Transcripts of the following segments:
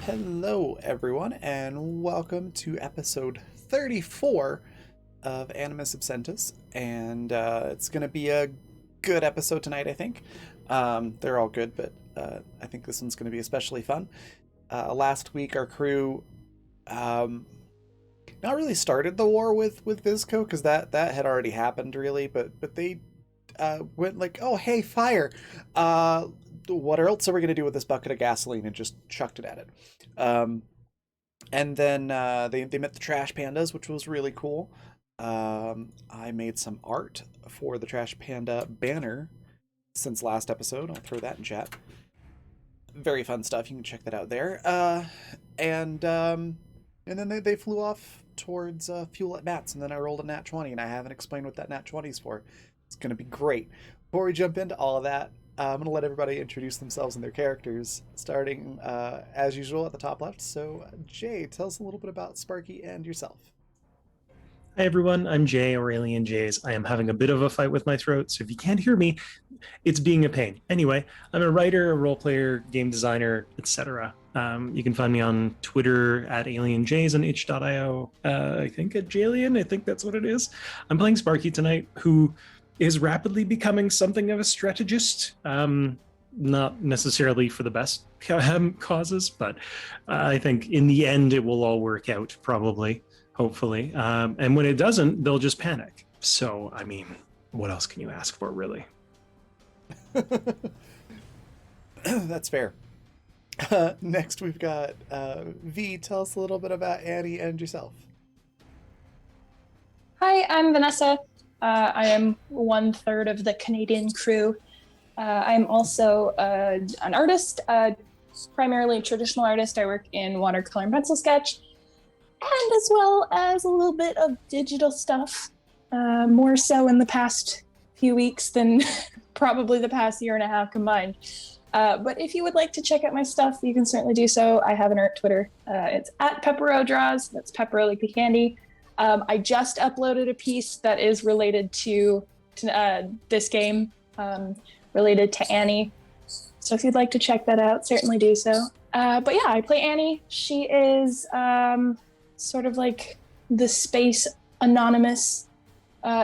Hello, everyone, and welcome to episode 34 of Animus Absentis. And it's going to be a good episode tonight, I think. They're all good, but I think this one's going to be especially fun. Last week, our crew not really started the war with Vizco, because that had already happened, really, but they went like, oh, hey, fire. What else are we going to do with this bucket of gasoline, and just chucked it at it. And then they met the trash pandas, which was really cool. I made some art for the trash panda banner since last episode. I'll throw that in chat. Very fun stuff. You can check that out there. And then they flew off towards fuel at Mats, and then I rolled a nat 20, and I haven't explained what that nat 20 is for. It's going to be great. Before we jump into all of that, I'm going to let everybody introduce themselves and their characters, starting as usual at the top left. So, Jay, tell us a little bit about Sparky and yourself. Hi everyone, I'm Jay, Aurelian Jays. I am having a bit of a fight with my throat, so if you can't hear me, it's being a pain. Anyway, I'm a writer, a role player, game designer, etc. You can find me on Twitter at AlienJays and itch.io. I think at Jalian, I think that's what it is. I'm playing Sparky tonight, who is rapidly becoming something of a strategist. Not necessarily for the best causes, but I think in the end it will all work out, probably. Hopefully. And when it doesn't, they'll just panic. So, I mean, what else can you ask for, really? That's fair. Next, we've got V. Tell us a little bit about Annie and yourself. Hi, I'm Vanessa. I am 1/3 of the Canadian crew. I'm also an artist, primarily a traditional artist. I work in watercolor and pencil sketch, and as well as a little bit of digital stuff, more so in the past few weeks than probably the past year and a half combined. But if you would like to check out my stuff, you can certainly do so. I have an art Twitter. It's at Peppero Draws. That's Peppero like the candy. I just uploaded a piece that is related to this game, related to Annie. So if you'd like to check that out, certainly do so. But yeah, I play Annie. She is sort of like the space anonymous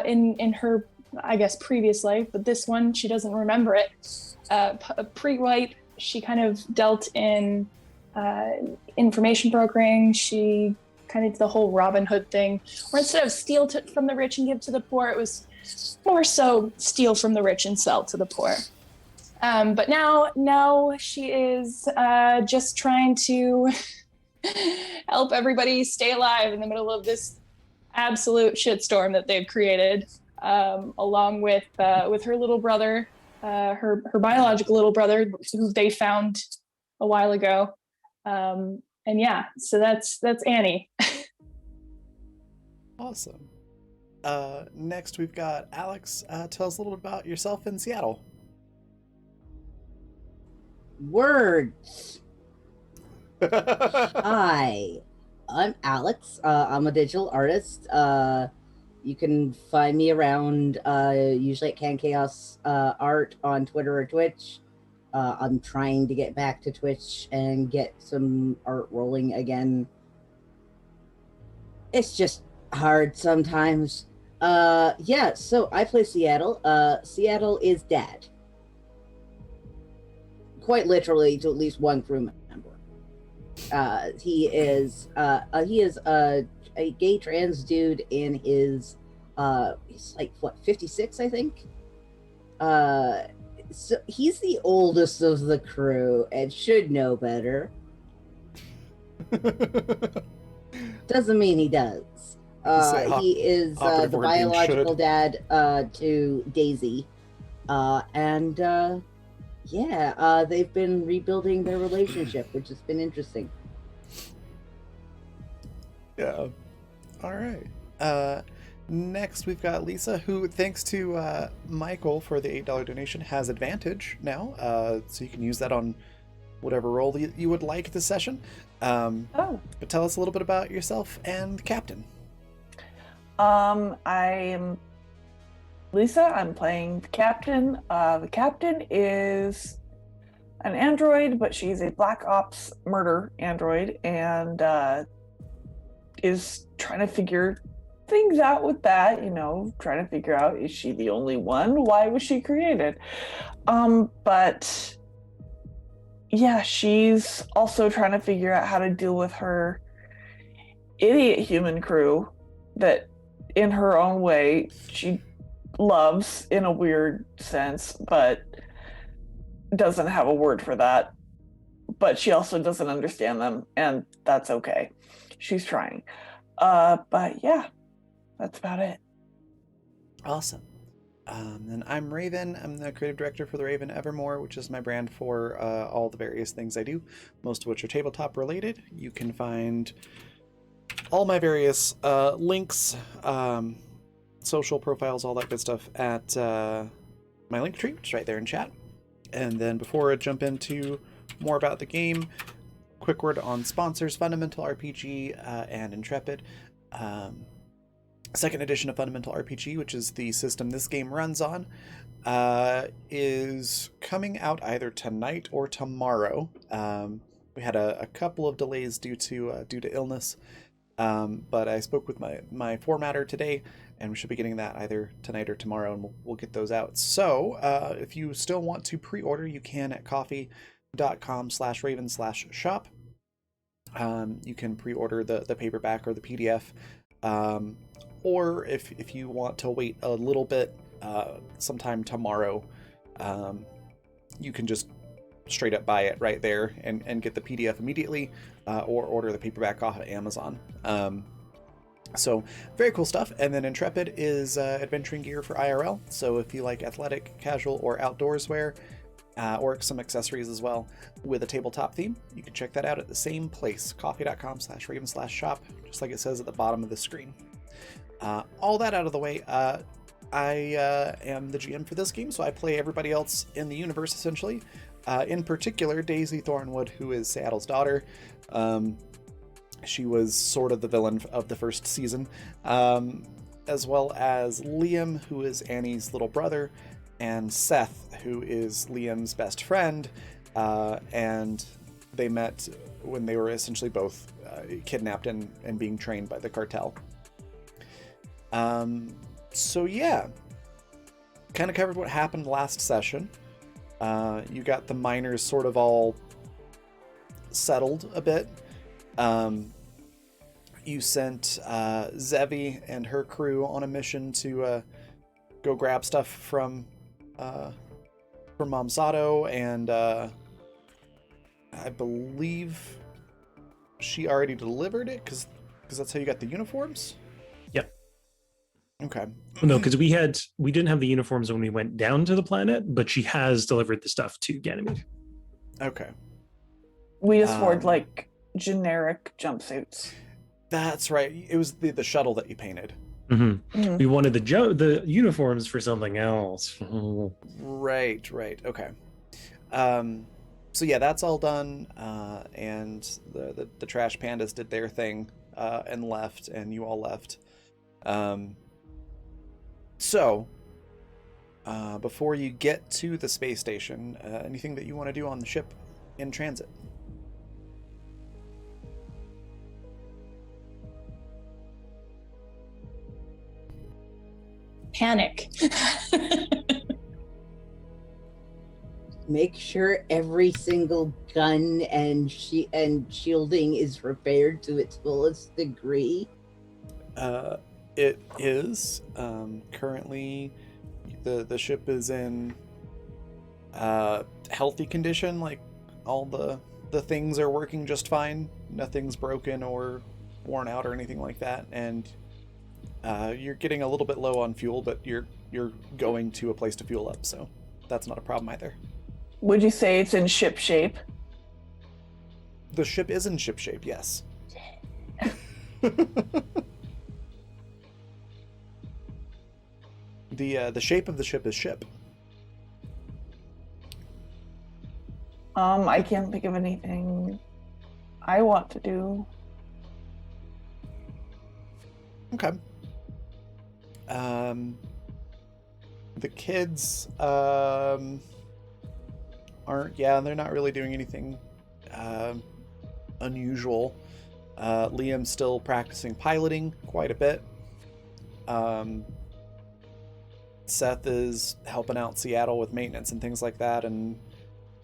in her, I guess, previous life, but this one, she doesn't remember it. Pre-wipe, she kind of dealt in information brokering. She kind of did the whole Robin Hood thing, where instead of steal from the rich and give to the poor, it was more so steal from the rich and sell to the poor. But now she is just trying to help everybody stay alive in the middle of this absolute shitstorm that they've created, along with her little brother, her biological little brother, who they found a while ago. And yeah, so that's Annie. Awesome. Next, we've got Alex. Tell us a little bit about yourself in Seattle. Words. Hi, I'm Alex. I'm a digital artist. You can find me around usually at Can Chaos Art on Twitter or Twitch. I'm trying to get back to Twitch and get some art rolling again. It's just hard sometimes. Yeah, so I play Seattle. Seattle is dead. Quite literally, to at least one crew member. He is a gay trans dude in his he's like what, 56, I think. So he's the oldest of the crew and should know better. Doesn't mean he does. He is the biological dad to Daisy, and they've been rebuilding their relationship, which has been interesting. Yeah. All right. Next, we've got Lisa, who, thanks to Michael for the $8 donation, has advantage now. So you can use that on whatever role you would like this session. But tell us a little bit about yourself and the captain. I am Lisa. I'm playing the captain. The captain is an android, but she's a black ops murder android and is trying to figure things out with that, trying to figure out, is she the only one? Why was she created? But yeah, she's also trying to figure out how to deal with her idiot human crew that in her own way she loves in a weird sense, but doesn't have a word for that. But she also doesn't understand them, and that's okay. She's trying. But yeah, that's about it. Awesome. And I'm Raven. I'm the creative director for the Raven Evermore, which is my brand for all the various things I do, most of which are tabletop related. You can find all my various links, social profiles, all that good stuff at my link tree, which is right there in chat. And then before I jump into more about the game, quick word on sponsors: Fundamental RPG and Intrepid. Second edition of Fundamental RPG, which is the system this game runs on, is coming out either tonight or tomorrow. We had a couple of delays due to illness, but I spoke with my formatter today, and we should be getting that either tonight or tomorrow, and we'll get those out. So if you still want to pre-order, you can at coffee.com/raven/shop. You can pre-order the paperback or the PDF. Or if you want to wait a little bit, sometime tomorrow, you can just straight up buy it right there and get the PDF immediately, or order the paperback off of Amazon. So very cool stuff. And then Intrepid is adventuring gear for IRL. So if you like athletic, casual, or outdoors wear, or some accessories as well with a tabletop theme, you can check that out at the same place, coffee.com/raven/shop, just like it says at the bottom of the screen. All that out of the way, I am the GM for this game, so I play everybody else in the universe, essentially. In particular, Daisy Thornwood, who is Seattle's daughter. She was sort of the villain of the first season, as well as Liam, who is Annie's little brother, and Seth, who is Liam's best friend, and they met when they were essentially both kidnapped and being trained by the cartel. So yeah, kind of covered what happened last session. You got the miners sort of all settled a bit. You sent Zevi and her crew on a mission to go grab stuff from Mom Sato, and I believe she already delivered it because that's how you got the uniforms. Yep. Okay. No, because we didn't have the uniforms when we went down to the planet, but she has delivered the stuff to Ganymede. Okay. We just wore like generic jumpsuits. That's right. It was the shuttle that you painted. Mm-hmm. Mm-hmm. We wanted the uniforms for something else. Right. Okay. So yeah, that's all done. And the trash pandas did their thing and left, and you all left. So before you get to the space station, anything that you want to do on the ship in transit? Panic. Make sure every single gun and shielding is repaired to its fullest degree. It is. Currently, the ship is in healthy condition. Like, all the things are working just fine. Nothing's broken or worn out or anything like that. And you're getting a little bit low on fuel, but you're going to a place to fuel up, so that's not a problem either. Would you say it's in ship shape? The ship is in ship shape, yes. The shape of the ship is ship. I can't think of anything I want to do. Okay. The kids, they're not really doing anything unusual. Liam's still practicing piloting quite a bit. Seth is helping out Seattle with maintenance and things like that, and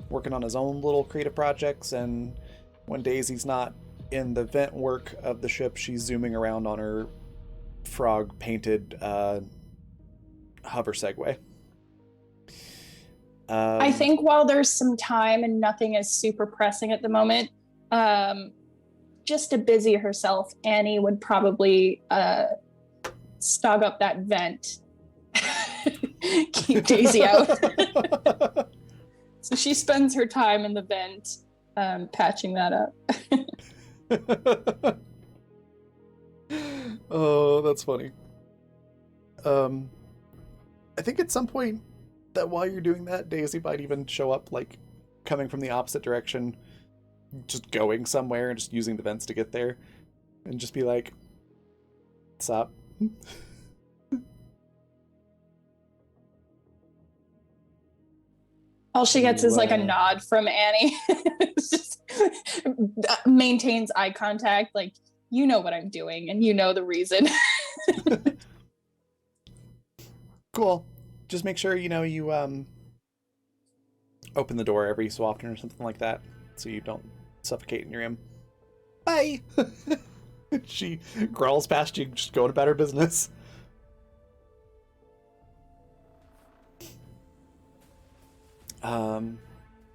working on his own little creative projects. And when Daisy's not in the vent work of the ship, she's zooming around on her frog painted hover Segway. I think while there's some time and nothing is super pressing at the moment, just to busy herself, Annie would probably stog up that vent. Keep Daisy out. So she spends her time in the vent patching that up. Oh, that's funny. I think at some point that while you're doing that, Daisy might even show up, like, coming from the opposite direction, just going somewhere and just using the vents to get there, and just be like, "What's up?" All she gets is like a nod from Annie. Just maintains eye contact, like, you know what I'm doing and you know the reason. Cool. Just make sure, you open the door every so often or something like that, so you don't suffocate in your room. Bye! She growls past you, just going about her business.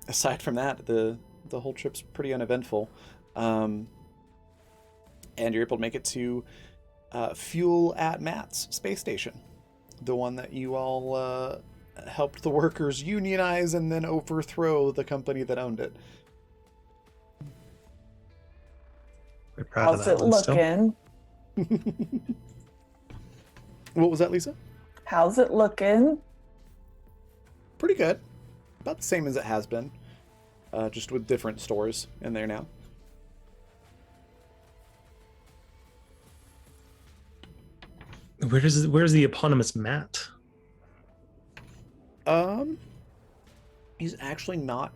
Aside from that, the whole trip's pretty uneventful. And you're able to make it to fuel at Matt's space station. The one that you all helped the workers unionize and then overthrow the company that owned it. We're proud How's of that it one still. looking? What was that, Lisa? How's it looking? Pretty good. About the same as it has been. Just with different stores in there now. Where's the eponymous Matt? He's actually not.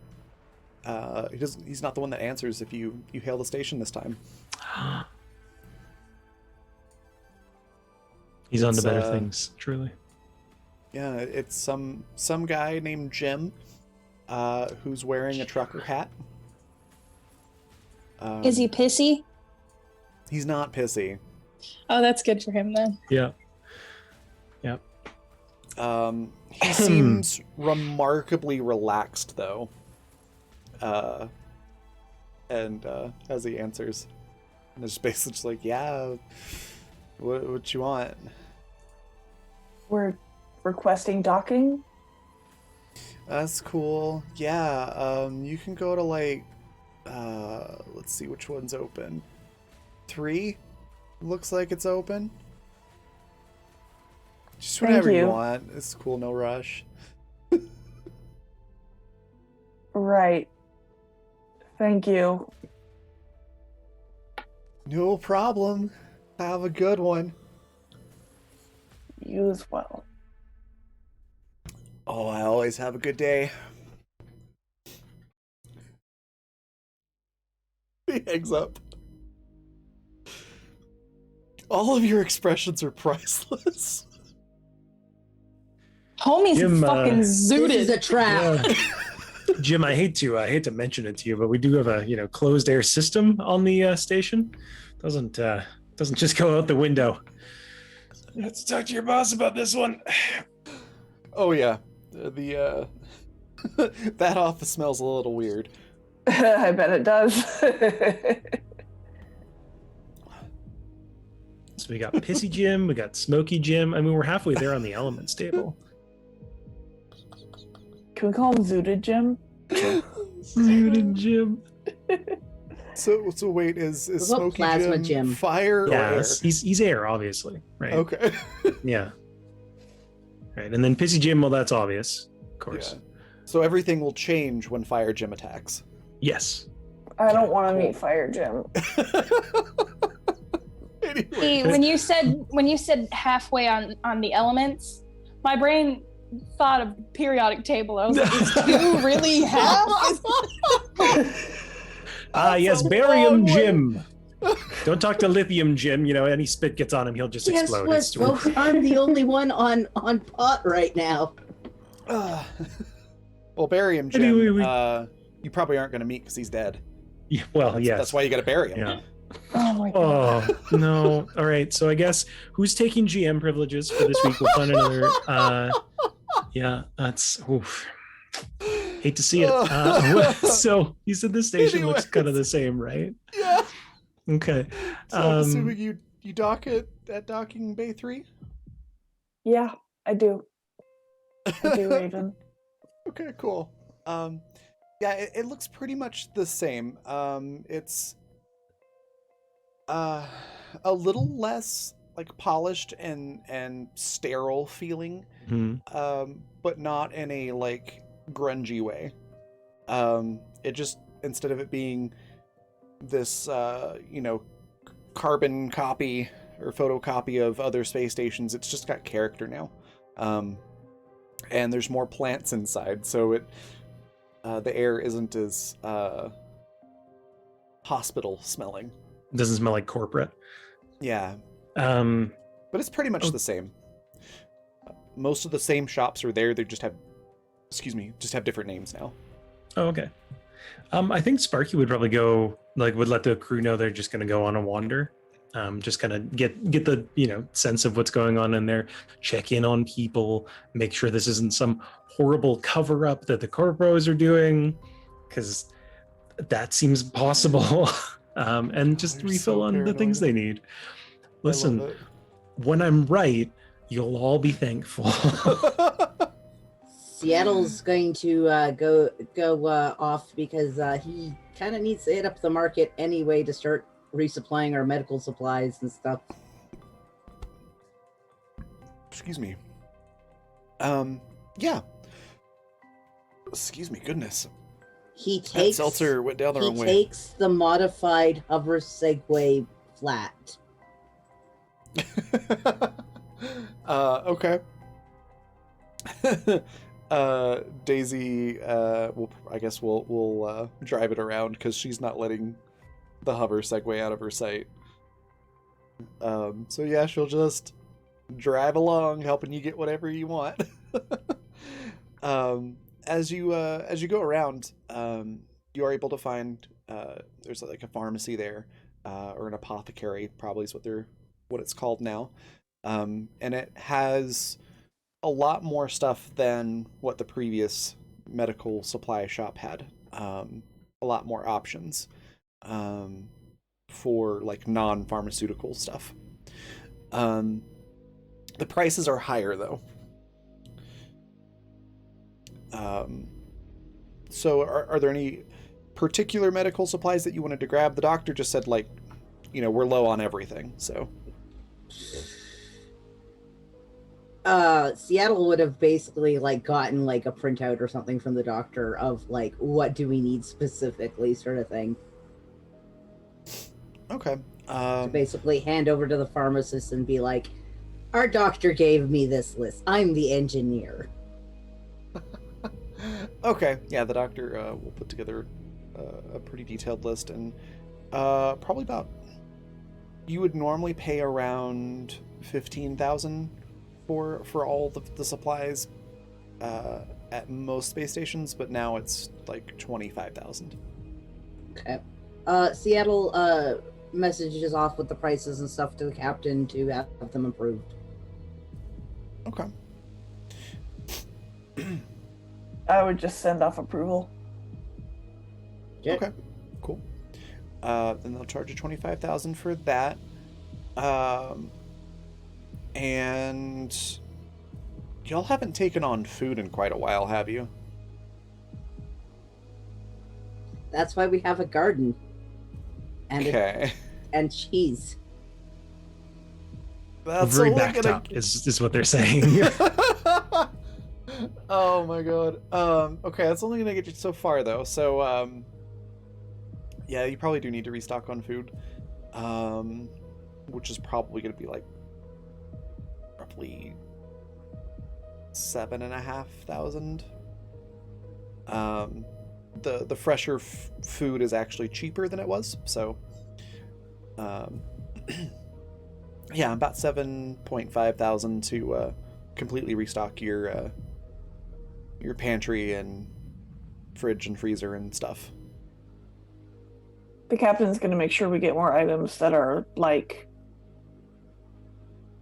He's not the one that answers if you hail the station this time. He's on to It's, better things, truly. Yeah, it's some guy named Jim, who's wearing a trucker hat. Is he pissy? He's not pissy. Oh, that's good for him then. Yeah. He seems remarkably relaxed, though. And as he answers, and it's basically just like, "Yeah, what you want?" We're requesting docking. That's cool. Yeah, you can go to like, let's see which one's open. 3 looks like it's open. Just whatever you want. It's cool, no rush. Right. Thank you. No problem. Have a good one. You as well. Oh, I always have a good day. He hangs up. All of your expressions are priceless. Homie's Jim, fucking This is a zooted. trap. Jim, I hate to mention it to you, but we do have a closed air system on the station. Doesn't just go out the window. Let's talk to your boss about this one. Oh yeah, the that office smells a little weird. I bet it does. So we got Pissy Jim, we got Smoky Jim. I mean, we're halfway there on the elements table. Can we call him Zooted Jim? Zooted Jim. So wait, is What about Smoky Plasma Jim Jim? fire or air? Yes, he's air, obviously, right? Okay. Yeah. Right, and then Pissy Jim, well, that's obvious, of course. Yeah. So everything will change when Fire Jim attacks. Yes. I don't want to meet Fire Jim. Anyway. Hey, when you said halfway on the elements, my brain thought of periodic table. I was like, is 2 really half? Yes, That's a barium long way. Jim. Don't talk to lithium Jim. You know, any spit gets on him, he'll just Guess explode. what, It's- folks? I'm the only one on pot right now. Well, barium Jim, Anyway, you probably aren't going to meet because he's dead. Yeah, well, That's, yes. That's why you got to bury him. Yeah. Oh my god. Oh no! All right, so I guess who's taking GM privileges for this week? We'll find another. Yeah, that's. Oof. Hate to see it. So you said this station looks kind of the same, right? Yeah. Okay. So I'm assuming you dock at docking bay 3? Yeah, I do. I do, Raven. Okay, cool. Yeah, it looks pretty much the same. It's a little less like polished and sterile feeling, but not in a like grungy way. It just, instead of it being this carbon copy or photocopy of other space stations, it's just got character now. And there's more plants inside, so it the air isn't as hospital smelling. Doesn't smell like corporate. Yeah, Um. but it's pretty much the same. Most of the same shops are there. They just have, different names now. Oh, okay. I think Sparky would probably go, would let the crew know they're just going to go on a wander. Just kind of get the sense of what's going on in there, check in on people, make sure this isn't some horrible cover up that the corporos are doing, because that seems possible. And just They're refill so on the things they need. Listen, I love when I'm right, you'll all be thankful. it. Seattle's going to go off because he kind of needs to hit up the market anyway to start resupplying our medical supplies and stuff. Excuse me. Yeah. Excuse me, goodness. He That takes seltzer went down the he wrong way. takes the modified hover Segway flat. Okay. Daisy, we'll drive it around because she's not letting the hover Segway out of her sight. So yeah, she'll just drive along, helping you get whatever you want. As you go around, you are able to find there's like a pharmacy there, or an apothecary, probably is what it's called now, and it has a lot more stuff than what the previous medical supply shop had. A lot more options for like non-pharmaceutical stuff. The prices are higher though. So are there any particular medical supplies that you wanted to grab? The doctor just said, like, we're low on everything, so. Seattle would have basically gotten a printout or something from the doctor of what do we need specifically, sort of thing. Okay. To basically hand over to the pharmacist and be like, our doctor gave me this list. I'm the engineer. Okay. Yeah, the doctor will put together a pretty detailed list, and probably about, you would normally pay around 15,000 for all the supplies at most space stations, but now it's like 25,000. Okay. Seattle messages off with the prices and stuff to the captain to have them approved. Okay. I would just send off approval. Yeah. Okay. Cool. Then they'll charge you 25,000 for that. And y'all haven't taken on food in quite a while, have you? That's why we have a garden. And Okay. and cheese. That's Very only backed gonna... up is what they're saying. Oh my god. Okay, that's only gonna get you so far though. So yeah, you probably do need to restock on food. Which is probably gonna be like roughly 7,500. The fresher food is actually cheaper than it was, so yeah, about 7,500 to completely restock your pantry and fridge and freezer and stuff. The captain's going to make sure we get more items that are like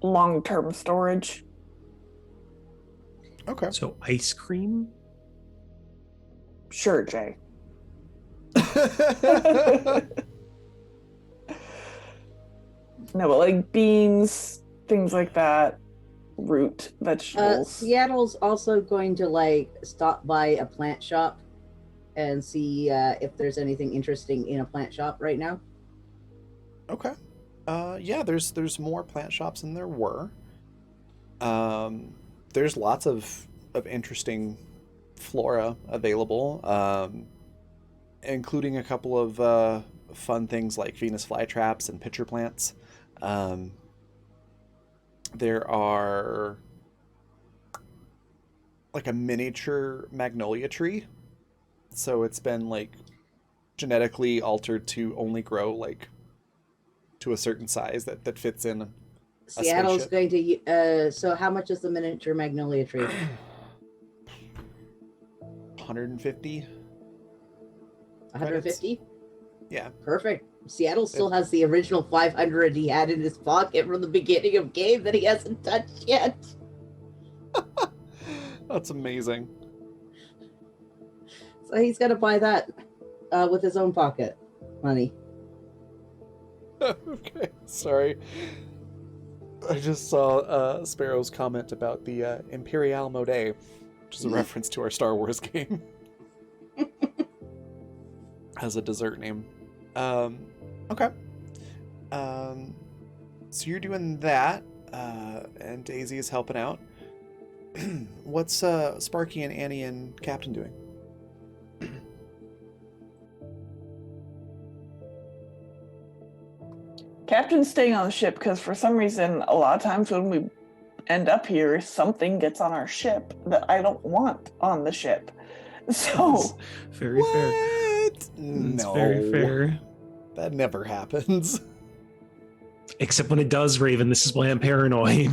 long-term storage. Okay. So ice cream? Sure, Jay. No, but like beans, things like that, root, vegetables. Seattle's also going to like stop by a plant shop and see if there's anything interesting in a plant shop right now. Okay. Yeah, there's more plant shops than there were. There's lots of interesting flora available, including a couple of fun things like Venus flytraps and pitcher plants. There are like a miniature magnolia tree, so it's been like genetically altered to only grow like to a certain size that fits in Seattle's going to so how much is the miniature magnolia tree? 150. 150? Yeah. Perfect. Seattle still has the original 500 he had in his pocket from the beginning of game that he hasn't touched yet. That's amazing. So he's gonna buy that with his own pocket money. Okay, sorry. I just saw Sparrow's comment about the Imperial Mode, which is a reference to our Star Wars game. As a dessert name. Okay. So you're doing that, and Daisy is helping out. What's Sparky and Annie and Captain doing? Captain's staying on the ship because for some reason, a lot of times when we end up here, something gets on our ship that I don't want on the ship. So That's very fair. What? It's No. very fair. That never happens. Except when it does, Raven. This is why I'm paranoid.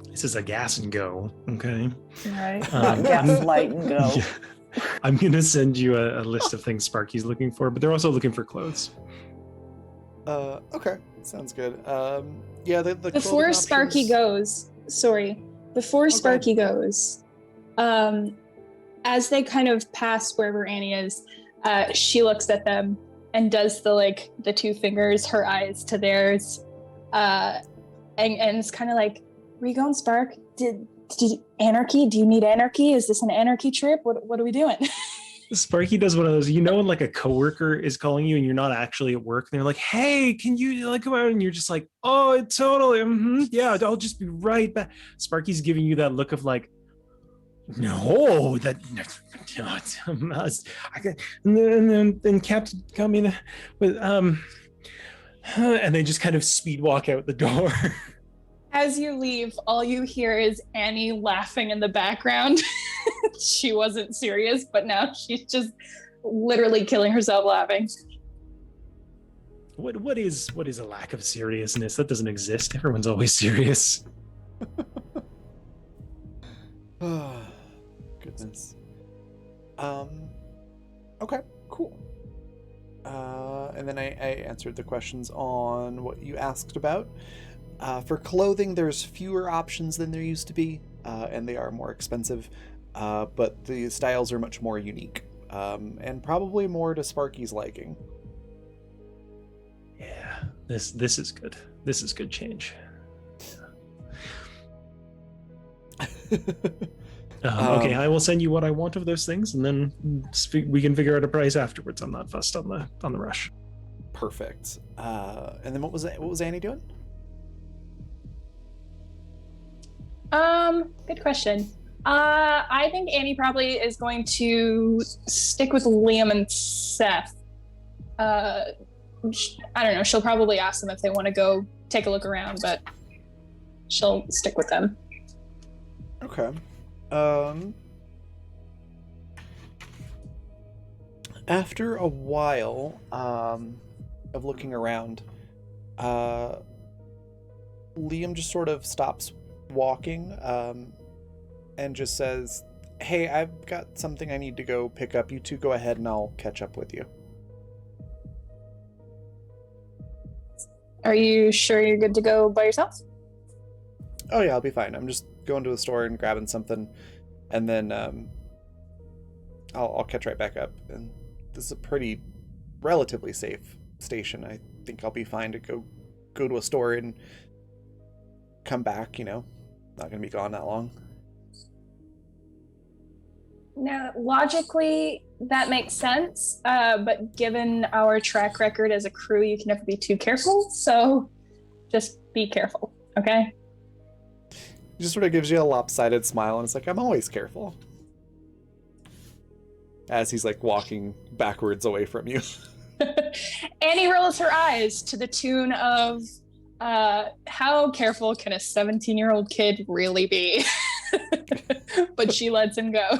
This is a gas and go, okay? right, not gaslight and go. Yeah. I'm going to send you a list of things Sparky's looking for, but they're also looking for clothes. Okay, sounds good. Yeah, the Before clothing Sparky options- goes, sorry, before Okay. Sparky goes, as they kind of pass wherever Annie is, she looks at them and does the two fingers, her eyes to theirs, and it's kind of like, "Where you going, Spark? Did anarchy? Do you need anarchy? Is this an anarchy trip? What are we doing?" Sparky does one of those, when like a coworker is calling you and you're not actually at work, and they're like, "Hey, can you come out?" And you're just like, "Oh, totally, yeah, I'll just be right back." Sparky's giving you that look of like, "No, and then Captain coming with and they just kind of speed walk out the door. As you leave, all you hear is Annie laughing in the background. She wasn't serious, but now she's just literally killing herself laughing. What is a lack of seriousness? That doesn't exist. Everyone's always serious. Oh, goodness. Okay, cool. And then I answered the questions on what you asked about. For clothing, there's fewer options than there used to be, and they are more expensive, but the styles are much more unique, and probably more to Sparky's liking. Yeah, this is good. This is good change. Okay, I will send you what I want of those things, and then we can figure out a price afterwards. I'm not fussed on the rush. Perfect. And then what was Annie doing? Good question. I think Annie probably is going to stick with Liam and Seth. I don't know. She'll probably ask them if they want to go take a look around, but she'll stick with them. Okay. After a while of looking around, Liam just sort of stops walking and just says, "Hey, I've got something I need to go pick up. You two go ahead and I'll catch up with you." Are you sure you're good to go by yourself? Oh yeah, I'll be fine. I'm just going to the store and grabbing something, and then I'll catch right back up. And this is a pretty relatively safe station. I think I'll be fine to go to a store and come back. Not gonna be gone that long. Now, logically, that makes sense, but given our track record as a crew, you can never be too careful, so just be careful, okay? He just sort of gives you a lopsided smile, and it's like, I'm always careful. As he's like walking backwards away from you. Annie rolls her eyes to the tune of, how careful can a 17-year-old kid really be? But she lets him go.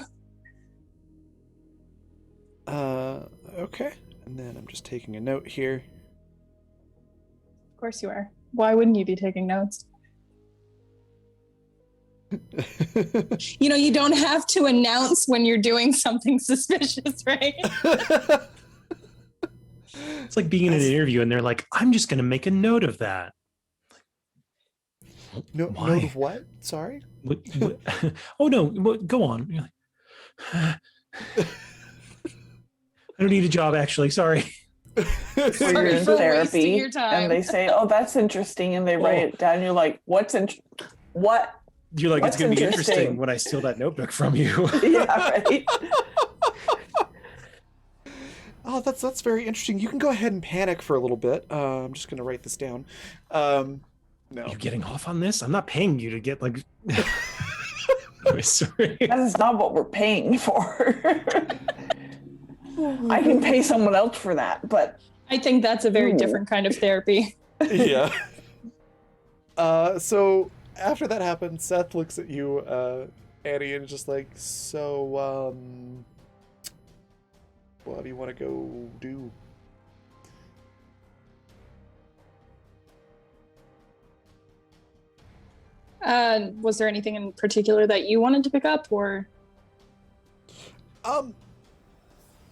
Okay. And then I'm just taking a note here. Of course you are. Why wouldn't you be taking notes? You don't have to announce when you're doing something suspicious, right? It's like being in an interview and they're like, I'm just going to make a note of that. Note of what? Sorry? What? Oh, no. Go on. You're like, I don't need a job, actually. Sorry. Or you're in for wasting therapy your time. and they say, "Oh, that's interesting," and they write it down. You're like, "What?" You're like, What's it's going to be interesting? interesting when I steal that notebook from you. Yeah, right. Oh, that's very interesting. You can go ahead and panic for a little bit. I'm just going to write this down. No. You're getting off on this? I'm not paying you to get like... I'm sorry. That is not what we're paying for. I can pay someone else for that, but I think that's a very different kind of therapy. Yeah. So after that happens, Seth looks at you, Annie, and is just like, so, what do you want to go do? Was there anything in particular that you wanted to pick up, or?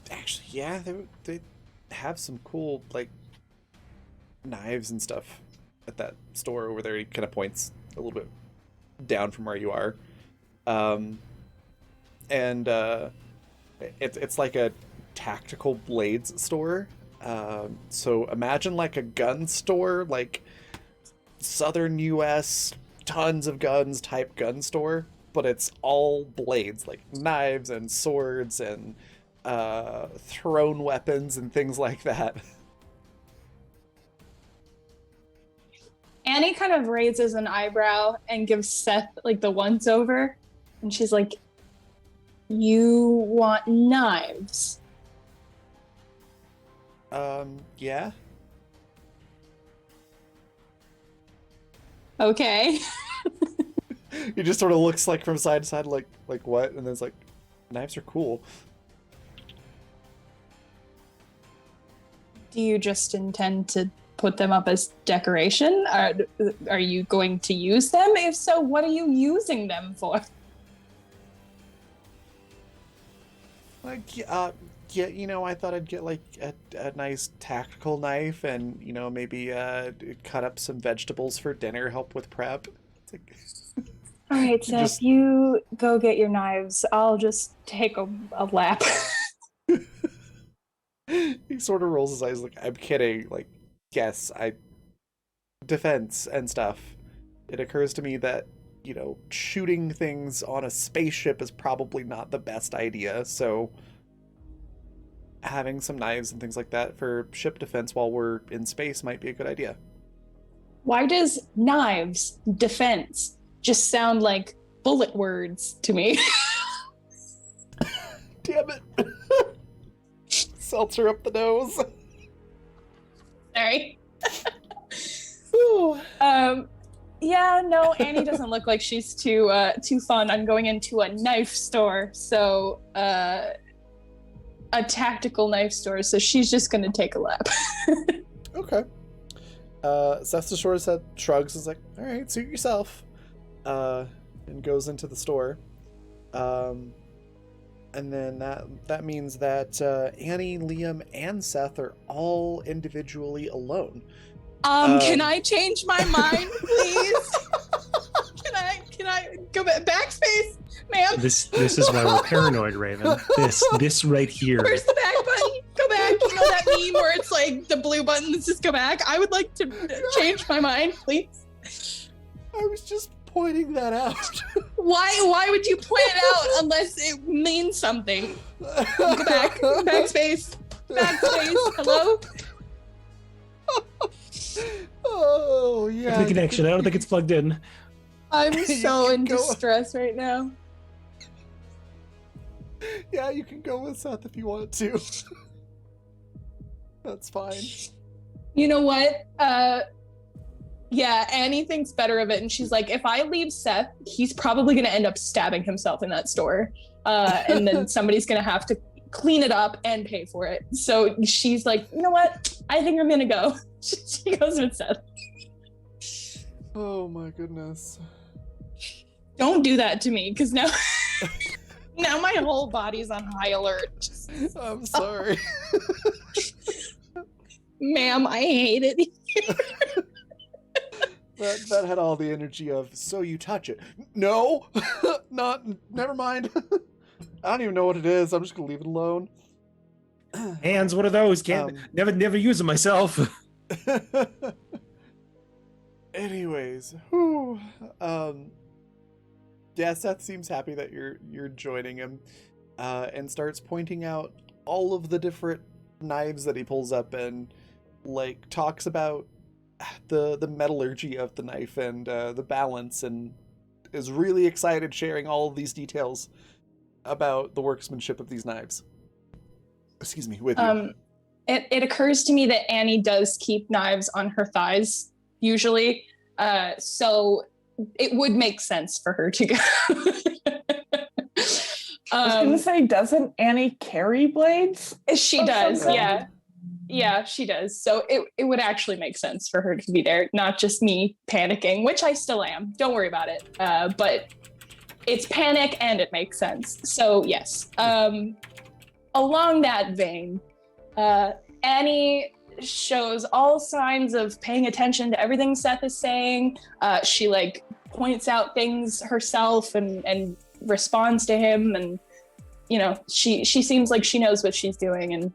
Actually, yeah, they have some cool, like, knives and stuff at that store over there. He kind of points a little bit down from where you are. It's like a tactical blades store. So imagine like a gun store, like Southern US, tons of guns type gun store, but it's all blades, like knives and swords and thrown weapons and things like that. Annie kind of raises an eyebrow and gives Seth like the once over, and she's like, "You want knives?" Yeah. Okay. He just sort of looks like from side to side, like what? And then it's like, knives are cool. Do you just intend to put them up as decoration? Are you going to use them? If so, what are you using them for? Like, yeah, I thought I'd get like a nice tactical knife and, maybe cut up some vegetables for dinner, help with prep. It's like... All right, Seth, you go get your knives. I'll just take a lap. He sort of rolls his eyes like, I'm kidding. Like, yes, defense and stuff. It occurs to me that, shooting things on a spaceship is probably not the best idea, so having some knives and things like that for ship defense while we're in space might be a good idea. Why does knives, defense, just sound like bullet words to me? Damn it. Seltzer up the nose. Sorry. Yeah, no, Annie doesn't look like she's too fun on going into a knife store. So a tactical knife store. So she's just gonna take a lap. Okay. Seth Shores head shrugs and is like, all right, suit yourself. And goes into the store. And then that means that Annie, Liam, and Seth are all individually alone. Can I change my mind, please? Can I go back? Backspace, ma'am. This is why we're paranoid, Raven. This right here. Where's the back button? Go back. You know that meme where it's like the blue button that says go back? I would like to change my mind, please. I was just pointing that out. Why would you point it out unless it means something? Go back. Backspace. Backspace. Hello? Oh, yeah. The connection. I don't think it's plugged in. I'm so in distress right now. Yeah, you can go with Seth if you want to. That's fine. You know what? Yeah, Annie thinks better of it, and she's like, if I leave Seth, he's probably going to end up stabbing himself in that store. And then somebody's going to have to clean it up and pay for it. So she's like, you know what? I think I'm going to go. She goes with Seth. Oh my goodness. Don't do that to me, because now, now my whole body's on high alert. I'm sorry. Ma'am, I hate it. That had all the energy of, so you touch it. No! Never mind. I don't even know what it is. I'm just gonna leave it alone. Hands, what are those? Never use them myself. Anyways, whew. Yeah, Seth seems happy that you're joining him, and starts pointing out all of the different knives that he pulls up and like talks about the metallurgy of the knife and the balance, and is really excited sharing all of these details about the workmanship of these knives. Excuse me, with you. It occurs to me that Annie does keep knives on her thighs usually, so it would make sense for her to go. I was gonna say, doesn't Annie carry blades? She does, yeah. Yeah, she does. So it would actually make sense for her to be there, not just me panicking, which I still am. Don't worry about it. But it's panic and it makes sense. So yes. Along that vein, Annie shows all signs of paying attention to everything Seth is saying. She like points out things herself and responds to him, and you know, she seems like she knows what she's doing, and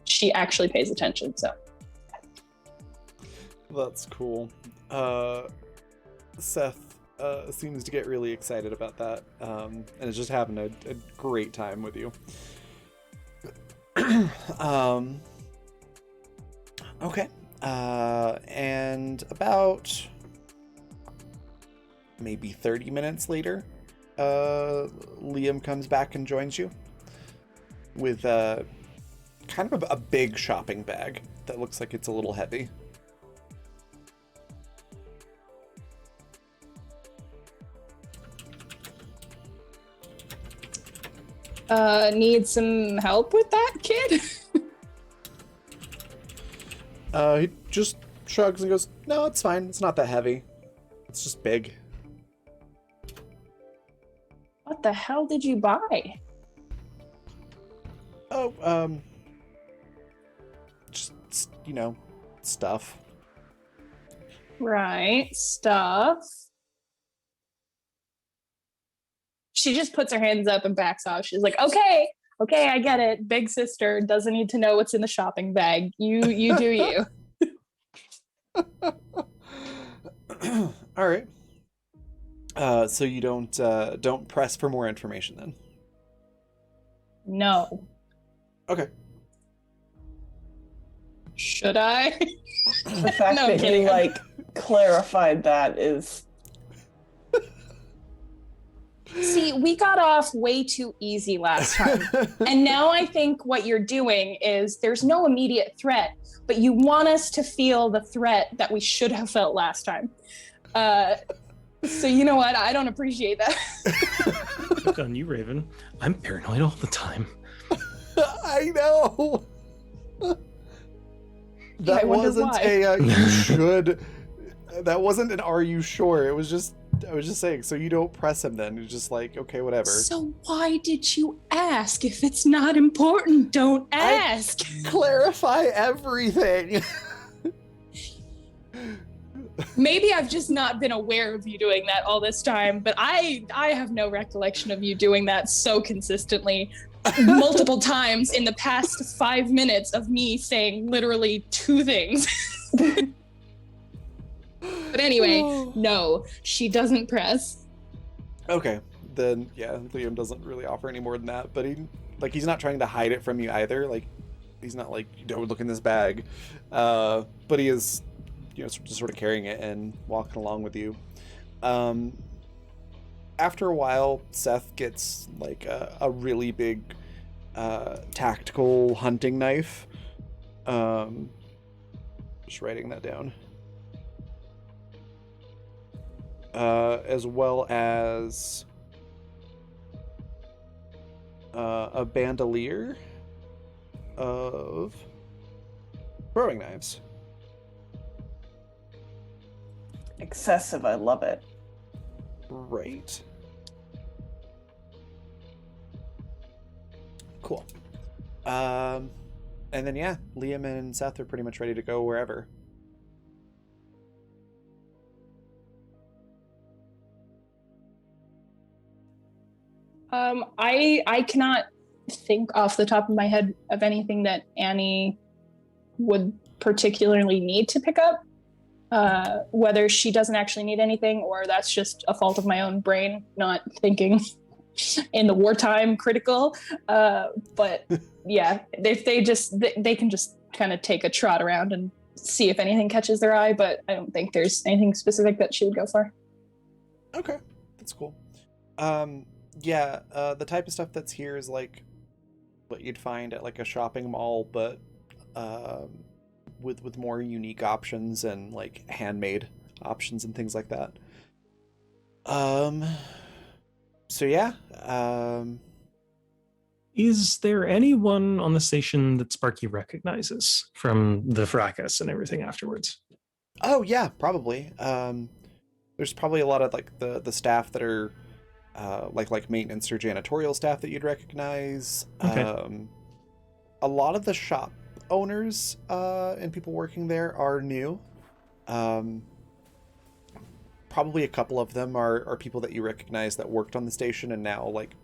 she actually pays attention. So that's cool. Seth seems to get really excited about that, and is just having a great time with you. Okay. And about maybe 30 minutes later, Liam comes back and joins you with kind of a big shopping bag that looks like it's a little heavy. Need some help with that, kid? He just shrugs and goes, no, it's fine. It's not that heavy. It's just big. What the hell did you buy? Oh, just, you know, stuff. Right, stuff. She just puts her hands up and backs off. She's like, okay, I get it. Big sister doesn't need to know what's in the shopping bag. You do you. All right. So you don't press for more information then? No. Okay. Should I? The fact No, that kidding. you clarified that is See, we got off way too easy last time. And now I think what you're doing is there's no immediate threat, but you want us to feel the threat that we should have felt last time. So you know what? I don't appreciate that. Look on you, Raven. I'm paranoid all the time. I know. That I wonder wasn't why. you should. That wasn't an are you sure? It was just, I was just saying, so you don't press him then. It's just like, okay, whatever. So why did you ask? If it's not important, don't ask. Clarify everything. Maybe I've just not been aware of you doing that all this time, but I have no recollection of you doing that so consistently multiple times in the past 5 minutes of me saying literally 2 things. But anyway, no, she doesn't press. Okay, then yeah, Liam doesn't really offer any more than that, but he's not trying to hide it from you either. Like, he's not like, don't look in this bag, but he is, just sort of carrying it and walking along with you. After a while, Seth gets like a really big tactical hunting knife. Just writing that down. As well as a bandolier of throwing knives. Excessive, I love it. Right. Cool. And then yeah, Liam and Seth are pretty much ready to go wherever. I cannot think off the top of my head of anything that Annie would particularly need to pick up. Whether she doesn't actually need anything or that's just a fault of my own brain not thinking in the wartime critical. But yeah, if they can just kind of take a trot around and see if anything catches their eye, but I don't think there's anything specific that she would go for. Okay, that's cool. Yeah, the type of stuff that's here is like what you'd find at like a shopping mall, but with more unique options and like handmade options and things like that. So yeah. Is there anyone on the station that Sparky recognizes from the fracas and everything afterwards? Oh yeah, probably. There's probably a lot of like the staff that are like maintenance or janitorial staff that you'd recognize. Okay. A lot of the shop owners and people working there are new. Probably a couple of them are people that you recognize that worked on the station and now like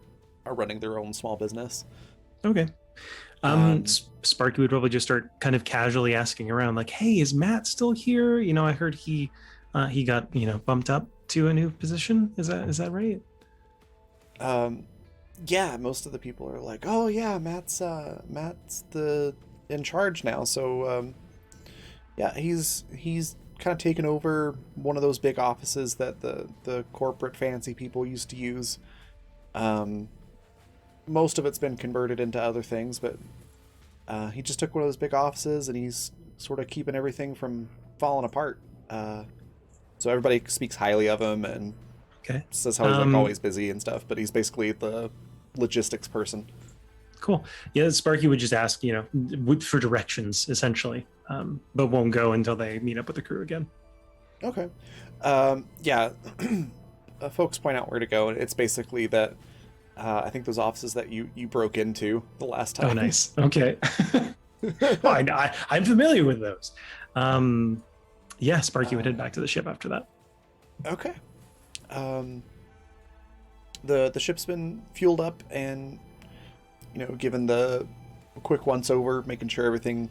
are running their own small business. Okay. Sparky would probably just start kind of casually asking around, like, "Hey, is Matt still here? I heard he got bumped up to a new position. Is that right?" Yeah, most of the people are like, "Oh yeah, Matt's in charge now." So yeah, he's kind of taken over one of those big offices that the corporate fancy people used to use. Most of it's been converted into other things, but he just took one of those big offices and he's sort of keeping everything from falling apart. So everybody speaks highly of him and says how he's like always busy and stuff, but he's basically the logistics person. Cool. Yeah, Sparky would just ask, for directions essentially, but won't go until they meet up with the crew again. Okay. Yeah. Folks point out where to go. It's basically that I think those offices that you broke into the last time. Oh, nice. Okay. Well, I'm familiar with those. Yeah, Sparky would head back to the ship after that. Okay. The ship's been fueled up and given the quick once over, making sure everything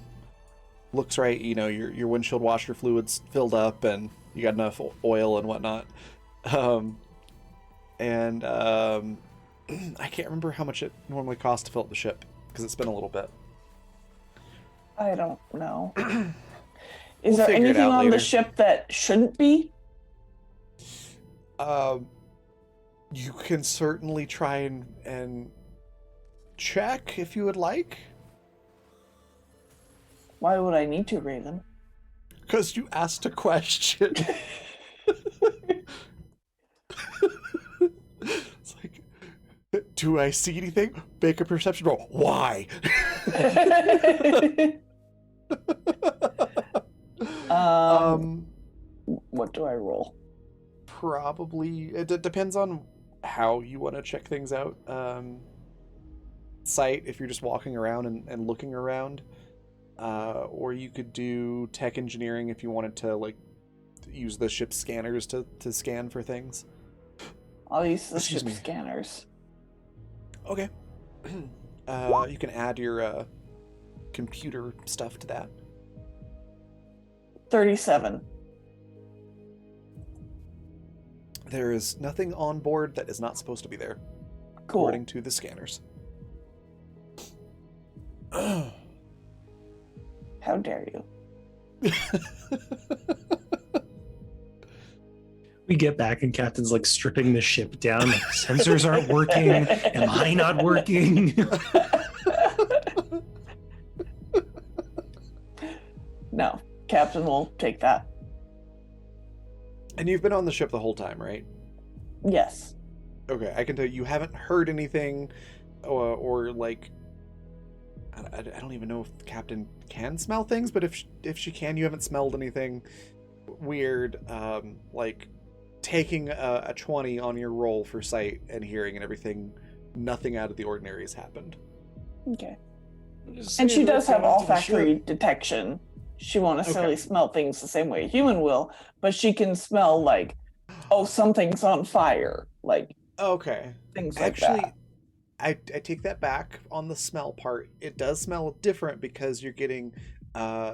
looks right. Your windshield washer fluid's filled up and you got enough oil and whatnot. I can't remember how much it normally costs to fill up the ship because it's been a little bit. I don't know. Is there anything on the ship that shouldn't be? You can certainly try and check if you would like. Why would I need to, Raven? Because you asked a question. It's like, do I see anything? Make a perception roll. Why? What do I roll? Probably it depends on how you want to check things out. Sight if you're just walking around and looking around, or you could do tech engineering if you wanted to like use the ship's scanners to scan for things. I'll use the Excuse ship me. scanners. Okay. You can add your computer stuff to that. 37. There is nothing on board that is not supposed to be there, Cool. according to the scanners. How dare you? We get back and Captain's like stripping the ship down. Like, sensors aren't working. Am I not working? No, Captain will take that. And you've been on the ship the whole time, right? Yes. Okay, I can tell you haven't heard anything, or like, I don't even know if the captain can smell things, but if she can, you haven't smelled anything weird, like taking a 20 on your roll for sight and hearing and everything. Nothing out of the ordinary has happened. Okay. And she does have olfactory detection. She won't necessarily smell things the same way a human will, but she can smell like, oh, something's on fire, like Okay. things like Actually, that. I take that back on the smell part. It does smell different because you're getting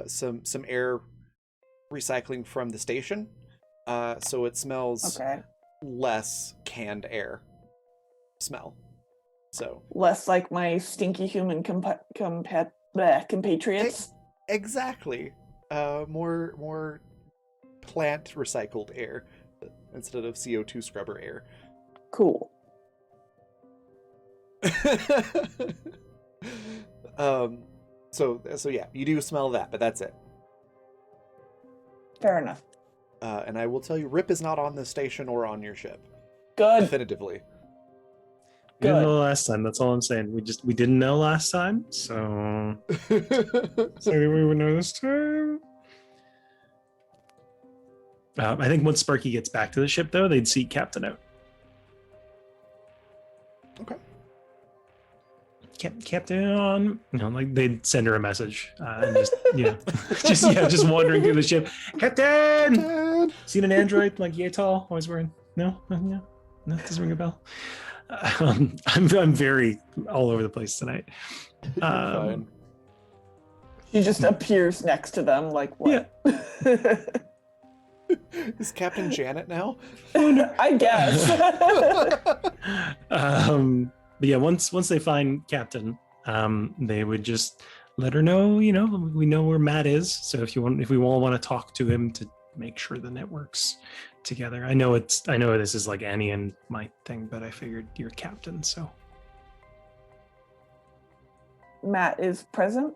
some air recycling from the station. So it smells Okay. less canned air smell. So Less like my stinky human compatriots. exactly. More plant recycled air instead of CO2 scrubber air. Cool. So yeah, you do smell that, but that's it. Fair enough. And I will tell you, Rip is not on this station or on your ship. Good. Definitively. We didn't Good. know last time. That's all I'm saying. We didn't know last time, so we would know this time. I think once Sparky gets back to the ship, though, they'd seek Captain out. Okay. Captain, like they'd send her a message and just just wandering through the ship. Captain, Dad! seen an android like Yatal always wearing? No, doesn't ring a bell. I'm very all over the place tonight. You're fine. She just appears next to them, like what? Yeah. Is Captain Janet now? I guess. But yeah, once they find Captain, they would just let her know. We know where Matt is. So if we all want to talk to him to make sure the network's together. I know this is like Annie and my thing, but I figured you're Captain, so. Matt is present.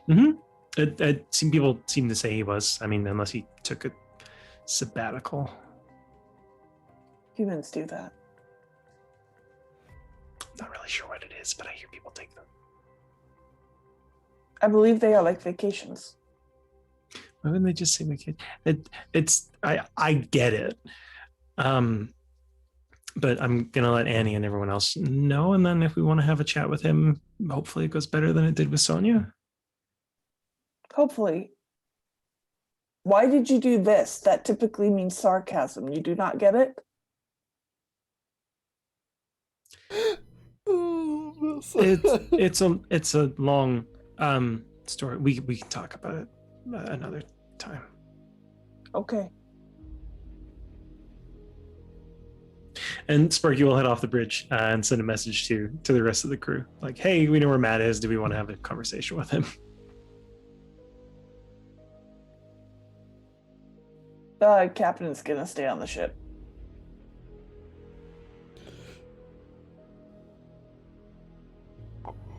Mm-hmm. People seem to say he was. I mean, unless he took a sabbatical. Humans do that. Not really sure what it is, but I hear people take them. I believe they are like vacations. Why wouldn't they just say vacation? I get it. But I'm gonna let Annie and everyone else know, and then if we want to have a chat with him, hopefully it goes better than it did with Sonia. Hopefully. Why did you do this? That typically means sarcasm. You do not get it? It's a long story. We can talk about it another time. Okay. And Sparky will head off the bridge and send a message to the rest of the crew, like, "Hey, we know where Matt is. Do we want to have a conversation with him?" Captain's gonna stay on the ship.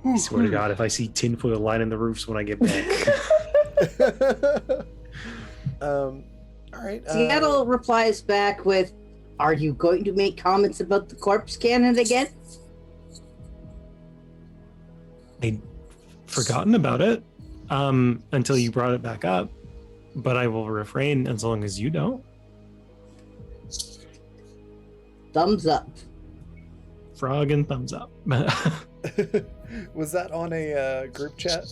I swear to God, if I see tinfoil lining the roofs when I get back. All right. Seattle replies back with, "Are you going to make comments about the corpse cannon again?" I'd forgotten about it until you brought it back up, but I will refrain as long as you don't. Thumbs up. Frog and thumbs up. Was that on a group chat?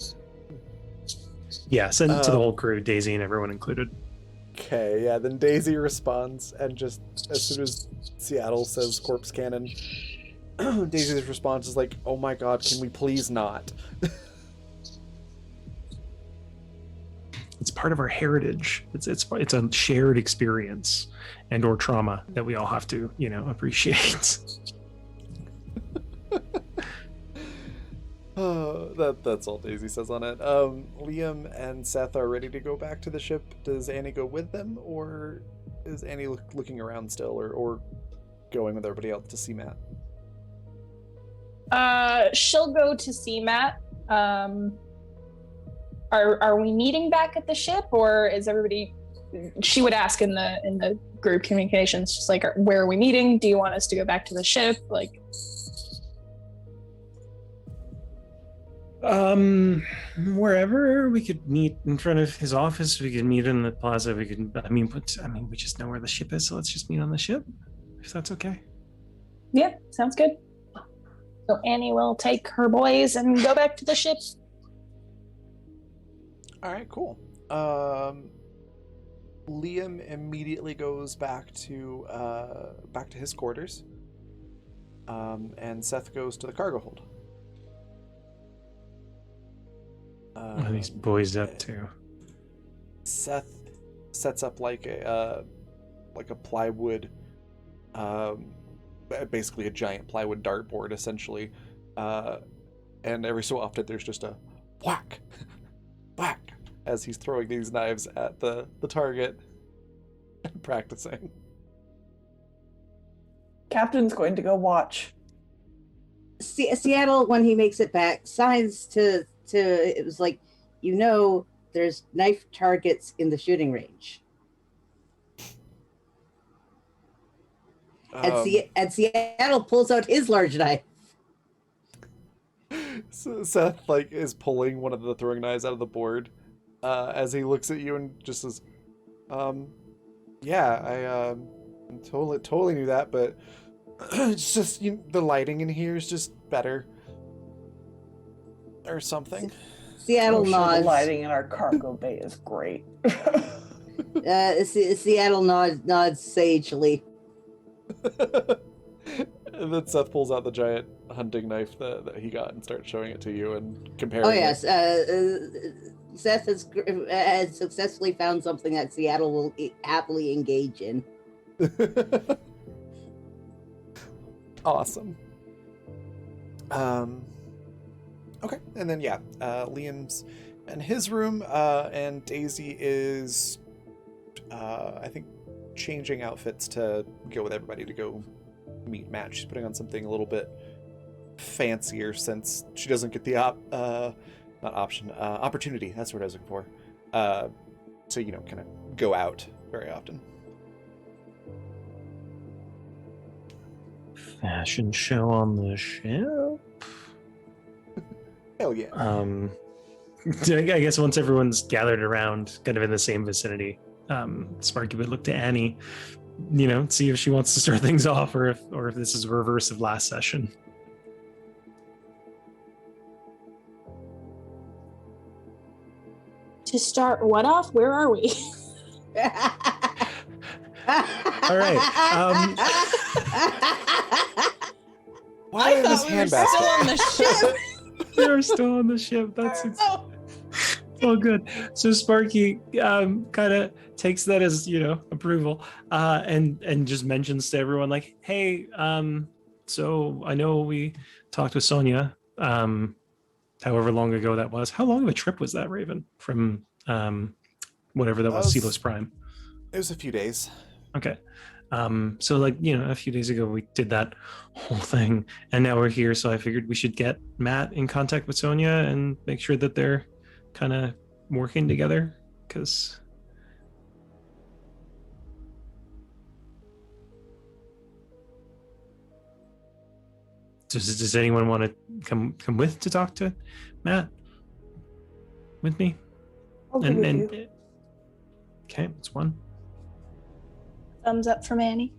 Yeah, send it to the whole crew, Daisy and everyone included. Okay, yeah, then Daisy responds, and just as soon as Seattle says corpse cannon, Daisy's response is like, "Oh my god, can we please not?" It's part of our heritage. It's a shared experience and or trauma that we all have to, appreciate. That's all Daisy says on it. Liam and Seth are ready to go back to the ship. Does Annie go with them, or is Annie looking around still, or going with everybody else to see Matt? She'll go to see Matt. Are we meeting back at the ship, or is everybody? She would ask in the group communications, just like, where are we meeting? Do you want us to go back to the ship? Like, wherever. We could meet in front of his office. We could meet in the plaza. We just know where the ship is, so let's just meet on the ship, if that's okay. yeah, sounds good. So Annie will take her boys and go back to the ship. All right, cool. Liam immediately goes back to his quarters, and Seth goes to the cargo hold. What are these boys up to? Seth sets up like a plywood, basically a giant plywood dartboard, essentially, and every so often there's just a whack, whack, as he's throwing these knives at the target and practicing. Captain's going to go watch. Seattle, when he makes it back, signs to it was like, there's knife targets in the shooting range. And Seattle pulls out his large knife. So Seth is pulling one of the throwing knives out of the board, as he looks at you and just says, "Yeah, I totally knew that, but it's just the lighting in here is just better, or something." Seattle nods. The lighting in our cargo bay is great. Seattle nods sagely. And then Seth pulls out the giant hunting knife that he got and starts showing it to you and comparing. Oh yes, Seth has successfully found something that Seattle will happily engage in. Awesome. Okay, and then Liam's in his room, and Daisy is, I think, changing outfits to go with everybody to go meet Matt. She's putting on something a little bit fancier since she doesn't get the opportunity. That's what I was looking for. To kind of go out very often. Fashion show on the ship. Hell yeah. I guess once everyone's gathered around, kind of in the same vicinity, Sparky would look to Annie, see if she wants to start things off, or if this is a reverse of last session. To start what off? Where are we? All right. Why in this handbasket? Still on the ship. You're still on the ship. That's all good. So Sparky kind of takes that as approval, and just mentions to everyone like, "Hey, so I know we talked with Sonia, however long ago that was. How long of a trip was that, Raven? From whatever that was, Celos Prime." It was a few days. Okay. So like, a few days ago we did that whole thing, and now we're here. So I figured we should get Matt in contact with Sonia and make sure that they're kind of working together. Because does anyone want to come with to talk to Matt with me? I'll go with you. Okay, it's one. Thumbs up from Annie.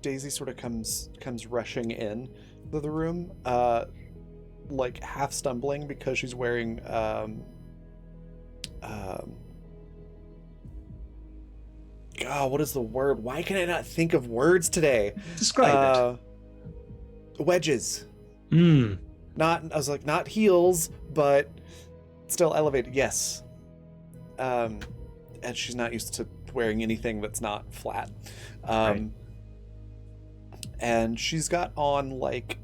Daisy sort of comes rushing in to the room, like half stumbling because she's wearing God, what is the word? Why can I not think of words today? Describe it. Wedges. it. I was like, not heels, but still elevated. Yes. And she's not used to wearing anything that's not flat. Right. And she's got on like,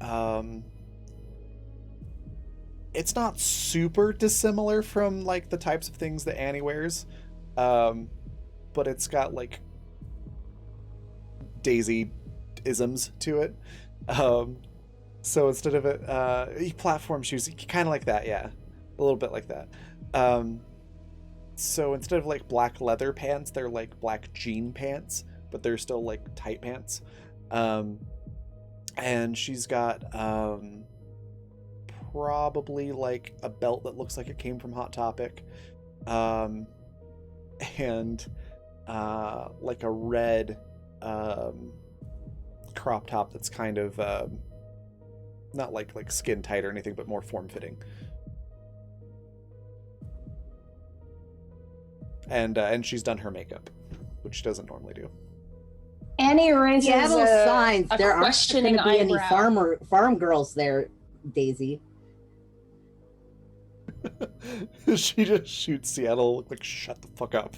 it's not super dissimilar from like the types of things that Annie wears. But it's got like Daisy isms to it. So instead of it, platform shoes, kind of like that, yeah. A little bit like that. So instead of like black leather pants, they're like black jean pants, but they're still like tight pants. And she's got probably like a belt that looks like it came from Hot Topic. And like a red crop top that's kind of not like skin tight or anything, but more form fitting. And she's done her makeup, which she doesn't normally do. Annie raises Seattle signs. a There aren't going questioning to be any eyebrow. farm girls there, Daisy. She just shoots Seattle like, shut the fuck up.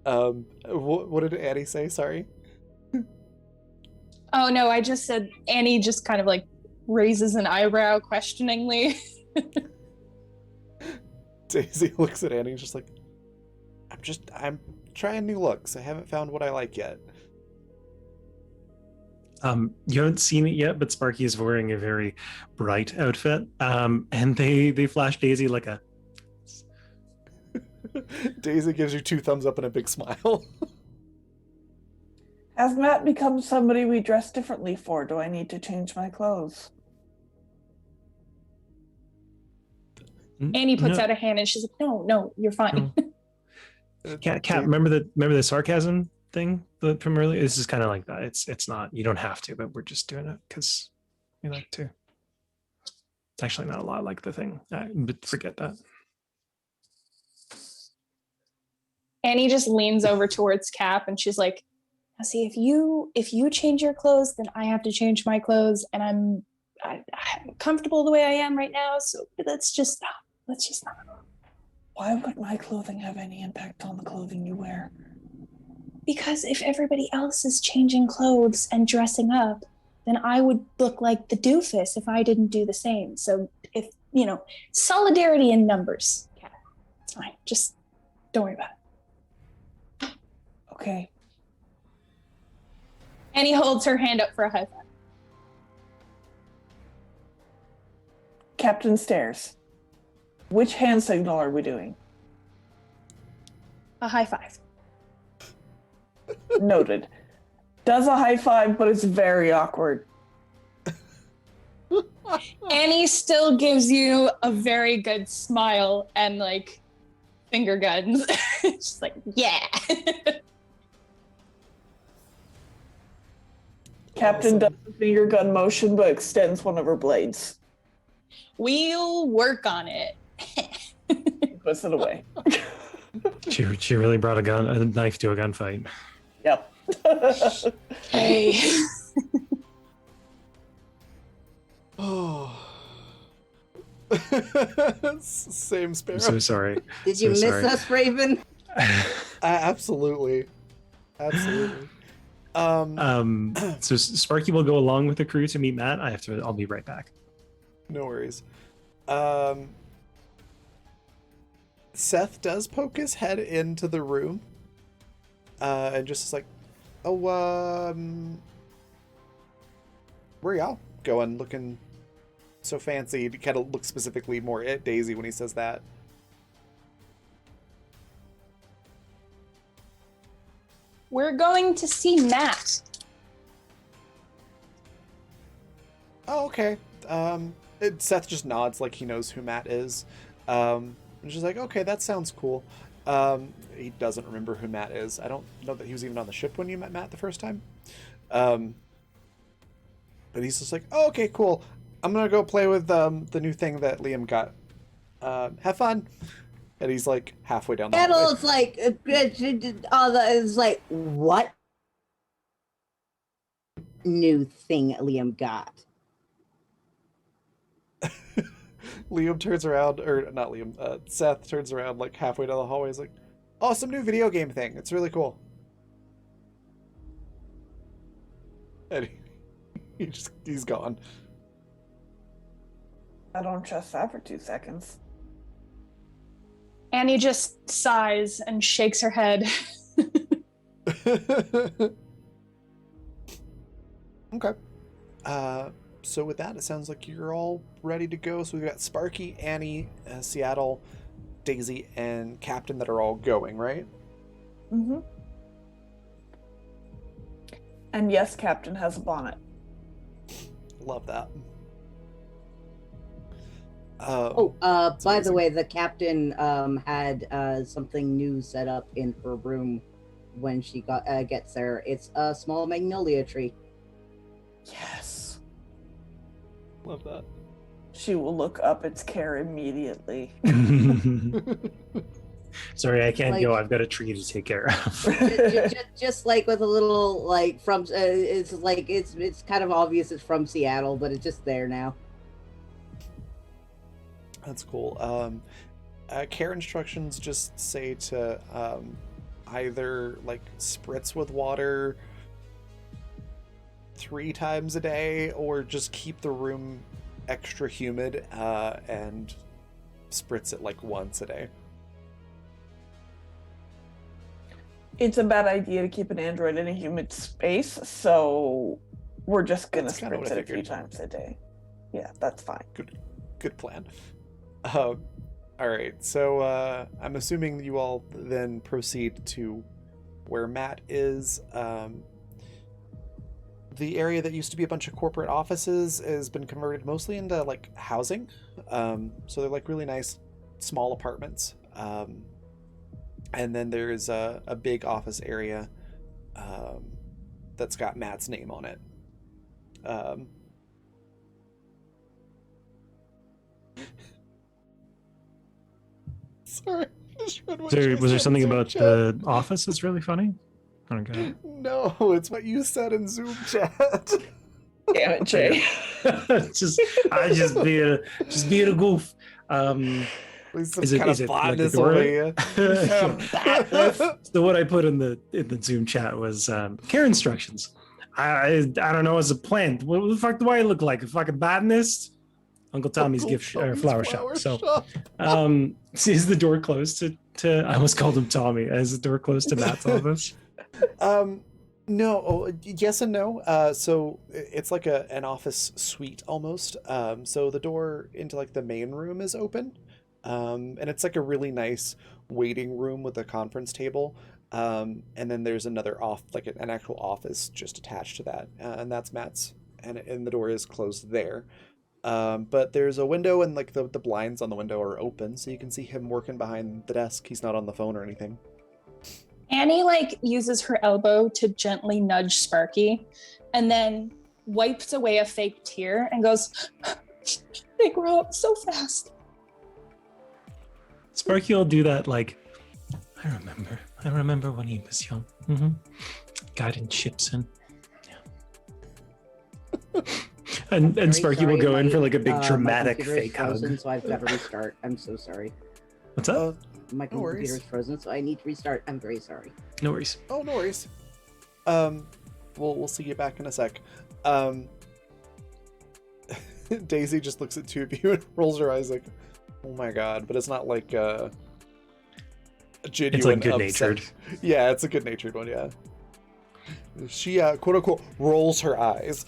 What did Annie say? Sorry. Oh no, I just said Annie just kind of like raises an eyebrow questioningly. Daisy looks at Annie and just like, I'm trying new looks. I haven't found what I like yet. You haven't seen it yet, but Sparky is wearing a very bright outfit. And they flash Daisy like a... Daisy gives you 2 thumbs up and a big smile. Has Matt become somebody we dress differently for? Do I need to change my clothes? Annie puts out a hand and she's like, no, you're fine. No. Cat, remember the sarcasm thing from earlier? This is kind of like that. It's not, you don't have to, but we're just doing it because we like to. It's actually not a lot like the thing, but forget that. Annie just leans over towards Cap and she's like, now see, if you change your clothes, then I have to change my clothes, and I'm comfortable the way I am right now, so let's just not. Why would my clothing have any impact on the clothing you wear? Because if everybody else is changing clothes and dressing up, then I would look like the doofus if I didn't do the same. So if, solidarity in numbers. Yeah, it's fine. Just don't worry about it. Okay. Annie holds her hand up for a high five. Captain Stairs. Which hand signal are we doing? A high five. Noted. Does a high five, but it's very awkward. Annie still gives you a very good smile and like finger guns. She's like, yeah. Captain does a finger gun motion, but extends one of her blades. We'll work on it. Puts it away. She really brought a knife to a gunfight. Yep. Hey. Oh. Same Sparrow. I'm so sorry. Did you miss us, Raven? Absolutely. So Sparky will go along with the crew to meet Matt. I'll be right back. No worries. Seth does poke his head into the room, and just is like, "Oh, where y'all going? Looking so fancy." He kind of looks specifically more at Daisy when he says that. We're going to see Matt. Oh, okay. Seth just nods like he knows who Matt is. And she's like, okay, that sounds cool. He doesn't remember who Matt is. I don't know that he was even on the ship when you met Matt the first time. But he's just like, oh, okay, cool. I'm gonna go play with the new thing that Liam got. Have fun. And he's like halfway down the hallway. It's like, it's like, what new thing Liam got? Liam turns around, or not Liam, Seth turns around like halfway down the hallway. He's like, oh, some new video game thing. It's really cool. And he's gone. I don't trust that for 2 seconds. Annie just sighs and shakes her head. Okay. So with that, it sounds like you're all ready to go. So we've got Sparky, Annie, Seattle, Daisy, and Captain that are all going, right? Mm-hmm. And yes, Captain has a bonnet. Love that. By the way, the captain had something new set up in her room when she gets there. It's a small magnolia tree. Yes. Love that. She will look up its care immediately. Sorry, I can't Like- go. I've got a tree to take care of. just like with a little like from it's like it's kind of obvious it's from Seattle, but it's just there now. That's cool. Care instructions just say to either like spritz with water 3 times a day, or just keep the room extra humid and spritz it like once a day. It's a bad idea to keep an android in a humid space, so we're just gonna That's kinda what spritz I it a few figured. times a day. Yeah, that's fine. Good plan. All right, so I'm assuming you all then proceed to where Matt is. The area that used to be a bunch of corporate offices has been converted mostly into like housing. So they're like really nice small apartments. And then there's a big office area that's got Matt's name on it. Sorry. I just read what you Was there said something in Zoom about chat. the office that's really funny? I don't get it. No, it's what you said in Zoom chat. Damn it, Jay. I just being a goof. Some Is it- kind is of it like fondness a door? over you. So what I put in the Zoom chat was care instructions. I don't know as a plant. What the fuck do I look like? A fucking botanist? Uncle Tommy's Uncle gift Tommy's flower shop. So is the door closed to I almost called him Tommy. Is the door closed to Matt's office? No, yes and no. So it's like an office suite almost. So the door into like the main room is open. And it's like a really nice waiting room with a conference table. And then there's another like an actual office just attached to that. And that's Matt's, and the door is closed there. But there's a window, and like the blinds on the window are open, so you can see him working behind the desk. He's not on the phone or anything. Annie like uses her elbow to gently nudge Sparky and then wipes away a fake tear and goes, they grow up so fast. Sparky will do that like, I remember when he was young. Mm-hmm. Guiding ships in. Yeah. and Very Sparky will sorry, go in my- for like a big my dramatic computer is fake frozen, hug. so I've got to restart. I'm so sorry. What's up? My No worries. computer is frozen, so I need to restart. I'm very sorry. No worries. Oh, no worries. We'll see you back in a sec. Daisy just looks at two of you and rolls her eyes like, oh my god, but it's not like a genuine It's like good upset. natured. Yeah, it's a good natured one. Yeah. She quote unquote rolls her eyes.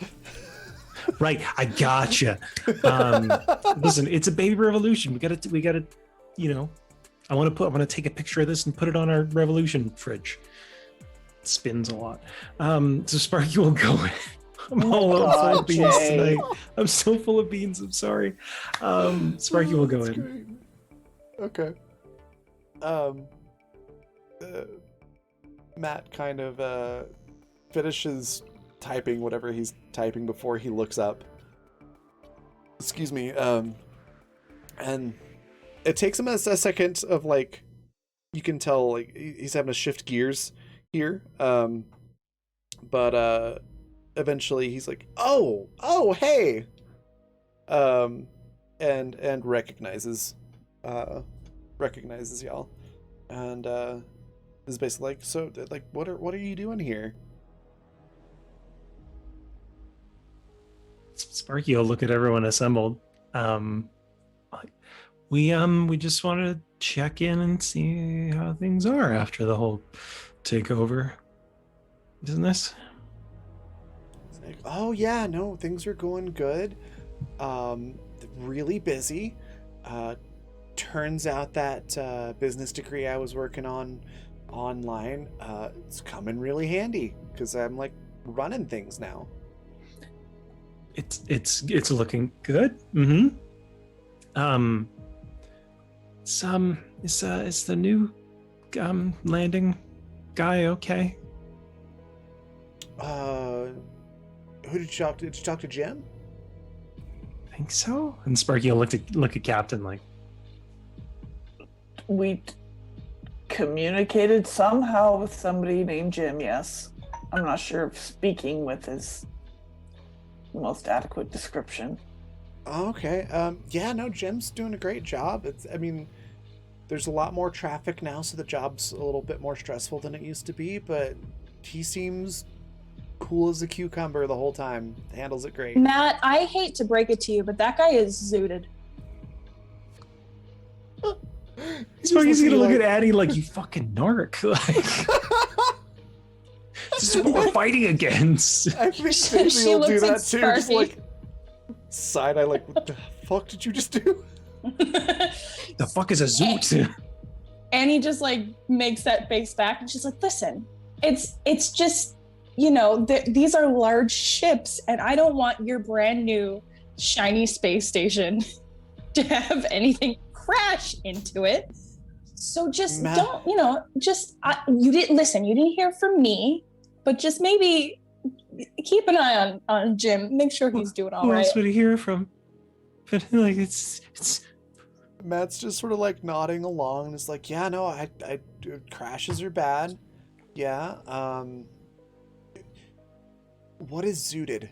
Right, I gotcha. Listen, it's a baby revolution. We gotta, you know. I want to take a picture of this and put it on our revolution fridge. It spins a lot. So Sparky will go. I'm all full of beans tonight. I'm so full of beans. I'm sorry. Sparky will go in. Great. Okay. Matt kind of finishes typing whatever he's typing before he looks up. Excuse me. And it takes him a second of like, you can tell like he's having to shift gears here. But eventually he's like, oh, hey. And recognizes y'all, and is basically like, so like, what are you doing here? Sparky will look at everyone assembled. We just want to check in and see how things are after the whole takeover business. It's like, oh yeah, no, things are going good. Really busy. Turns out that business degree I was working on online, it's coming really handy because I'm like running things now. It's looking good. Mm-hmm. Is the new landing guy okay? Who did you talk to? Did you talk to Jim? I think so. And Sparky will look at Captain like, We communicated somehow with somebody named Jim, yes. I'm not sure if speaking with is the most adequate description. Okay. Yeah, no, Jim's doing a great job. I mean, there's a lot more traffic now, so the job's a little bit more stressful than it used to be, but he seems cool as a cucumber the whole time. Handles it great. Matt, I hate to break it to you, but that guy is zooted. Sparky's gonna look at Addie like, you fucking narc. Like, this is what we're fighting against. I think She Daisy will do looks that at too. Just Sparky. like side eye, like, what the fuck did you just do? The fuck is a zoot? Annie just like makes that face back, and she's like, "Listen, it's just, you know, these are large ships, and I don't want your brand new shiny space station to have anything crash into it. So just don't, you know, just you didn't listen. You didn't hear from me, but just maybe keep an eye on Jim. Make sure he's doing all Who right." else would he hear from? But like, it's Matt's just sort of like nodding along and is like, yeah, no, I crashes are bad. Yeah. What is zooted?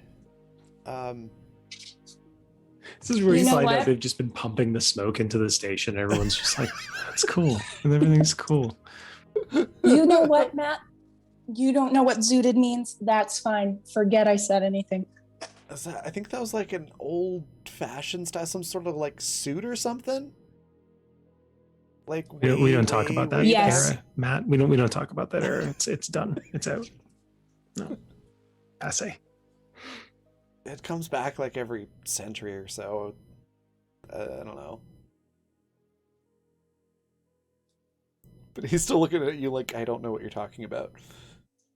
This is where You you know find what? out they've just been pumping the smoke into the station. Everyone's just like, it's cool. And everything's cool. You know what, Matt? You don't know what zooted means? That's fine. Forget I said anything. I think that was like an old-fashioned style, some sort of like suit or something. Like We don't talk about that Yes. era, Matt. We don't talk about that era. It's done. It's out. No. Assay. It comes back like every century or so. I don't know. But he's still looking at you like, I don't know what you're talking about.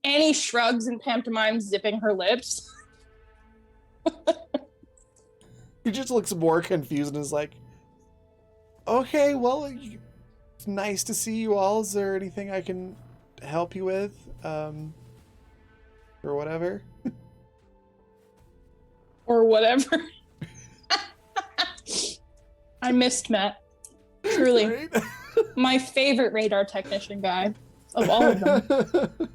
Annie shrugs and pantomimes, zipping her lips. He just looks more confused and is like, okay, well, it's nice to see you all. Is there anything I can help you with? Or whatever? Or whatever. I missed Matt. Truly. Right? My favorite radar technician guy of all of them.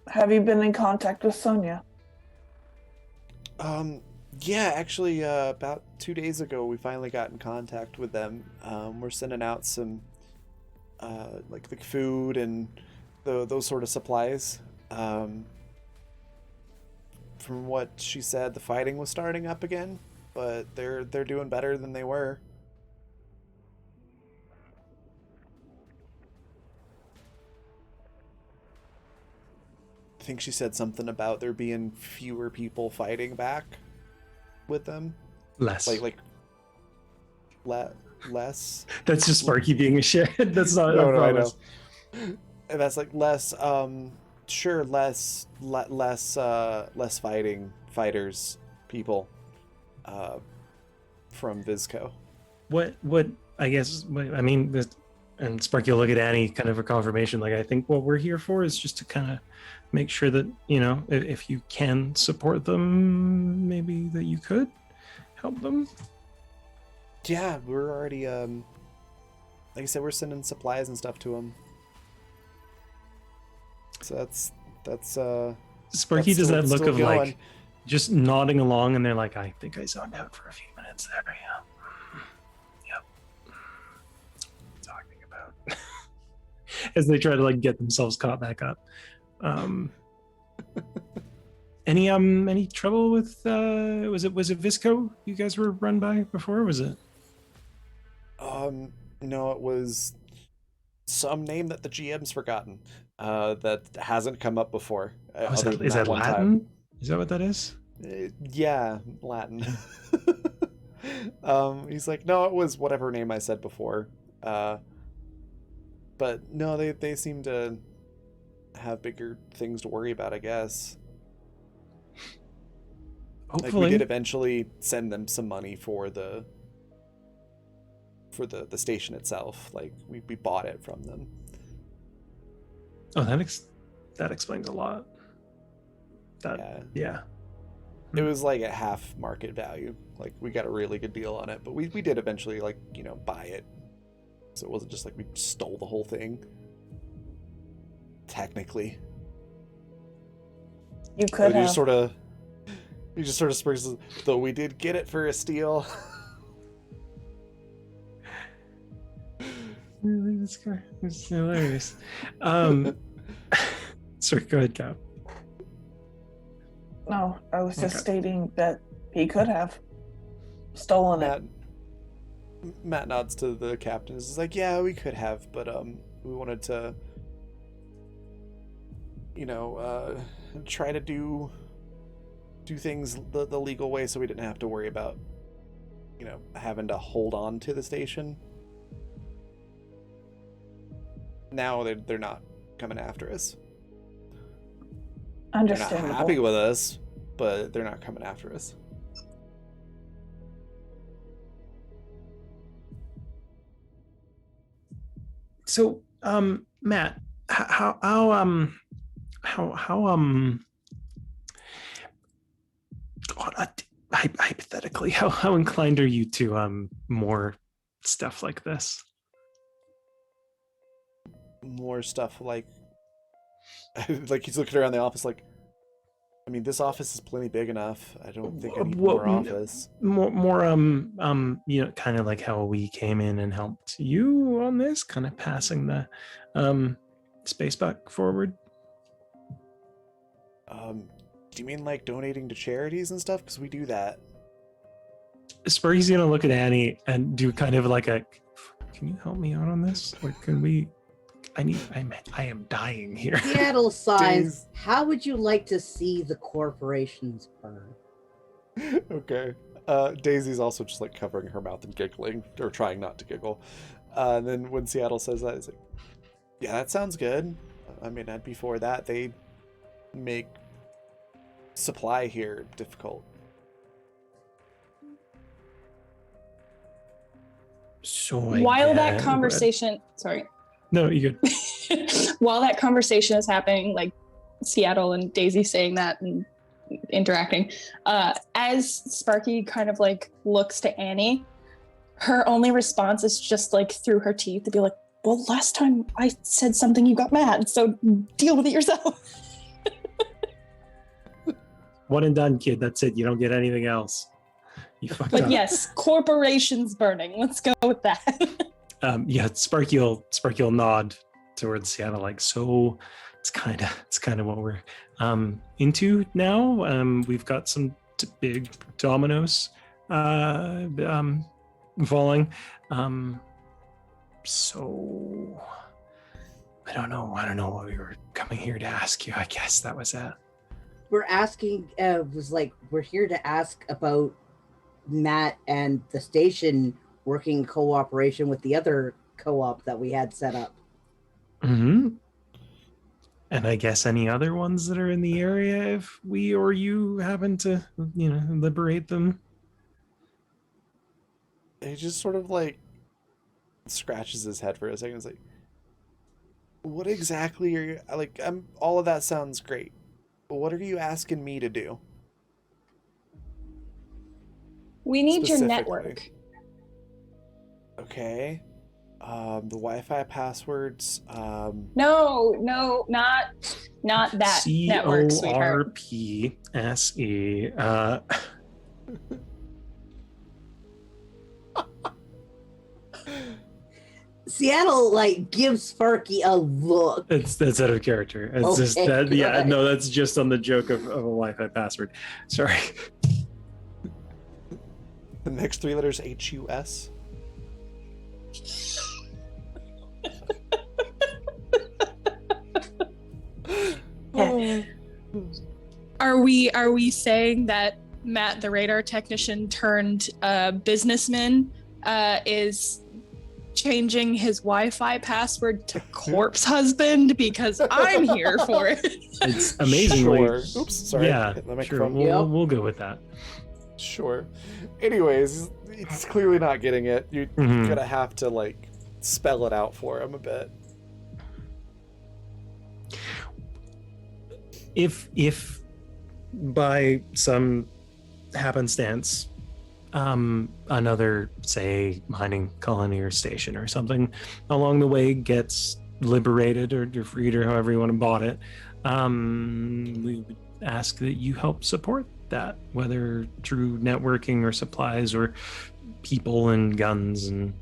Have you been in contact with Sonia? Yeah, actually, about 2 days ago, we finally got in contact with them. We're sending out some, like the food and those sort of supplies. From what she said, the fighting was starting up again, but they're doing better than they were. think she said something about there being fewer people fighting back with them. Less. Less. That's just Sparky being a shit. That's not. No, I I know. promise. And that's like less. Sure, less fighters, people, from Vizco. What I guess I mean this, and Sparky will look at Annie kind of for confirmation. Like, I think what we're here for is just to kind of make sure that, you know, if you can support them, maybe that you could help them. Yeah, we're already like I said, we're sending supplies and stuff to them. So that's Sparky that's does still- that look still of going. like just nodding along, and they're like, I think I zoned out for a few minutes there. Yeah. Yep. Talking about as they try to like get themselves caught back up. Any trouble with was it Visco you guys were run by before? Was it? No, it was some name that the GM's forgotten. That hasn't come up before. Oh, is other than that one Latin? time. Is that what that is? Yeah, Latin. He's like, no, it was whatever name I said before. But no, they seem to have bigger things to worry about, I guess. Hopefully. Like, we did eventually send them some money for the station itself. Like, we bought it from them. Oh, that explains a lot. Yeah. It was like at half market value. Like, we got a really good deal on it, but we did eventually, like, you know, buy it. So it wasn't just like we stole the whole thing. Technically. You could You have. just sort of springs, though we did get it for a steal. This guy is hilarious. Sorry, go ahead, Cap. No, I was just Okay. stating that he could have stolen it. Matt nods to the captain. He's like, yeah, we could have, but we wanted to, you know, try to do things the legal way, so we didn't have to worry about, you know, having to hold on to the station. Now they're not coming after us. They're not Understandable. happy with us, but they're not coming after us. So, Matt, how hypothetically, how inclined are you to more stuff like this? More stuff like like he's looking around the office like, I mean, this office is plenty big enough. I don't think I need more office. More you know, kind of like how we came in and helped you on this, kind of passing the space buck forward. Do you mean like donating to charities and stuff? Because we do that. Spurgy's gonna look at Annie and do kind of like a, can you help me out on this? Like, can we? I am dying here. Seattle signs. Days. How would you like to see the corporations burn? Okay. Daisy's also just like covering her mouth and giggling, or trying not to giggle. And then when Seattle says that, it's like, yeah, that sounds good. I mean, I'd be for that. They make supply here difficult. So While that conversation, sorry. No, you good. While that conversation is happening, like Seattle and Daisy saying that and interacting, as Sparky kind of like looks to Annie, her only response is just like through her teeth to be like, well, last time I said something, you got mad, so deal with it yourself. One and done, kid. That's it. You don't get anything else. You fucked But up. yes, corporations burning. Let's go with that. Yeah, Sparky will nod towards Seattle, like, so it's kind of what we're into now. We've got some big dominoes falling. So I don't know what we were coming here to ask you. I guess that was it. We're asking, we're here to ask about Matt and the station working in cooperation with the other co-op that we had set up. Mm-hmm. And I guess any other ones that are in the area, if we or you happen to, liberate them. He just sort of like scratches his head for a second. It's like, what exactly are you like? All of that sounds great, but what are you asking me to do? We need your Specifically. network. Okay. The Wi-Fi passwords. No, not that network, sweetheart. CORPSE. Seattle gives Sparky a look. That's out of character. It's Okay, just that. Yeah, good. no, that's just on the joke of a Wi-Fi password. Sorry. The next three letters HUS. Are we saying that Matt, the radar technician turned businessman, is changing his Wi-Fi password to corpse husband? Because I'm here for it. It's amazingly. Sure. Oops, sorry. Yeah, Hit the sure. microphone. We'll go with that. Sure. Anyways, he's clearly not getting it. You're Mhm. gonna have to spell it out for him a bit. If by some happenstance, another, say, mining colony or station or something along the way gets liberated or freed or however you want to bought it, we would ask that you help support that, whether through networking or supplies or people and guns and.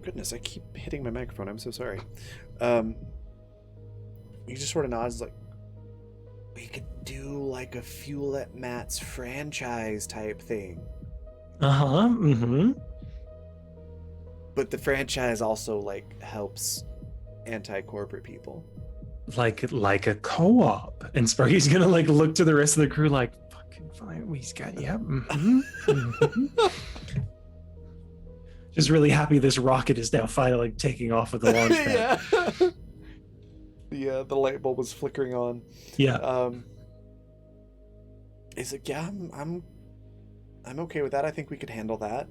Goodness, I keep hitting my microphone. I'm so sorry. He just sort of nods like, we could do a Fuel at Matt's franchise type thing. Uh-huh. Mm-hmm. But the franchise also helps anti-corporate people. Like a co-op. And Sparky's gonna look to the rest of the crew fucking fine. We've got Just really happy this rocket is now finally taking off with the launch pad. Yeah. The light bulb was flickering on. Yeah. He's like, yeah, I'm okay with that. I think we could handle that.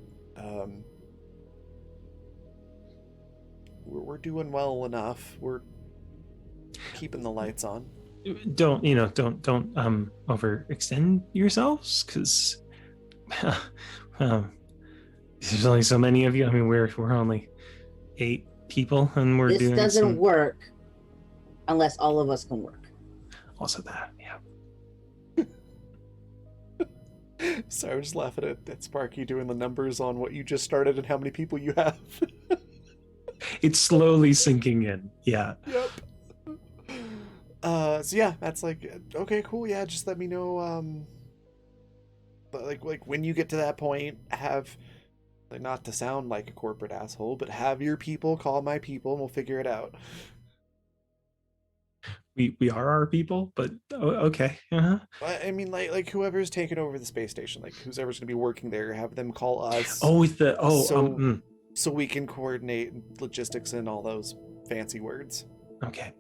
We're doing well enough. We're keeping the lights on. Don't overextend yourselves, because there's only so many of you. I mean, we're only 8 people, and we're This doing doesn't work unless all of us can work. Also that, yeah. Sorry, I'm just laughing at Sparky doing the numbers on what you just started and how many people you have. It's slowly sinking in. Yeah. Yep. So yeah, that's okay, cool. Yeah, just let me know. But when you get to that point, have not to sound like a corporate asshole, but have your people call my people, and we'll figure it out. We are our people, but okay. Uh-huh. I mean, whoever's taken over the space station, who's ever's gonna be working there, have them call us. Oh, with the so we can coordinate logistics and all those fancy words. Okay.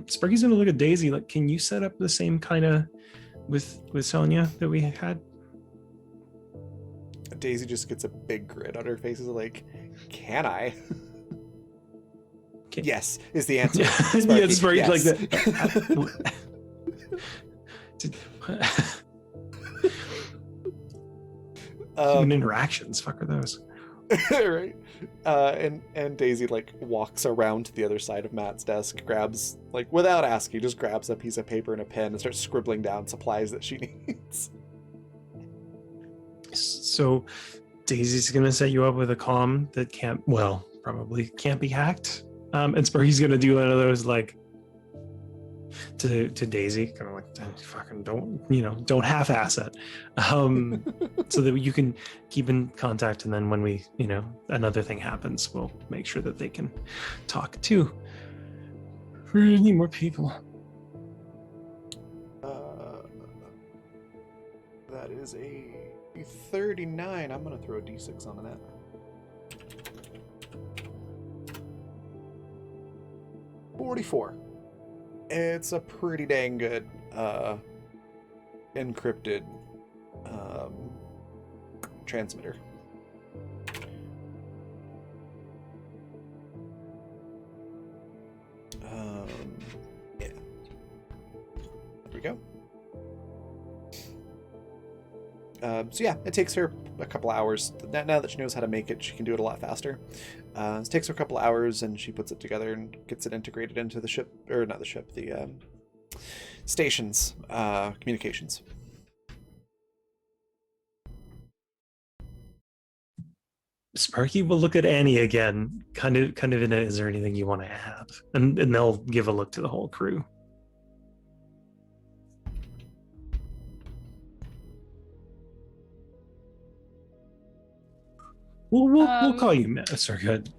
Sparky's gonna look at Daisy. Can you set up the same kind of with Sonia that we had? Daisy just gets a big grin on her face. Is can I? Yes, is the answer. Sparky. Yeah, Sparky's yes. like that. Human interactions. Fuck are those? Right. And Daisy walks around to the other side of Matt's desk, grabs without asking, just grabs a piece of paper and a pen and starts scribbling down supplies that she needs. So Daisy's gonna set you up with a comm that probably can't be hacked. And Sparky's gonna do one of those to Daisy, kind of like, fucking don't half-ass it, so that you can keep in contact, and then when we, another thing happens, we'll make sure that they can talk too. We need more people. That is a 39. I'm gonna throw a d6 onto that. $44. It's a pretty dang good encrypted transmitter. Yeah. There we go. So yeah, it takes her a couple hours. Now that she knows how to make it, she can do it a lot faster. It takes her a couple hours, and she puts it together and gets it integrated into the ship, or not the ship, the station's communications. Sparky will look at Annie again, kind of in a, is there anything you want to add? And they'll give a look to the whole crew. We'll call you Matt. Sorry, go ahead.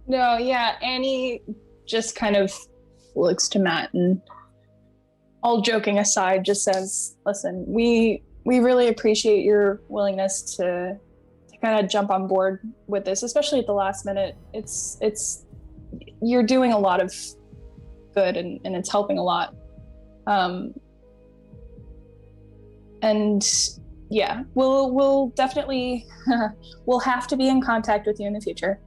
No, yeah, Annie just kind of looks to Matt and, all joking aside, just says, listen, we really appreciate your willingness to kind of jump on board with this, especially at the last minute. It's you're doing a lot of good, and it's helping a lot. And yeah, we'll definitely we'll have to be in contact with you in the future.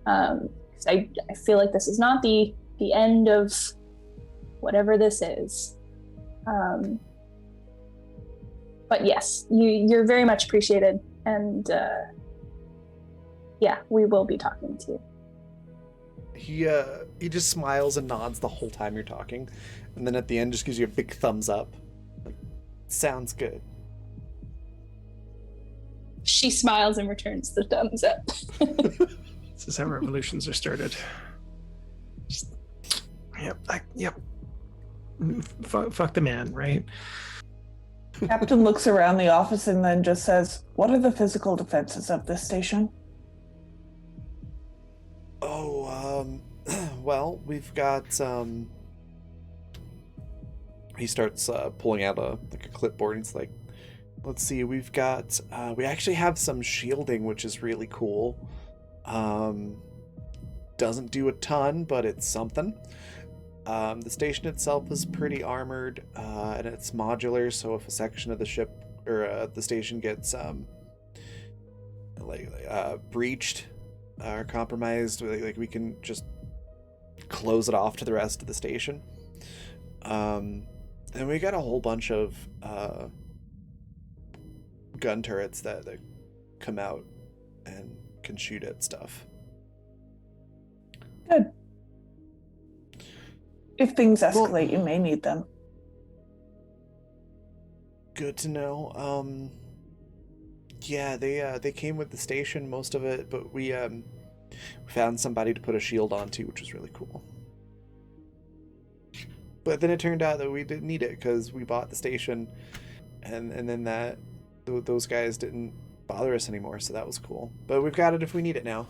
'Cause I feel like this is not the end of whatever this is. But yes, you're very much appreciated, and yeah, we will be talking to you. He just smiles and nods the whole time you're talking, and then at the end just gives you a big thumbs up. Like, sounds good. She smiles and returns the thumbs up. This is how revolutions are started. Yep. Fuck the man, right? Captain looks around the office and then just says, "What are the physical defenses of this station?" Well, we've got, he starts pulling out a clipboard, and he's like, let's see, we've got, we actually have some shielding, which is really cool. Doesn't do a ton, but it's something. The station itself is pretty armored, and it's modular, so if a section of the ship, or the station gets, breached or compromised, we can just close it off to the rest of the station. And we got a whole bunch of gun turrets that come out and can shoot at stuff. Good. If things escalate, you may need them. Good to know. Yeah, they came with the station, most of it, but we found somebody to put a shield onto, which was really cool. But then it turned out that we didn't need it because we bought the station, and then those guys didn't bother us anymore, so that was cool. But we've got it if we need it now.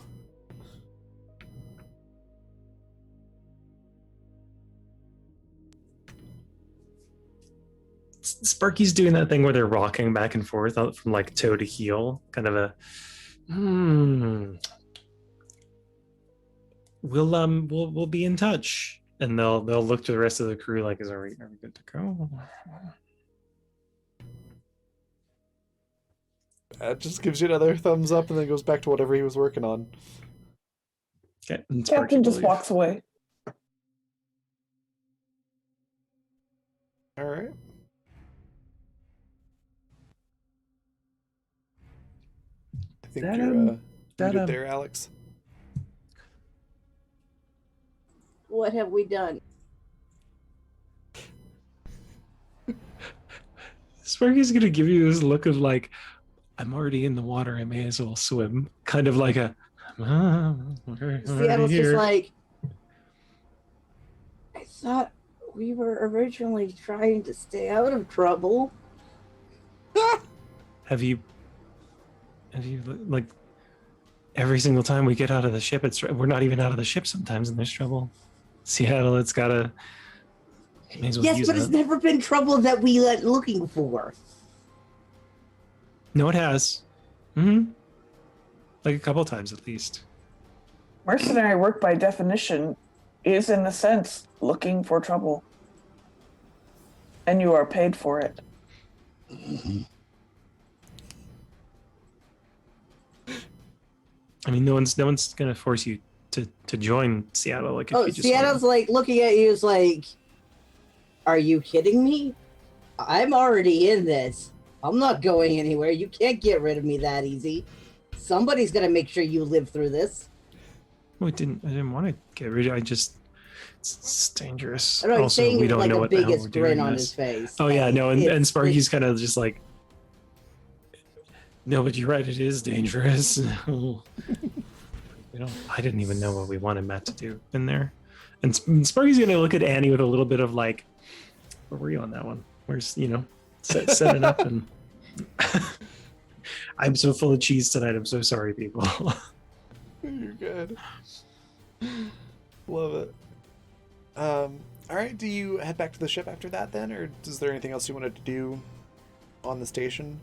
Sparky's doing that thing where they're rocking back and forth from like toe to heel, kind of a we'll be in touch, and they'll look to the rest of the crew like, are we good to go? That just gives you another thumbs up, and then goes back to whatever he was working on. Okay, Captain just walks away. All right. I think you're muted there, Alex. What have we done? Sparky's gonna give you this look of like, I'm already in the water, I may as well swim. Kind of like a Seattle's just like, I thought We were originally trying to stay out of trouble. Have you, like, every single time we get out of the ship, we're not even out of the ship sometimes, and there's trouble. Seattle, it's gotta. May as well Yes, use but it. it's never been trouble that we went looking for. No, it has. Mm-hmm. Like a couple times at least. Mercenary work, by definition, is in a sense looking for trouble, and you are paid for it. I mean, no one's gonna force you to join Seattle. Like, if you just Seattle's like looking at you, is like, "Are you kidding me? I'm already in this. I'm not going anywhere. You can't get rid of me that easy. Somebody's gonna make sure you live through this." Well, I didn't want to get rid of. It's dangerous. I don't know, he's Also, saying we it don't like know the what the hell we're biggest doing grin in on this. his face. Oh yeah, Like, no, and it's- Sparky's kind of just like, no, but you're right. It is dangerous. I didn't even know what we wanted Matt to do in there. And Sparky's gonna look at Annie with a little bit of like, where were you on that one? Where's set it up and. I'm so full of cheese tonight. I'm so sorry, people. You're good. Love it. All right. Do you head back to the ship after that then, or is there anything else you wanted to do on the station?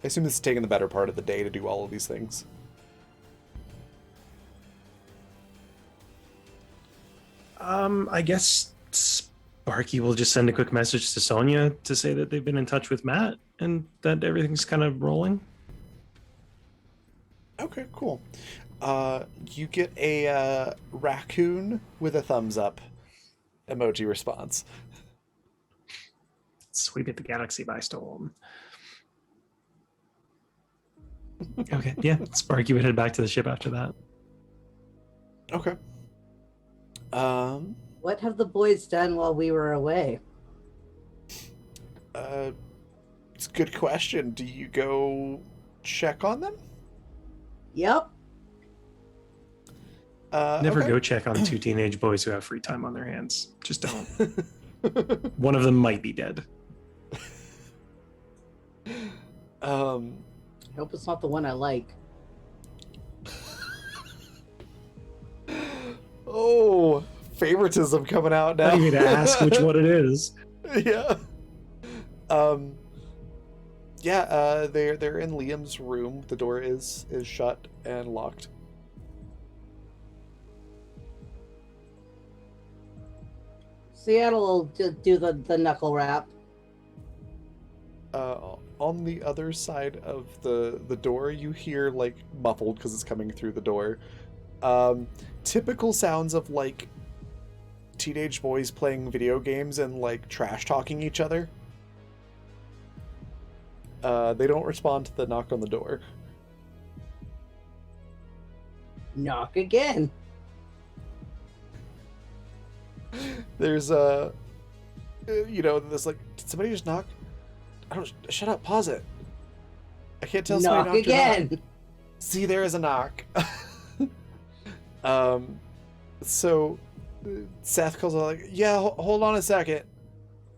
I assume this is taking the better part of the day to do all of these things. I guess Sparky will just send a quick message to Sonia to say that they've been in touch with Matt and that everything's kind of rolling. Okay, cool. You get a raccoon with a thumbs up emoji response. Sweep at the galaxy by storm. Okay, yeah. Sparky would head back to the ship after that. Okay. What have the boys done while we were away? It's a good question. Do you go check on them? Yep. Never Okay. go check on two teenage boys who have free time on their hands. Just don't. One of them might be dead. I hope it's not the one I like. Oh, favoritism coming out now. I didn't even ask which one it is. Yeah. They're in Liam's room. The door is shut and locked. Seattle will do the knuckle wrap. On the other side of the door, you hear, like, muffled because it's coming through the door, typical sounds of, like, teenage boys playing video games and, like, trash talking each other. They don't respond to the knock on the door. Knock again. There's this, like, did somebody just knock? I don't. Shut up. Pause it. I can't tell. Knock somebody knocked or not. again. See, there is a knock. So Seth calls out, like, yeah, hold on a second.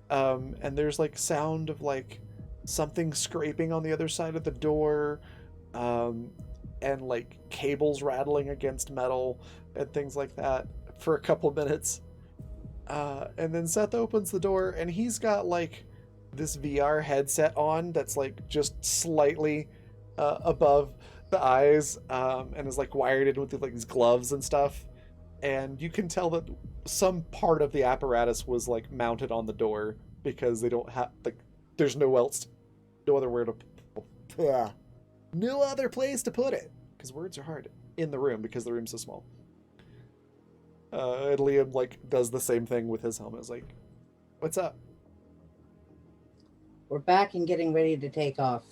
And there's, like, sound of, like, something scraping on the other side of the door, and, like, cables rattling against metal and things like that for a couple minutes. And then Seth opens the door, and he's got, like, this VR headset on that's, like, just slightly above the eyes, and is, like, wired in with, like, these gloves and stuff. And you can tell that some part of the apparatus was, like, mounted on the door because they don't have, like, there's no other place to put it, because words are hard in the room because the room's so small. And Liam, like, does the same thing with his helmet. It's like, what's up? We're back and getting ready to take off.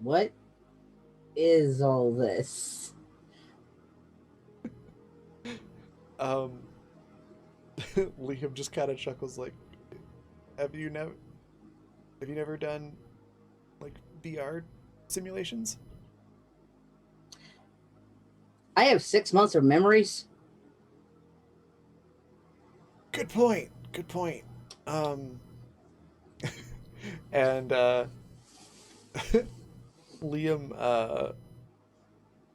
What is all this? Liam just kind of chuckles, like, have you never done, like, VR simulations? I have 6 months of memories. Good point. Good point. And Liam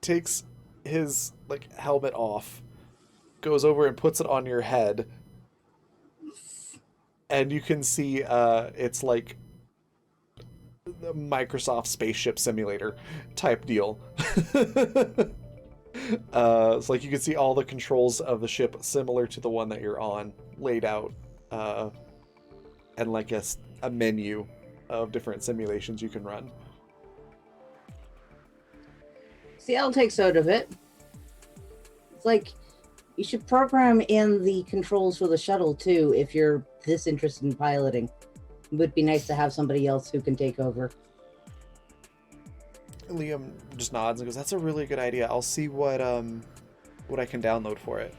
takes his like helmet off, goes over and puts it on your head, and you can see it's like the Microsoft spaceship simulator type deal. It's like you can see all the controls of the ship similar to the one that you're on laid out, and like a menu of different simulations you can run. Seattle takes note of it. It's like, you should program in the controls for the shuttle too if you're this interested in piloting. It would be nice to have somebody else who can take over. Liam just nods and goes, "That's a really good idea. I'll see what I can download for it."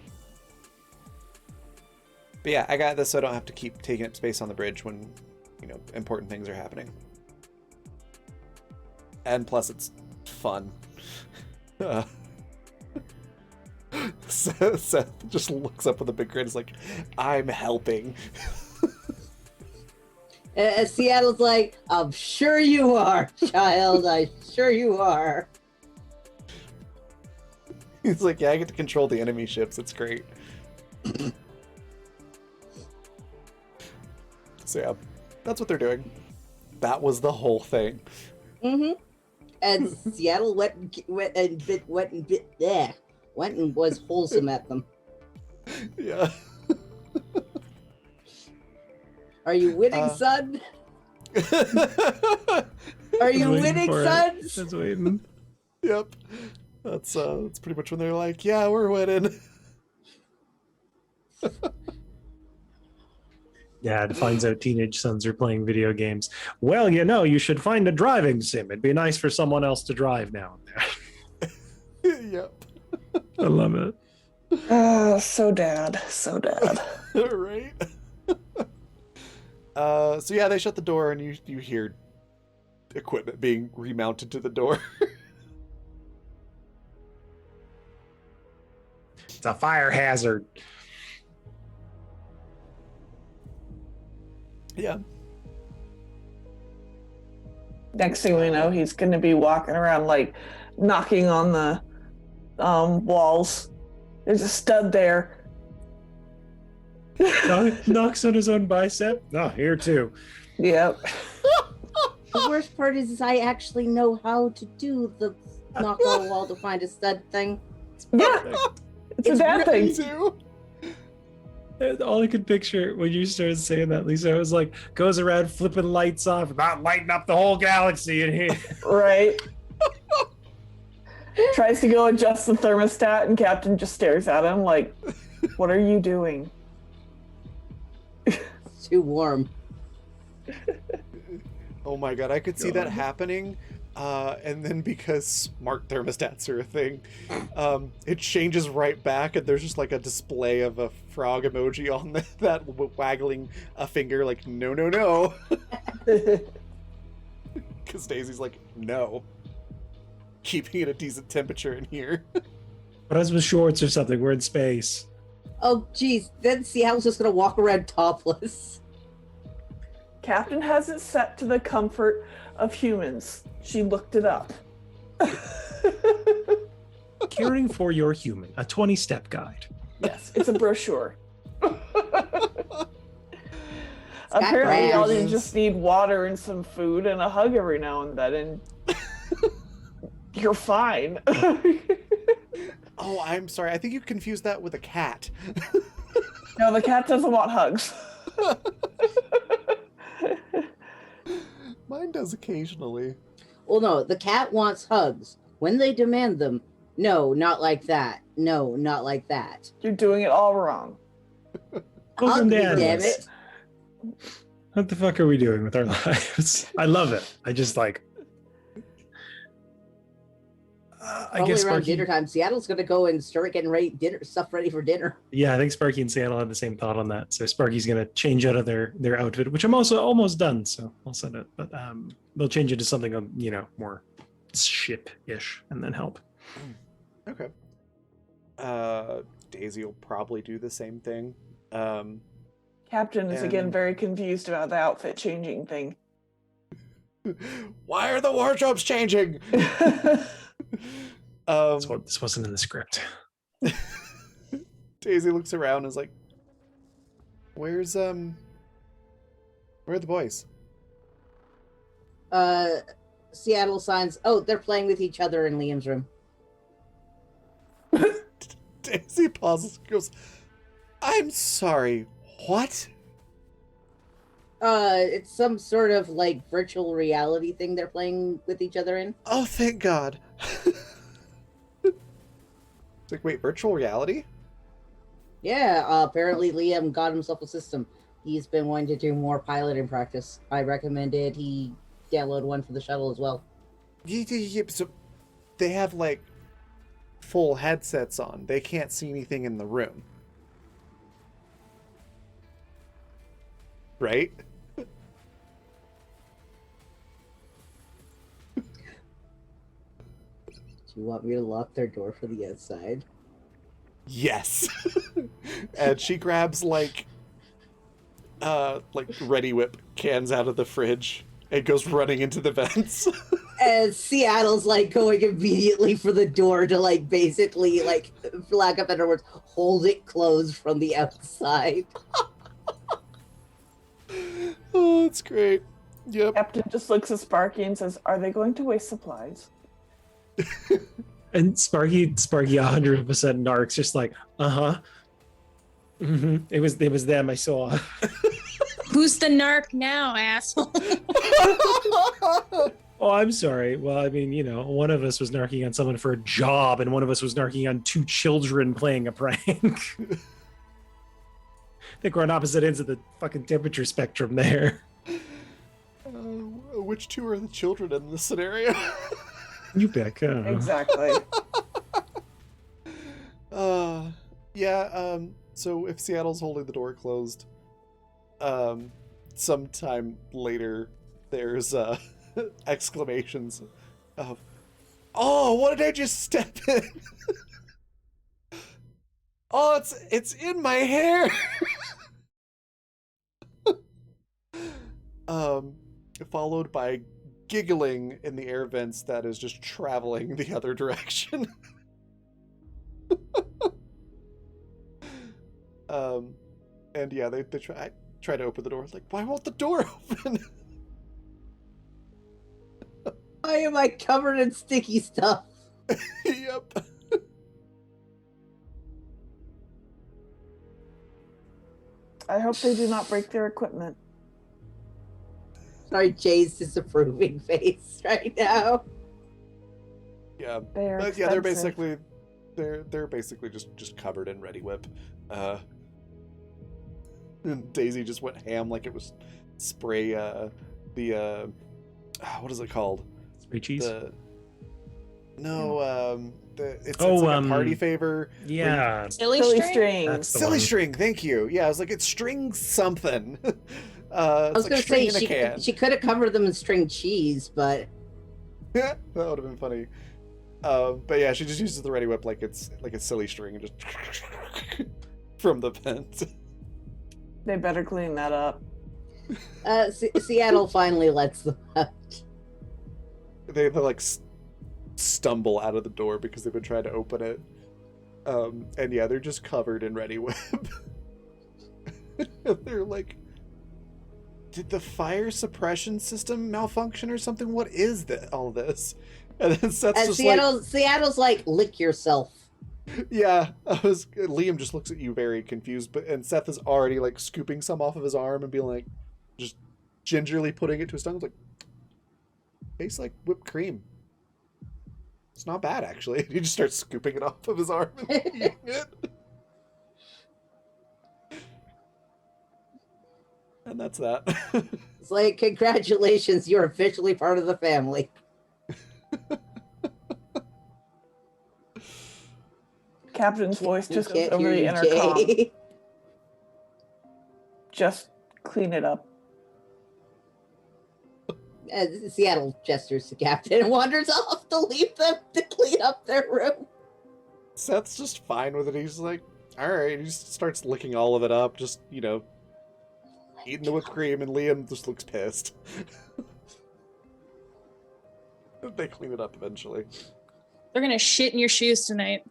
But yeah, I got this so I don't have to keep taking up space on the bridge when, important things are happening. And plus it's fun. Seth just looks up with a big grin. Is like, "I'm helping." And Seattle's like, "I'm sure you are, child. I'm sure you are." He's like, "Yeah, I get to control the enemy ships. It's great." So yeah, that's what they're doing. That was the whole thing. Mm-hmm. And Seattle went and was wholesome at them. Yeah. Are you winning, son? Are you winning, son? That's waiting. Yep. That's pretty much when they're like, "Yeah, we're winning." Dad finds out teenage sons are playing video games. Well, you should find a driving sim. It'd be nice for someone else to drive now and then. Yep. I love it. So dad. Right. So yeah, they shut the door and you hear equipment being remounted to the door. It's a fire hazard. Yeah. Next thing we know, he's going to be walking around like knocking on the walls. There's a stud there. Knocks on his own bicep. No, here too. Yep. The worst part is I actually know how to do the knock on the wall to find a stud thing. Yeah. It's a dad thing. Too. All I could picture when you started saying that, Lisa, I was like, goes around flipping lights off, about lighting up the whole galaxy in here. Right. Tries to go adjust the thermostat, and Captain just stares at him like, "What are you doing?" It's too warm. Oh my god, I could see that happening. And then because smart thermostats are a thing, it changes right back, and there's just like a display of a frog emoji on that waggling a finger like, "No, no, no." Because Daisy's like, "No. Keeping it a decent temperature in here." But us with shorts or something, we're in space. Oh, geez. Then Seattle's just going to walk around topless. Captain has it set to the comfort of humans. She looked it up. Caring for your human, a 20-step guide. Yes, it's a brochure. Apparently, all you just need water and some food and a hug every now and then, and you're fine. Oh, I'm sorry. I think you confused that with a cat. No, the cat doesn't want hugs. Mine does occasionally. Well, no, the cat wants hugs. When they demand them, no, not like that. No, not like that. You're doing it all wrong. Welcome to Damn Animus. it. What the fuck are we doing with our lives? I love it. I just like. I Probably guess around Sparky. dinner time, Seattle's going to go and start getting stuff ready for dinner. Yeah, I think Sparky and Seattle had the same thought on that. So Sparky's gonna change out of their outfit, which I'm also almost done. So I'll send it, but they'll change it to something more ship-ish, and then help. Okay. Daisy will probably do the same thing. Captain is again And- very confused about the outfit changing thing. Why are the wardrobes changing? This wasn't in the script. Daisy looks around and is like, where are the boys? Seattle signs. Oh, they're playing with each other in Liam's room. Daisy pauses and goes, I'm sorry, what? It's some sort of like virtual reality thing they're playing with each other in. Oh, thank God. It's like, wait, virtual reality? Yeah, apparently Liam got himself a system. He's been wanting to do more piloting practice. I recommended he download one for the shuttle as well. Yeah, so they have like full headsets on. They can't see anything in the room. Right? Do you want me to lock their door for the outside? Yes. And she grabs like Ready Whip cans out of the fridge and goes running into the vents. And Seattle's like going immediately for the door to like basically like, for lack of better words, hold it closed from the outside. Oh, it's great. Yep. Captain just looks at Sparky and says, "Are they going to waste supplies?" And Sparky 100% narcs, just like, It was them I saw. Who's the narc now, asshole? Oh, I'm sorry. Well, I mean, you know, one of us was narking on someone for a job, and one of us was narking on 2 children playing a prank. I think we're on opposite ends of the fucking temperature spectrum there. Which two are the children in this scenario? You pick. Exactly. Yeah, so if Seattle's holding the door closed, sometime later there's exclamations of, "Oh, what did I just step in?" "Oh, it's in my hair." Followed by giggling in the air vents that is just traveling the other direction. And yeah, they try to open the door. Like, why won't the door open? Why am I covered in sticky stuff? Yep. I hope they do not break their equipment. Sorry, Jay's disapproving face right now. Yeah. They are But yeah, they're expensive. basically just covered in Ready Whip. And Daisy just went ham like it was spray what is it called? Spray cheese? It's like a party favor. Yeah. Silly Silly string? string. That's the Silly one. string, thank you. Yeah, I was like, it strings something. I was it's gonna like string say in a can. she could have covered them in string cheese, but That would have been funny. But yeah, she just uses the Ready Whip like it's like a silly string and just from the vent. They better clean that up. Seattle finally lets them out. They like stumble out of the door because they've been trying to open it. And yeah, they're just covered in Ready Whip. They're like, did the fire suppression system malfunction or something? What is all this? And then Seth's And just Seattle's like, lick yourself. yeah, Liam just looks at you very confused, and Seth is already like scooping some off of his arm and being like, just gingerly putting it to his tongue. It's like, tastes like whipped cream. It's not bad, actually. He just starts scooping it off of his arm and eating it. And that's that. It's like, congratulations, you're officially part of the family. Captain's voice just We goes can't over hear the you, intercom. Jay. Just clean it up. And Seattle gestures to Captain and wanders off to leave them to clean up their room. Seth's just fine with it. He's like, all right. He just starts licking all of it up, just, eating the whipped cream, and Liam just looks pissed. They clean it up eventually. They're gonna shit in your shoes tonight.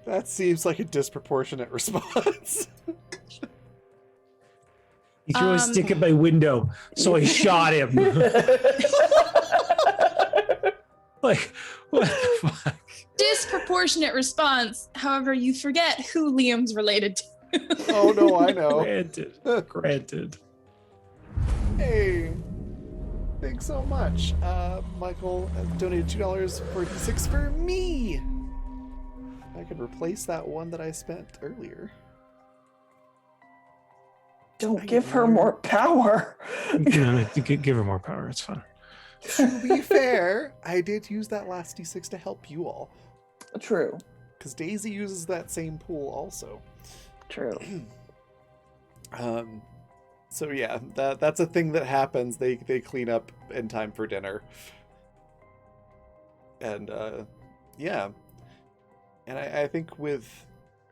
That seems like a disproportionate response. He threw a stick at my window, so I shot him. Like, what the fuck? Disproportionate response. However, you forget who Liam's related to. Oh no, I know. Granted. Hey, thanks so much. Michael donated $2.46 for me. I could replace that one that I spent earlier. Don't give her more power. No, give her more power. It's fine. To be fair, I did use that last D6 to help you all. True. Because Daisy uses that same pool also. True. So yeah, that's a thing that happens. They clean up in time for dinner. And yeah. And I think with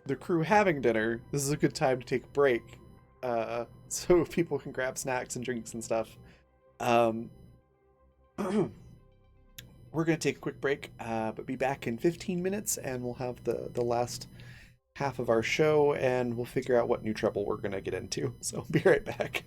the crew having dinner, this is a good time to take a break. So people can grab snacks and drinks and stuff. We're going to take a quick break, but be back in 15 minutes, and we'll have the last half of our show, and we'll figure out what new trouble we're going to get into. So be right back.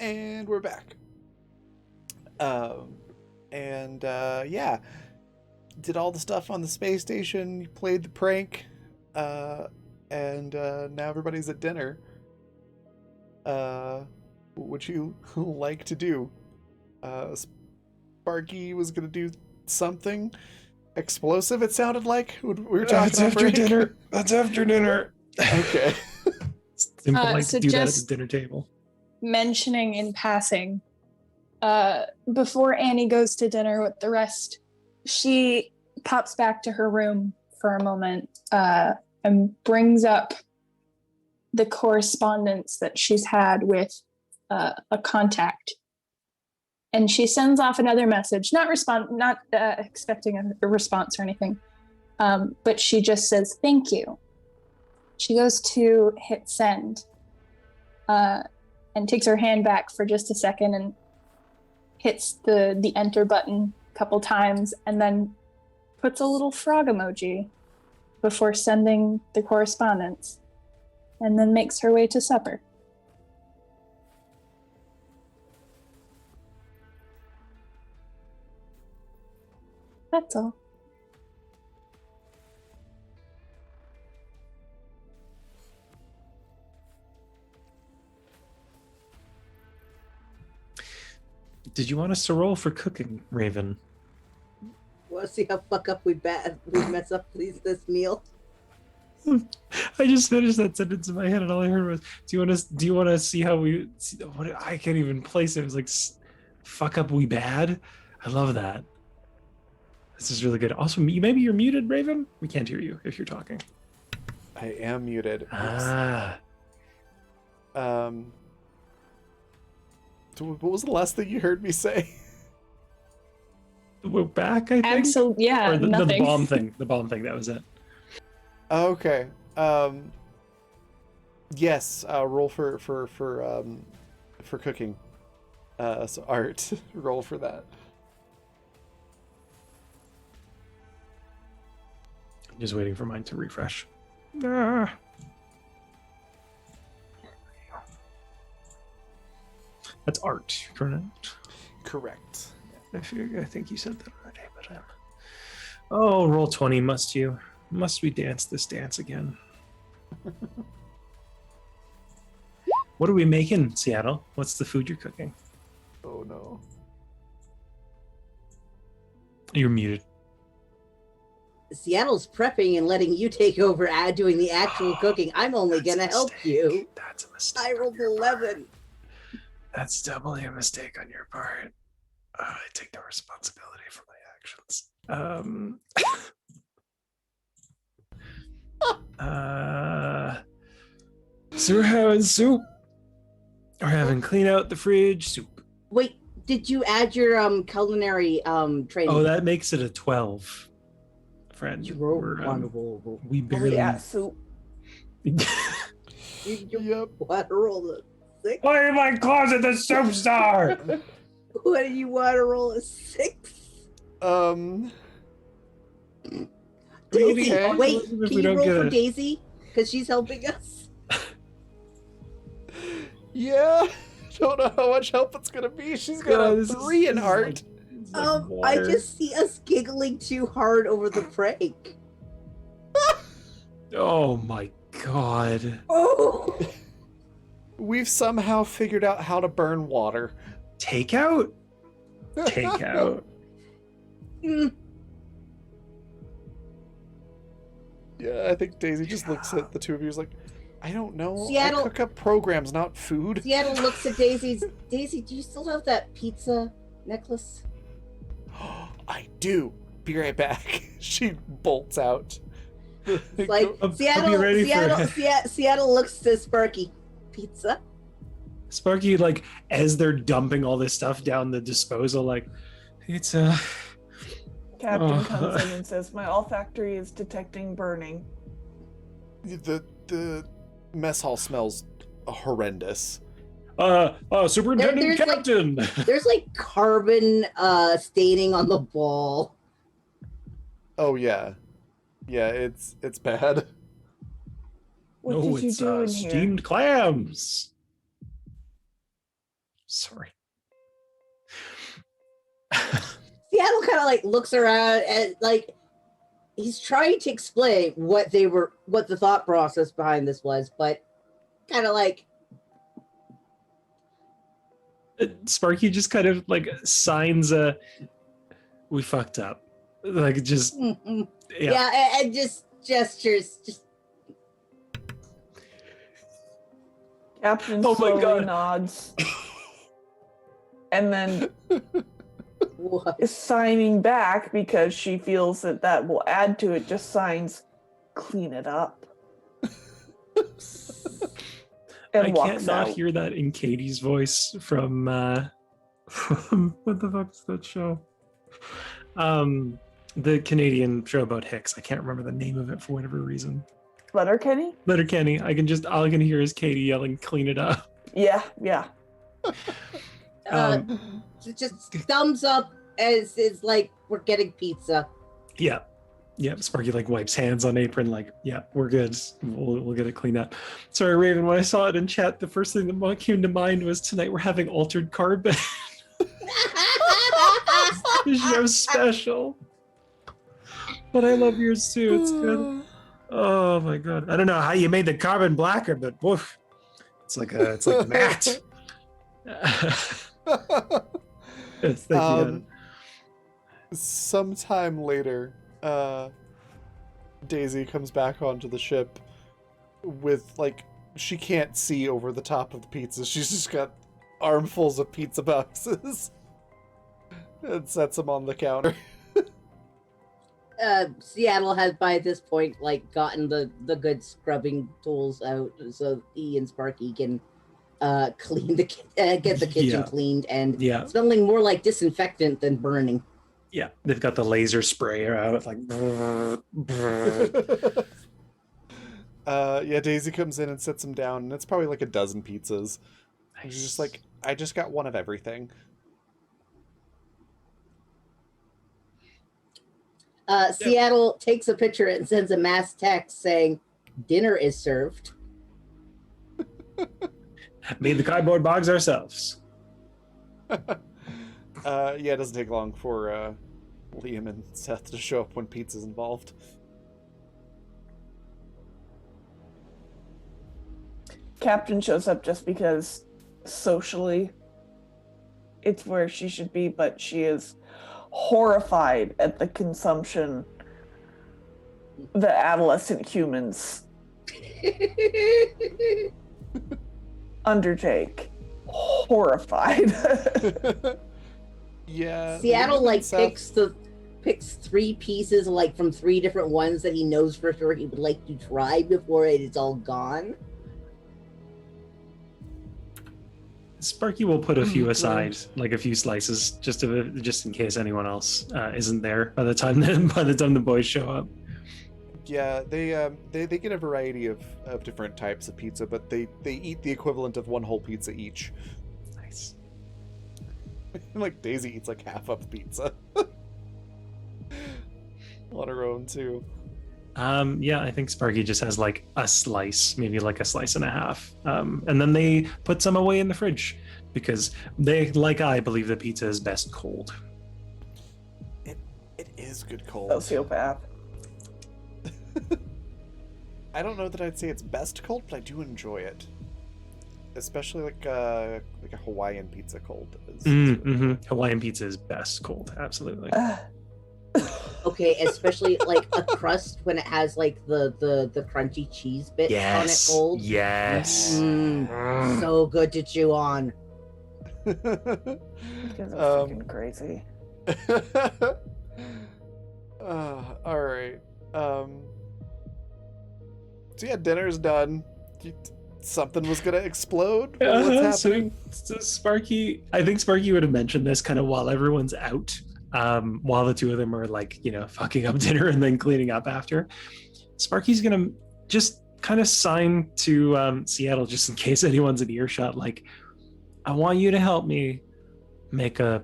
And we're back. Yeah, did all the stuff on the space station, played the prank, and now everybody's at dinner. What would you like to do? Sparky was gonna do something explosive. It sounded like we were talking That's about after break. dinner. That's after dinner. Okay. Impolite so to do that at the just- dinner table. Mentioning in passing, before Annie goes to dinner with the rest, she pops back to her room for a moment and brings up the correspondence that she's had with a contact. And she sends off another message, not expecting a response or anything, but she just says, "Thank you." She goes to hit send and takes her hand back for just a second and hits the enter button a couple times and then puts a little frog emoji before sending the correspondence and then makes her way to supper. That's all. Did you want us to roll for cooking, Raven? Want to see how fuck up we mess up this meal? I just finished that sentence in my head, and all I heard was, "Do you want to see how we? What I can't even place it. It was like, fuck up, we bad." I love that. This is really good. Also, maybe you're muted, Raven. We can't hear you if you're talking. I am muted. Ah, What was the last thing you heard me say? we're back. I think. Absolutely, yeah, Or the nothing. bomb thing. The bomb thing. That was it. Okay. Yes. Roll for cooking. So art. Roll for that. I'm just waiting for mine to refresh. Ah. That's art, correct? Correct. I think you said that already, but oh, roll 20, must you? Must we dance this dance again? What are we making, Seattle? What's the food you're cooking? Oh no. You're muted. Seattle's prepping and letting you take over doing the actual cooking. I'm only That's a gonna help mistake. you. That's a mistake. I on rolled your 11. part. That's doubly a mistake on your part. I take no responsibility for my actions. So we're having soup. We're having clean out the fridge soup. Wait, did you add your culinary training? Oh, that makes it a 12, friend. You rolled We're, on the roll. we Oh, barely. yeah, soup. You Yep. want to roll a 6? Why in my closet the soup star? What do you want to roll a 6? Daisy, Okay. wait, If can we you don't roll get for it. Daisy? Because she's helping us. Yeah. Don't know how much help it's gonna be. She's got a 3 in art. I just see us giggling too hard over the prank. Oh my god. Oh! We've somehow figured out how to burn water. Takeout? Takeout. Mm, Yeah, I think Daisy just looks at the two of you as like, I don't know. Seattle- I cook up programs, not food. Seattle looks at Daisy's. Daisy, do you still have that pizza necklace? I do. Be right back. She bolts out. It's like I'll be Seattle, ready for Seattle, it. Seattle looks to Sparky. Pizza? Sparky, like, as they're dumping all this stuff down the disposal, like, pizza. Captain Oh. comes in and says, "My olfactory is detecting burning." The mess hall smells horrendous. Superintendent There's, like- Captain. There's like carbon staining on the ball. Oh yeah. Yeah, it's bad. What no, did you it's do in here? steamed clams. Sorry. Seattle kind of like looks around and like he's trying to explain what the thought process behind this was, but kind of like Sparky just kind of like signs we fucked up. Like just yeah, and just gestures, just Captain Oh my slowly God. nods. And then what? is signing back because she feels that will add to it. Just signs, clean it up. And I walks can't not out. hear that in Katie's voice from what the fuck's that show? The Canadian show about Hicks. I can't remember the name of it for whatever reason. Letterkenny? Letterkenny. All I can hear is Katie yelling, "Clean it up." Yeah. Just thumbs up as is like we're getting pizza. Yeah. Sparky like wipes hands on apron, like, yeah, we're good. We'll get it cleaned up. Sorry, Raven. When I saw it in chat, the first thing that came to mind was tonight we're having altered carbon. The show's special. But I love yours too. It's good. Oh my god. I don't know how you made the carbon blacker, but woof. It's like matte. Yes, thank you. Adam. Sometime later, Daisy comes back onto the ship with, like, she can't see over the top of the pizzas. She's just got armfuls of pizza boxes and sets them on the counter. Seattle has by this point like gotten the good scrubbing tools out so he and Sparky can clean the get the kitchen cleaned and smelling more like disinfectant than burning. Yeah, they've got the laser sprayer out, like. Daisy comes in and sets them down, and it's probably like a dozen pizzas. And she's just like, I just got one of everything. Seattle takes a picture and sends a mass text saying, "Dinner is served." Made the cardboard box ourselves. It doesn't take long for Liam and Seth to show up when pizza's involved. Captain shows up just because socially it's where she should be, but she is horrified at the consumption the adolescent humans undertake. Horrified. Yeah. Seattle like picks 3 pieces like from 3 different ones that he knows for sure he would like to try before it is all gone. Sparky will put a few aside, like a few slices, just in case anyone else isn't there by the time the boys show up. Yeah, they get a variety of different types of pizza, but they eat the equivalent of 1 whole pizza each. Nice. Like Daisy eats like half of the pizza on her own too. I think Sparky just has like a slice, maybe like a slice and a half. And then they put some away in the fridge because they, like I, believe that pizza is best cold. It is good cold. Sociopath. I don't know that I'd say it's best cold, but I do enjoy it. Especially like a Hawaiian pizza cold. Hawaiian pizza is best cold, absolutely. Okay, especially like a crust when it has like the crunchy cheese bits on it cold. Yes. So good to chew on. You guys are freaking crazy. All right. So yeah, dinner's done. Something was gonna explode. What's happening? So Sparky, I think Sparky would have mentioned this kind of while everyone's out. While the two of them are like, fucking up dinner and then cleaning up after. Sparky's gonna just kind of sign to Seattle just in case anyone's in earshot, like, I want you to help me make a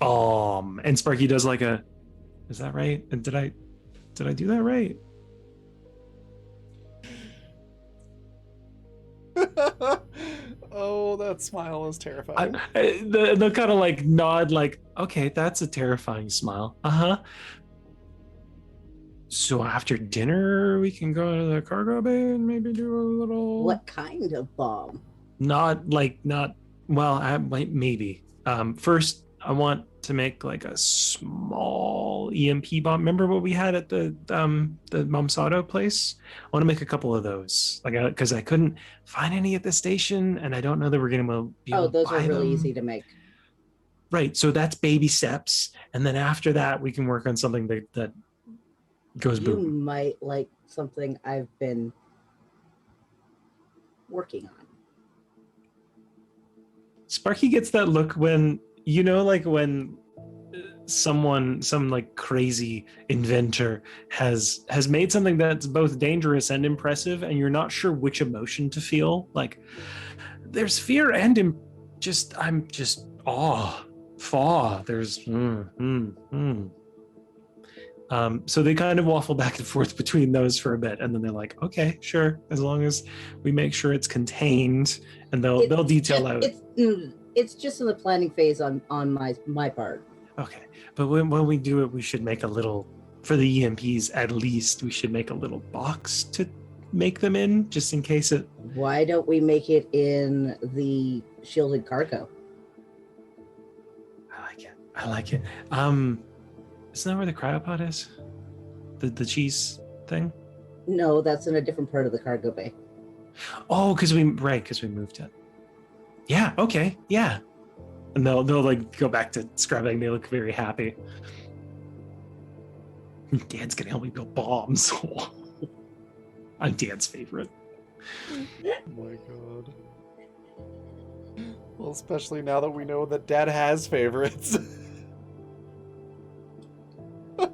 bomb. And Sparky does like is that right? And did I do that right? Oh, that smile is terrifying. They'll kind of like nod, like, okay, that's a terrifying smile. So after dinner, we can go to the cargo bay and maybe do a little. What kind of bomb? Not. Well, maybe. First, I want to make like a small EMP bomb. Remember what we had at the Momsado place? I want to make a couple of those, like, because I couldn't find any at the station, and I don't know that we're gonna be able to Those are buy really them. easy to make. Right. So that's baby steps, and then after that, we can work on something that goes You boom. might like something I've been working on. Sparky gets that look when like when some like crazy inventor has made something that's both dangerous and impressive, and you're not sure which emotion to feel. Like there's fear and I'm just awe. There's so they kind of waffle back and forth between those for a bit, and then they're like, okay, sure, as long as we make sure it's contained, and they'll detail out. It's just in the planning phase on my part. Okay, but when we do it, we should make a little, for the EMPs at least, we should make a little box to make them in, just in case it. Why don't we make it in the shielded cargo? I like it. Isn't that where the cryopod is? The cheese thing? No, that's in a different part of the cargo bay. Oh, because we moved it. Yeah, okay, yeah. And they'll like go back to scrubbing. They look very happy. Dad's gonna help me build bombs. I'm Dad's favorite. Oh my god. Well, especially now that we know that Dad has favorites. And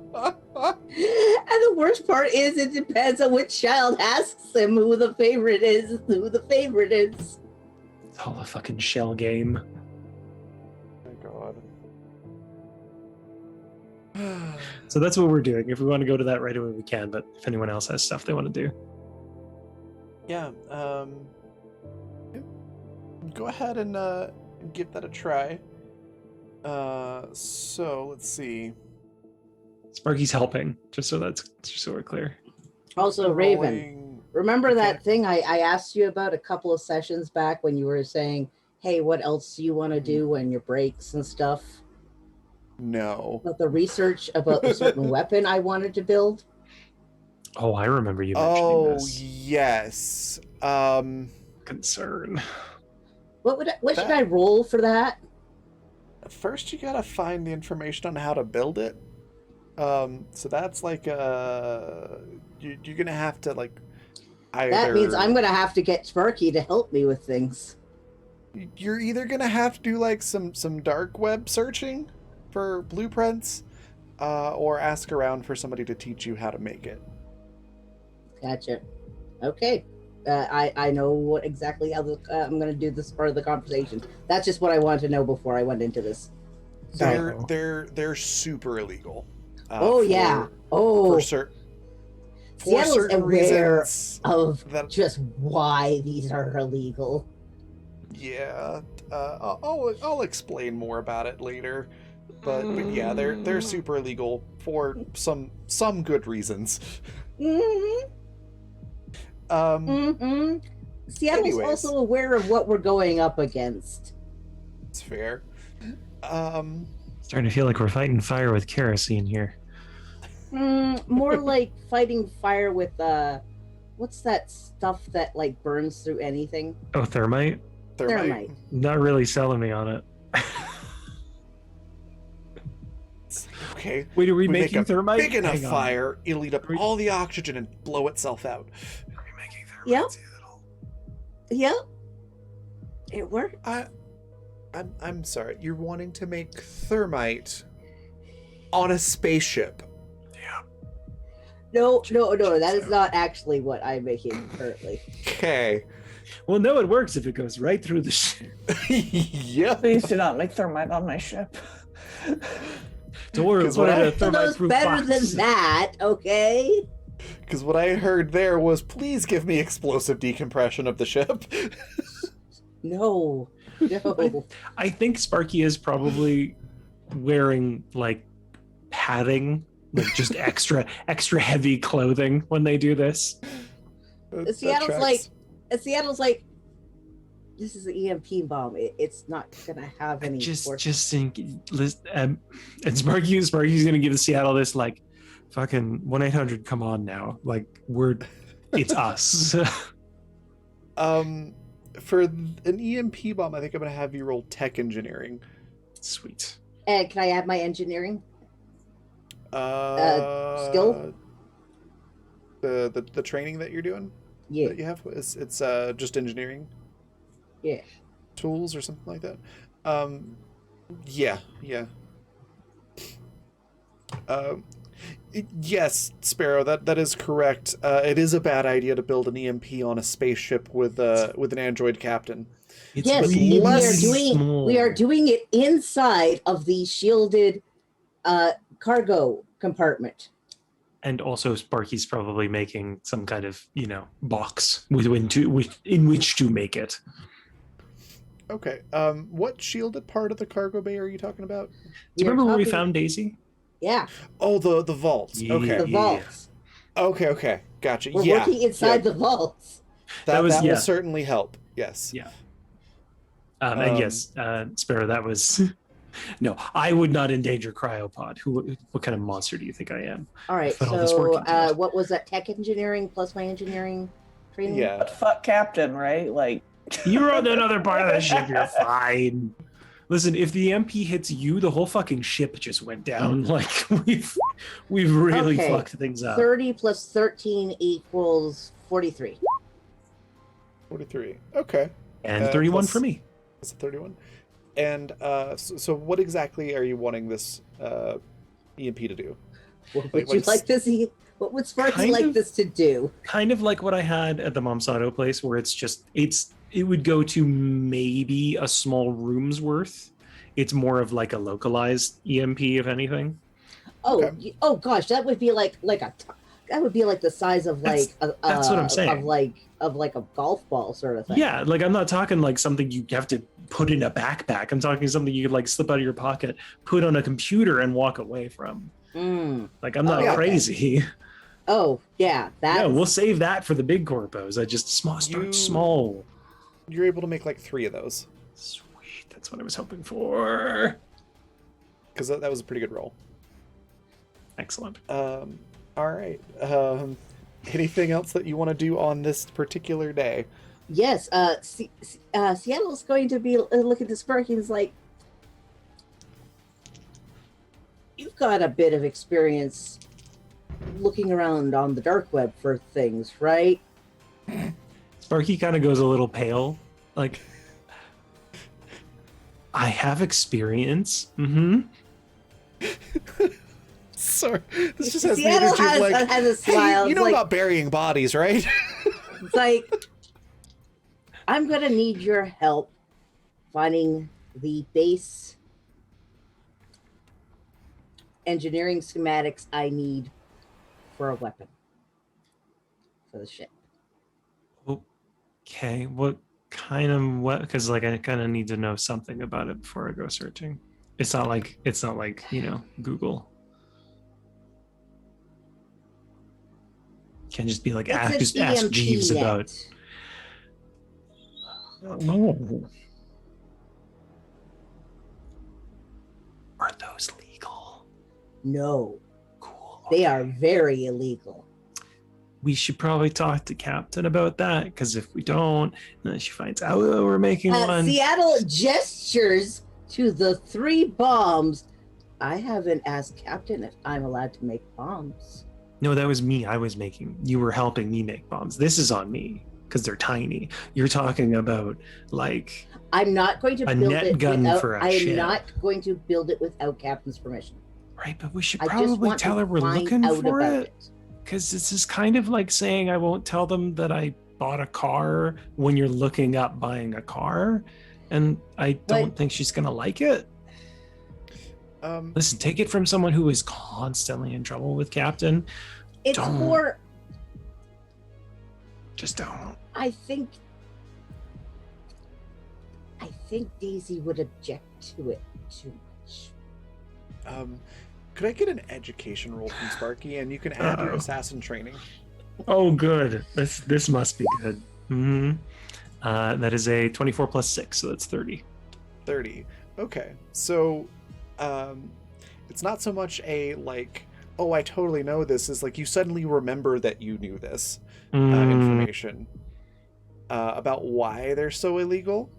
the worst part is it depends on which child asks him who the favorite is. It's all a fucking shell game. Oh my god. So that's what we're doing. If we want to go to that right away, we can. But if anyone else has stuff they want to do, Yeah, go ahead and give that a try. So let's see. Sparky's helping, just so we're clear. Also, Raven, Rolling- remember Okay. that thing I asked you about a couple of sessions back when you were saying, hey, what else do you want to do when your breaks and stuff? No. About the research about a certain weapon I wanted to build? Oh, I remember you mentioning Oh this. yes. Concern. What should That- I roll for that? First, you gotta find the information on how to build it. So that's like you're gonna have to like either. That means I'm going to have to get Sparky to help me with things. You're either gonna have to do like some dark web searching for blueprints, or ask around for somebody to teach you how to make it. Gotcha. Okay. I know what exactly how I'm going to do this part of the conversation. That's just what I wanted to know before I went into this. Sorry. They're super illegal. Oh, yeah. Oh, For certain Seattle's aware reasons. of that- just why these are illegal. Yeah, I'll explain more about it later. But yeah, they're super illegal for some good reasons. Mm-hmm. Mm-hmm. Seattle's Anyways. also aware of what we're going up against. It's fair. Starting to feel like we're fighting fire with kerosene here. More like fighting fire with what's that stuff that like burns through anything? Oh, thermite? Thermite. Not really selling me on it. Okay. Wait, are we make making a thermite? big enough Hang on. fire, it'll eat up Are we- all the oxygen and blow itself out. Are we making thermite? Yep. Seattle? Yep. It worked. I'm sorry. You're wanting to make thermite on a spaceship. Yeah. No, that is not actually what I'm making currently. Okay. Well, no, it works if it goes right through the ship. Yep. Please do not make thermite on my ship. Don't worry, Because we'll what put it in a I- It thermite goes proof better box. than that, okay? Because what I heard there was, please give me explosive decompression of the ship. No. No. I think Sparky is probably wearing like padding, like just extra heavy clothing when they do this. Seattle's like, this is an EMP bomb. It's not gonna have any. Just think, and Sparky's gonna give Seattle this like, fucking 1-800. Come on now, like it's us. For an EMP bomb, I think I'm gonna have you roll tech engineering. Sweet. And can I add my engineering? Skill? The training that you're doing? Yeah. That you have? It's just engineering? Yeah. Tools or something like that? Yeah. Yes, Sparrow, that is correct. It is a bad idea to build an EMP on a spaceship with an android captain. Yes, we are doing it inside of the shielded cargo compartment. And also, Sparky's probably making some kind of, box in which to make it. Okay. What shielded part of the cargo bay are you talking about? Do you remember where we found Daisy? Yeah. Oh, the vaults. Yeah, okay. The vaults. Okay. Gotcha. We're working inside the vaults. That will certainly help. Yes. Yeah. And yes, Sparrow, that was... No, I would not endanger Cryopod. What kind of monster do you think I am? All right, so what was that? Tech engineering plus my engineering training? Yeah. But fuck Captain, right? Like... You're on another part of the ship, you're fine. Listen, if the MP hits you, the whole fucking ship just went down. Like, we've really fucked things up. 30 plus 13 equals 43. 43. Okay. And 31 for me. That's a 31. And so what exactly are you wanting this EMP to do? What would you like this? What would Sparky like this to do? Kind of like what I had at the Momsado place, where it would go to maybe a small room's worth. It's more of like a localized EMP, if anything. Oh gosh, that would be like the size of like that's what I'm saying. Of like a golf ball sort of thing. Yeah, like I'm not talking like something you have to put in a backpack. I'm talking something you could like slip out of your pocket, put on a computer, and walk away from. Like I'm not crazy. Oh yeah, we'll save that for the big corpos. I just start small. You're able to make like 3 of those. Sweet, that's what I was hoping for. Because that was a pretty good roll. Excellent. All right. Anything else that you want to do on this particular day? Yes. Seattle's going to be looking to Sparky and is like, you've got a bit of experience looking around on the dark web for things, right? Sparky kind of goes a little pale. Like, I have experience. Mm-hmm. Sorry, this just has Seattle the energy of like, has a smile. Hey, you know about burying bodies, right? It's like, I'm gonna need your help finding the base engineering schematics I need for a weapon for the ship. Okay, what kind of what? Because like I kind of need to know something about it before I go searching. It's not like Google. Can't just be like ask Jeeves about. Oh. Are those legal? No. Cool. They are very illegal. We should probably talk to Captain about that, because if we don't, then she finds out that we're making one. Seattle gestures to the 3 bombs. I haven't asked Captain if I'm allowed to make bombs. No, that was me. You were helping me make bombs. This is on me, because they're tiny. You're talking about, like... I'm not going to build net gun for a ship. I'm not going to build it without Captain's permission. Right, but we should probably tell her we're looking for it. Because this is kind of like saying I won't tell them that I bought a car when you're looking up buying a car. And I don't think she's going to like it. Listen, take it from someone who is constantly in trouble with Captain. Just don't. I think I think Daisy would object to it too much. Could I get an education roll from Sparky, and you can add your assassin training? Oh, good. This must be good. Mm-hmm. That is a 24 plus 6, so that's 30. 30. Okay. So, it's not so much a, like, oh, I totally know this. Is like you suddenly remember that you knew this information about why they're so illegal.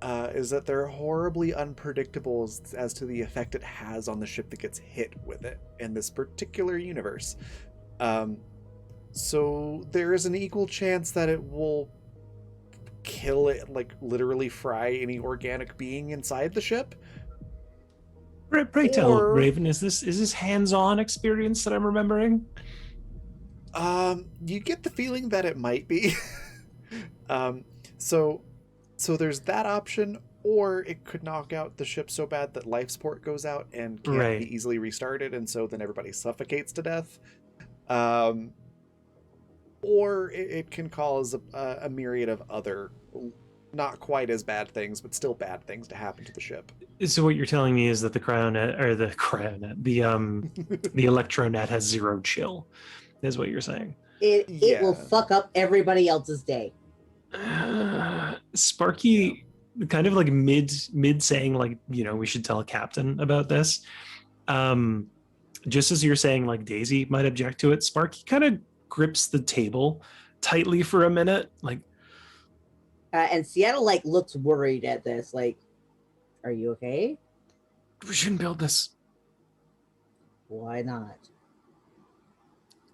Is that they're horribly unpredictable as to the effect it has on the ship that gets hit with it in this particular universe. So there is an equal chance that it will kill it, like literally fry any organic being inside the ship. Pray tell, Raven, is this hands-on experience that I'm remembering? You get the feeling that it might be. So there's that option, or it could knock out the ship so bad that life support goes out and can't be easily restarted, and so then everybody suffocates to death. Or it can cause a myriad of other, not quite as bad things, but still bad things to happen to the ship. So what you're telling me is that the electronet has 0 chill, is what you're saying. It will fuck up everybody else's day. Sparky, kind of like mid saying, like, we should tell a captain about this. Just as you're saying, like, Daisy might object to it, Sparky kind of grips the table tightly for a minute, like. And Seattle like looks worried at this. Like, are you okay? We shouldn't build this. Why not?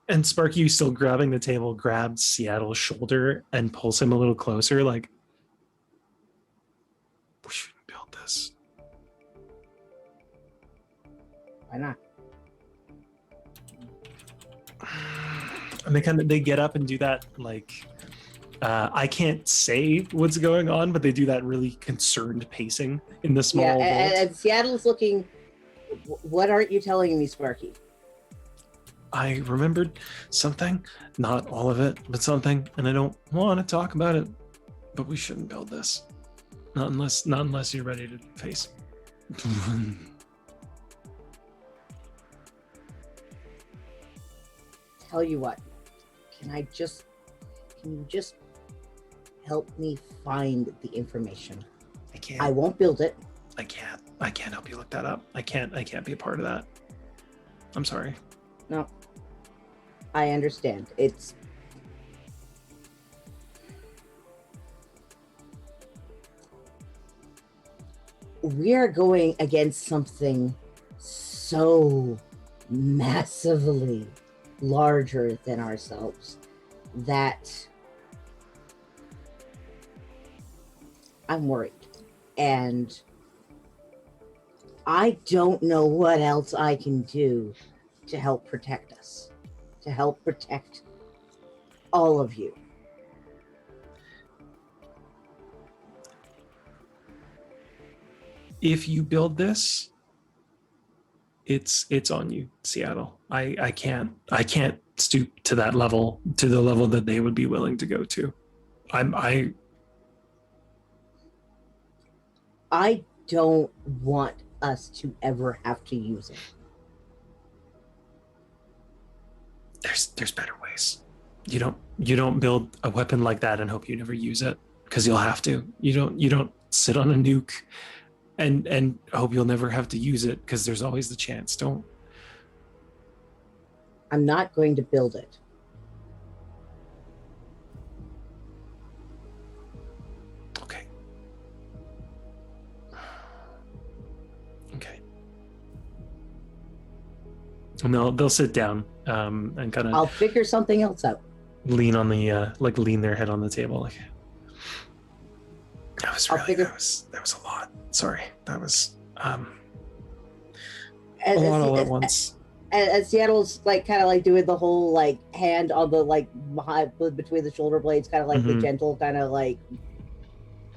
And Sparky, still grabbing the table, grabs Seattle's shoulder and pulls him a little closer, like, we shouldn't build this. Why not? And they get up and do that, like, I can't say what's going on, but they do that really concerned pacing in the small vault. And Seattle's looking, what aren't you telling me, Sparky? I remembered something, not all of it, but something, and I don't want to talk about it, but we shouldn't build this. Not unless you're ready to face. Tell you what, can you just help me find the information? I can't. I won't build it. I can't help you look that up. I can't be a part of that. I'm sorry. No. I understand. We are going against something so massively larger than ourselves that I'm worried. And I don't know what else I can do to help protect us, to help protect all of you. If you build this, it's on you, Seattle. I can't stoop to that level, to the level that they would be willing to go to. I don't want us to ever have to use it. There's better ways. You don't build a weapon like that and hope you never use it, because you'll have to. You don't sit on a nuke and hope you'll never have to use it, because there's always the chance. Don't. I'm not going to build it. Okay. And they'll sit down and kind of. I'll figure something else out. Lean on the lean their head on the table. Like, that was that was a lot. Sorry, that was a lot all at once. And Seattle's like kind of like doing the whole like hand on the like behind, between the shoulder blades, kind of like the gentle kind of like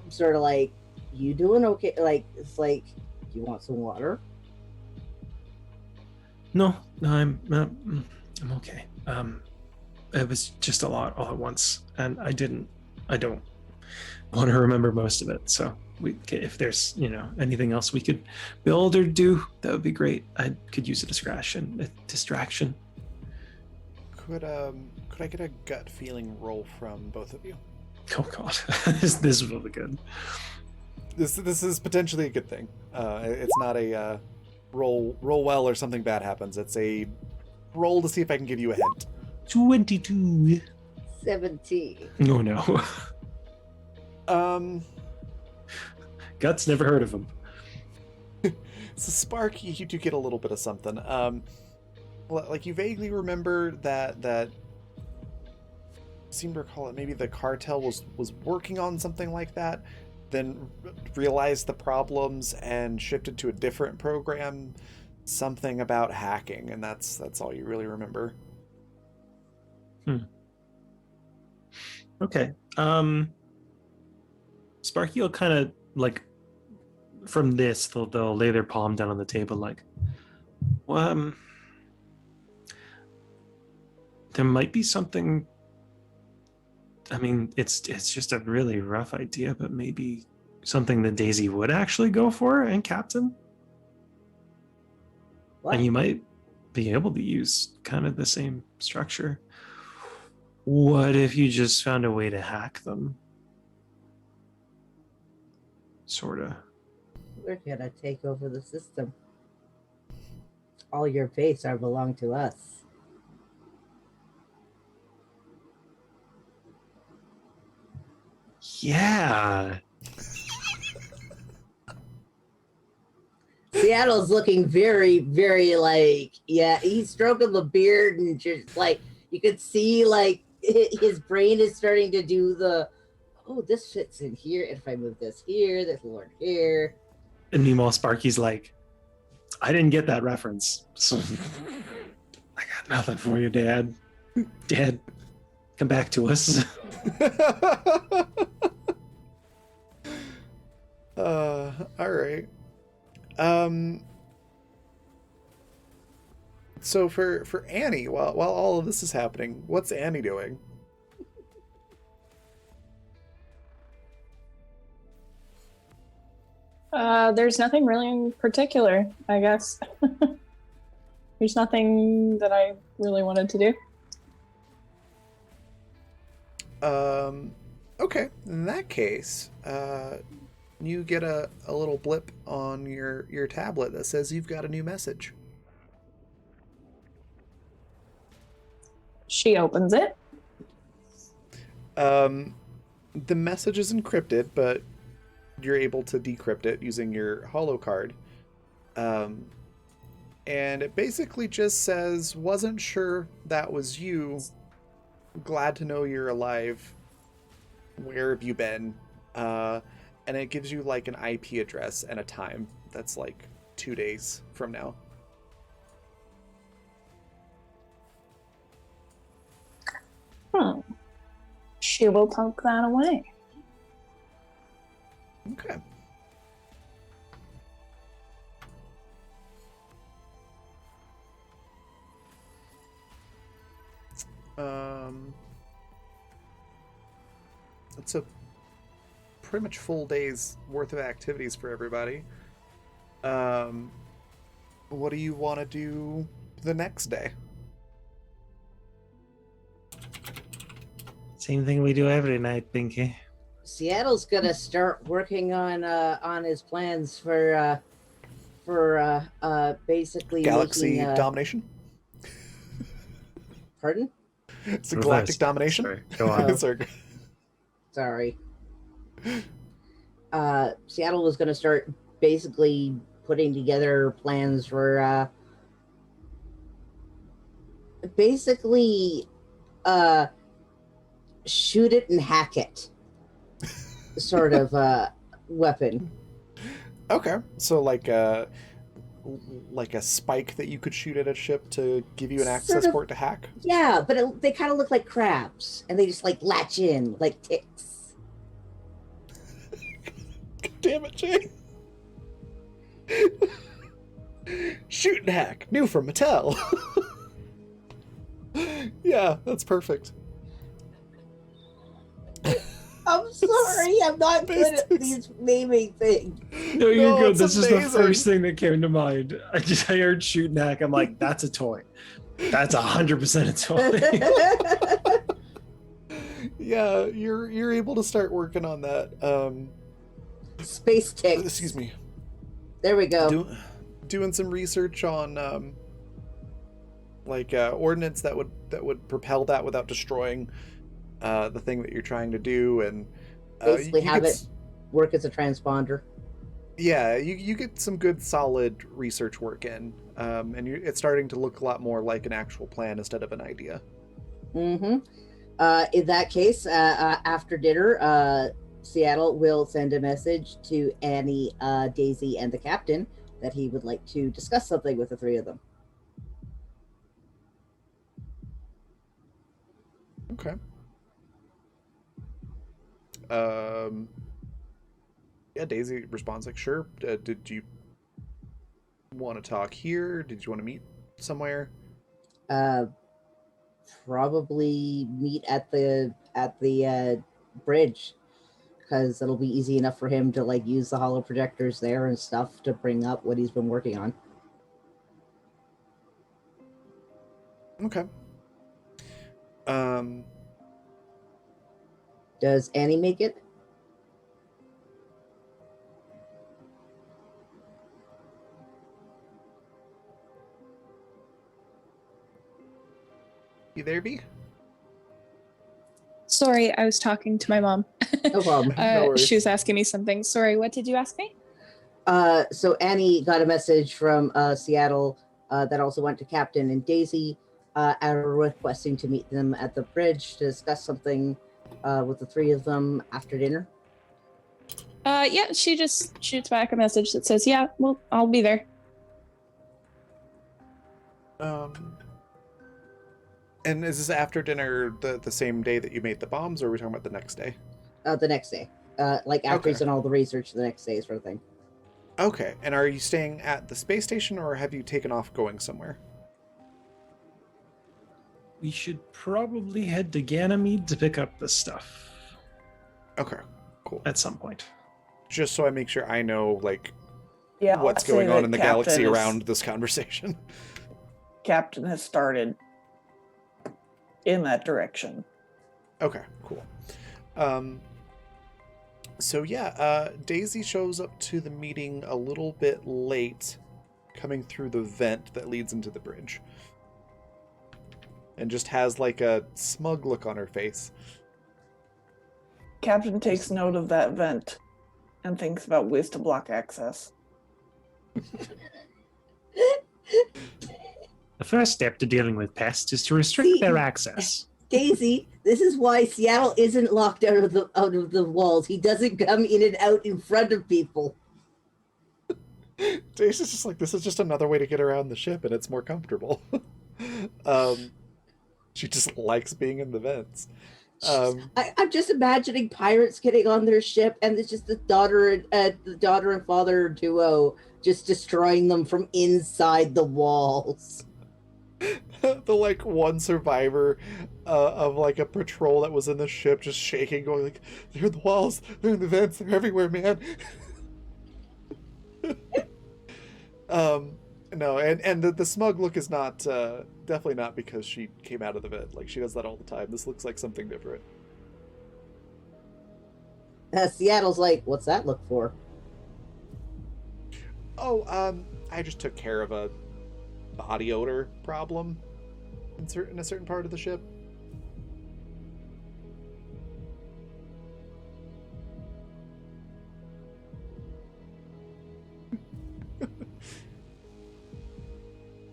sort of like, you doing okay? Like, it's like, do you want some water? No, I'm okay. It was just a lot all at once, and I don't. want to remember most of it. So if there's anything else we could build or do, that would be great. I could use a distraction. Could I get a gut feeling roll from both of you? Oh God, this will be good. This is potentially a good thing. It's not a roll well or something bad happens. It's a roll to see if I can give you a hint. 22. 17. Oh no. Guts, never heard of him. So Spark, you do get a little bit of something. Like you vaguely remember that seem to recall it. Maybe the cartel was working on something like that, then realized the problems and shifted to a different program. Something about hacking, and that's all you really remember. Okay. Sparky will kind of like from this they'll lay their palm down on the table like, well, there might be something. I mean, it's just a really rough idea, but maybe something that Daisy would actually go for and Captain. What? And you might be able to use kind of the same structure. What if you just found a way to hack them? Sorta. We're gonna take over the system. All your base are belong to us. Yeah. Seattle's looking very, very like, yeah, he's stroking the beard and just like, you could see like his brain is starting to do the, oh, this fits in here. And if I move this here, this will work here. And meanwhile, Sparky's like, I didn't get that reference. So I got nothing for you, Dad. Dad, come back to us. All right. So for Annie, while all of this is happening, what's Annie doing? There's nothing really in particular, I guess. There's nothing that I really wanted to do. Okay. In that case, you get a little blip on your tablet that says you've got a new message. She opens it. The message is encrypted, but you're able to decrypt it using your holo card. And it basically just says, wasn't sure that was you. Glad to know you're alive. Where have you been? And it gives you like an IP address and a time. That's like 2 days from now. She will poke that away. Okay. It's a pretty much full day's worth of activities for everybody. What do you want to do the next day? Same thing we do every night, Pinky. Seattle's gonna start working on his plans for basically Galaxy making, domination? Pardon? It's a Reverse. galactic domination? Sorry, go on. Sorry. Sorry. Seattle was gonna start basically putting together plans for basically shoot it and hack it sort of weapon. Okay, so like a spike that you could shoot at a ship to give you an access port to hack? Yeah, but they kind of look like crabs, and they just like latch in like ticks. Damn it, Jay. Shoot and hack, new from Mattel. Yeah, that's perfect. I'm sorry, I'm not good at these naming things. No, you're No, good. it's This is the amazing. first thing that came to mind. I heard shoot neck. I'm like, that's a toy. That's 100% a toy. Yeah, you're able to start working on that. Space ticks. Excuse me. There we go. Doing some research on ordnance that would propel that without destroying the thing that you're trying to do, and Basically you have get it work as a transponder. Yeah, you get some good solid research work in, and it's starting to look a lot more like an actual plan instead of an idea. Mm-hmm. In that case, after dinner, Seattle will send a message to Annie, Daisy, and the captain that he would like to discuss something with the three of them. Okay. Yeah, Daisy responds like, "Sure. Did you want to talk here? Did you want to meet somewhere?" Probably meet at the bridge, because it'll be easy enough for him to like use the holo projectors there and stuff to bring up what he's been working on. Okay. Does Annie make it? You there, B? Sorry, I was talking to my mom. No problem. No worries. She was asking me something. Sorry, what did you ask me? So Annie got a message from Seattle that also went to Captain and Daisy, requesting to meet them at the bridge to discuss something with the three of them after dinner. Yeah, she just shoots back a message that says, "Yeah, well, I'll be there." And is this after dinner the same day that you made the bombs, or are we talking about the next day? The next day. Like after he's Okay. done all the research the next day sort of thing. Okay. And are you staying at the space station, or have you taken off going somewhere? We should probably head to Ganymede to pick up the stuff Okay. Cool. at some point. Just so I make sure I know, like, Yeah, I'll what's say going on that in the Captain galaxy is- around this conversation. Captain has started in that direction. Okay, cool. So yeah, Daisy shows up to the meeting a little bit late, coming through the vent that leads into the bridge. And just has like a smug look on her face. Captain takes note of that vent and thinks about ways to block access. The first step to dealing with pests is to restrict their access. Daisy, this is why Seattle isn't locked out of the walls. He doesn't come in and out in front of people. Daisy's just like, this is just another way to get around the ship, and it's more comfortable. She just likes being in the vents. I'm just imagining pirates getting on their ship, and it's just the daughter and father duo just destroying them from inside the walls. The like one survivor of like a patrol that was in the ship just shaking, going like, they're in the walls, they're in the vents, they're everywhere, man. No, and the smug look is not definitely not because she came out of the vent. Like, she does that all the time. This looks like something different. Seattle's like, what's that look for? Oh, I just took care of a body odor problem in a certain part of the ship.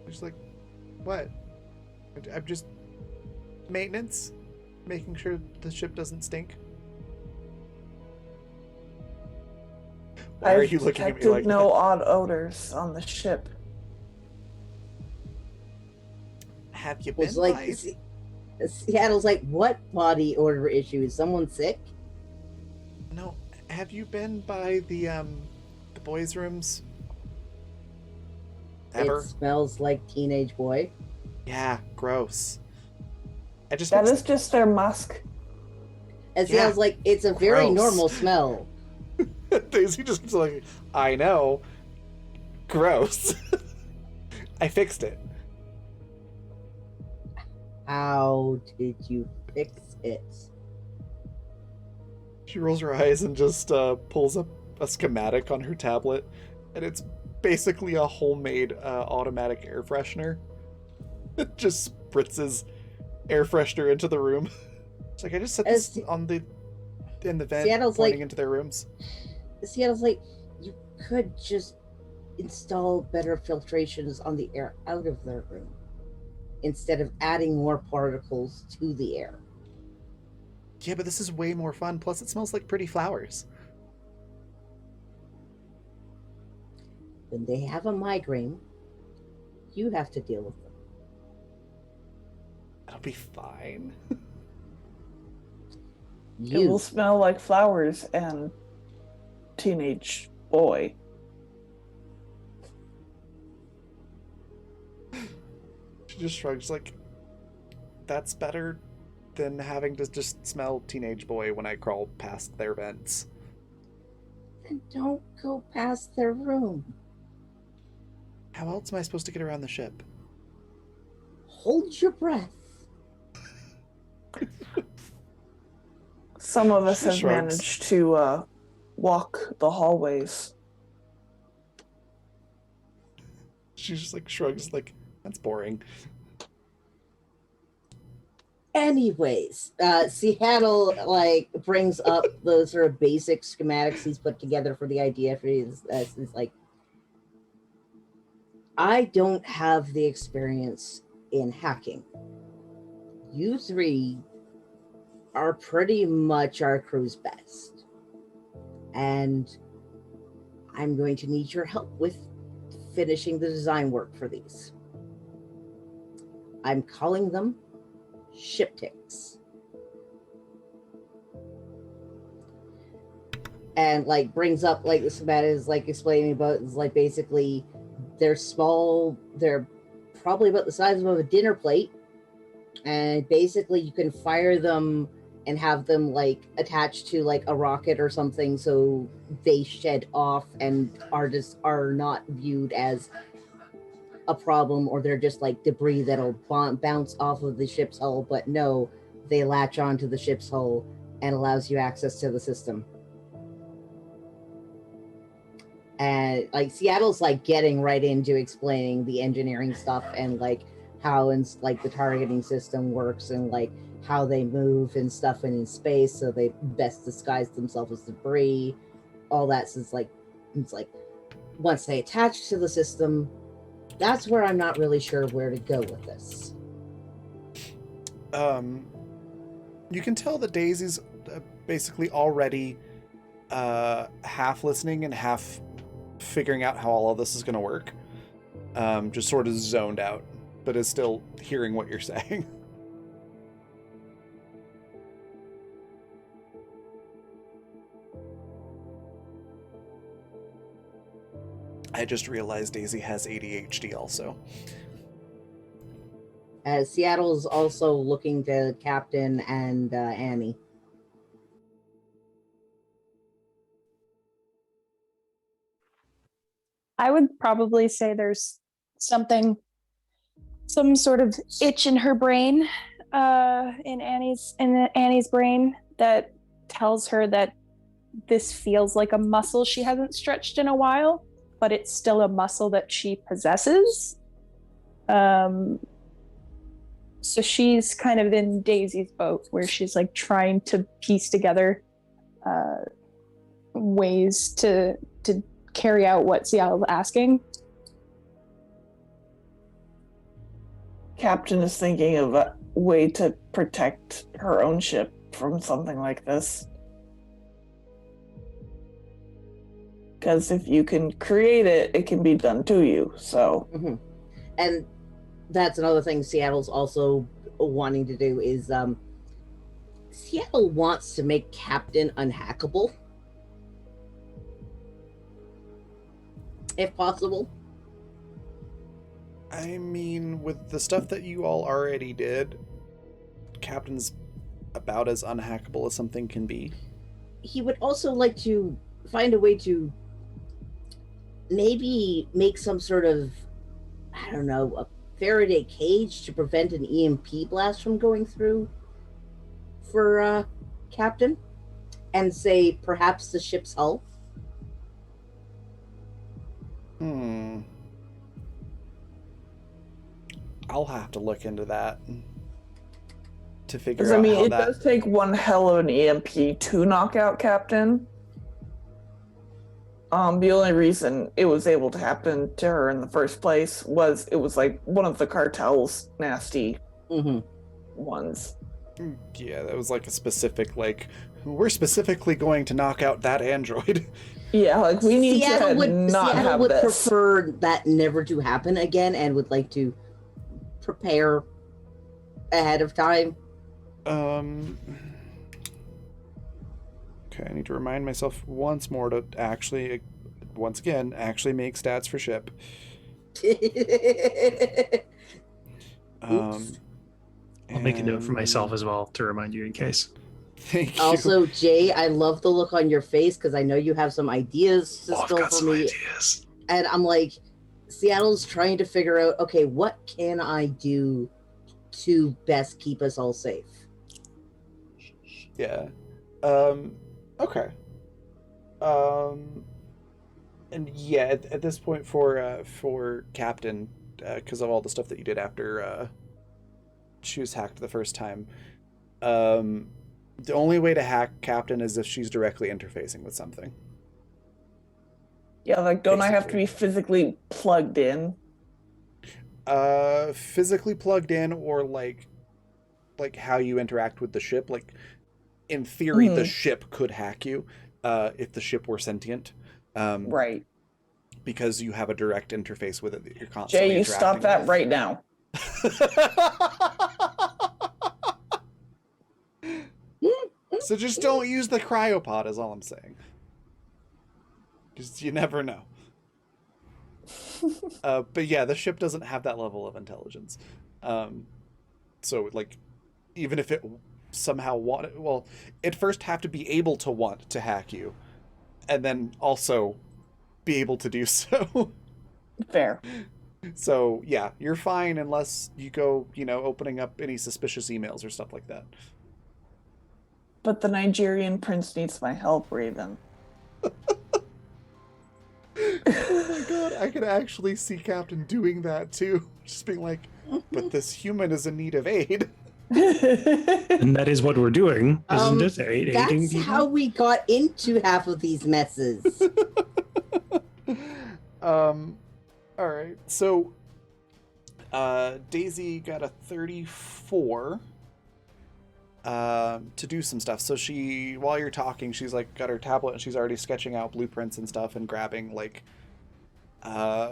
Just like, what? I'm just maintenance, making sure the ship doesn't stink. Why are you looking at me like no that? odd odors on the ship. Have you Was been like by... Seattle's like, what body odor issue? Is someone sick? No, have you been by the boys' rooms? Ever? It smells like teenage boy. Yeah, gross. I just That fixed- is just their musk. And Yeah. Seattle's like, it's a very Gross. normal smell. Daisy just like, I know. Gross. I fixed it. How did you fix it? She rolls her eyes and just pulls up a schematic on her tablet, and it's basically a homemade automatic air freshener. It just spritzes air freshener into the room. It's like, I just set this in the vent, Seattle's pointing like- into their rooms. Seattle's like, you could just install better filtrations on the air out of their room instead of adding more particles to the air. Yeah, but this is way more fun. Plus, it smells like pretty flowers. When they have a migraine, you have to deal with them. It'll be fine. It will smell like flowers and teenage boy. She just shrugs like, that's better than having to just smell teenage boy when I crawl past their vents. Then don't go past their room. How else am I supposed to get around the ship? Hold your breath. Some of us She have shrugs. managed to walk the hallways. She just like shrugs like, that's boring. Anyways, Seattle like brings up those sort of basic schematics he's put together for the idea. For his, it's like, I don't have the experience in hacking. You three are pretty much our crew's best, and I'm going to need your help with finishing the design work for these. I'm calling them ship ticks. And like brings up like the schematic is like explaining about is like basically they're small, they're probably about the size of a dinner plate, and basically you can fire them and have them like attached to like a rocket or something, so they shed off and are not viewed as a problem, or they're just like debris that'll bounce off of the ship's hull. But no, they latch onto the ship's hull and allows you access to the system. And like Seattle's like getting right into explaining the engineering stuff and like how and like the targeting system works and like how they move and stuff in space, so they best disguise themselves as debris. All that. So it's like once they attach to the system, that's where I'm not really sure where to go with this. You can tell that Daisy's basically already half listening and half figuring out how all of this is going to work. Just sort of zoned out, but is still hearing what you're saying. I just realized Daisy has ADHD also. Seattle's also looking to Captain and Annie. I would probably say there's some sort of itch in her brain, in Annie's brain, that tells her that this feels like a muscle she hasn't stretched in a while, but it's still a muscle that she possesses. So she's kind of in Daisy's boat, where she's like trying to piece together ways to carry out what Seattle's asking. Captain is thinking of a way to protect her own ship from something like this. Because if you can create it, it can be done to you. So, And that's another thing Seattle's also wanting to do is Seattle wants to make Captain unhackable, if possible. I mean, with the stuff that you all already did, Captain's about as unhackable as something can be. He would also like to find a way to maybe make some sort of, I don't know, a Faraday cage to prevent an EMP blast from going through for Captain, and say perhaps the ship's hull. I'll have to look into that to figure Because, I out mean, how it that... does take one hell of an EMP to knock out Captain. The only reason it was able to happen to her in the first place was it was like one of the cartel's nasty ones. Yeah, that was like a specific, like, we're specifically going to knock out that android. Yeah, like we need Seattle to not Seattle have would this. prefer that never to happen again, and would like to prepare ahead of time. Okay, I need to remind myself once more to actually, once again, actually make stats for ship. Oops. I'll make a note for myself as well to remind you in case. Thank you. Also, Jay, I love the look on your face because I know you have some ideas to I've spill got for some me. ideas. And I'm like, Seattle's trying to figure out, okay, what can I do to best keep us all safe? Yeah. Okay. And yeah, at this point for Captain, because of all the stuff that you did after she was hacked the first time, the only way to hack Captain is if she's directly interfacing with something. Yeah, like don't I have to be physically plugged in? Physically plugged in, or like how you interact with the ship. Like, in theory, the ship could hack you, if the ship were sentient. Right. Because you have a direct interface with it that you're constantly Jay, you interacting stop that with. right now. So just don't use the cryopod is all I'm saying. Just, you never know. But yeah, the ship doesn't have that level of intelligence. So, like, even if it somehow wanted... Well, it'd first have to be able to want to hack you. And then also be able to do so. Fair. So, yeah, you're fine unless you go, opening up any suspicious emails or stuff like that. But the Nigerian prince needs my help, Raven. Oh my god, I could actually see Captain doing that too. Just being like, but this human is in need of aid. And that is what we're doing, isn't it? Aiding That's people? how we got into half of these messes. Alright, so Daisy got a 34 to do some stuff. So she, while you're talking, she's like got her tablet and she's already sketching out blueprints and stuff and grabbing like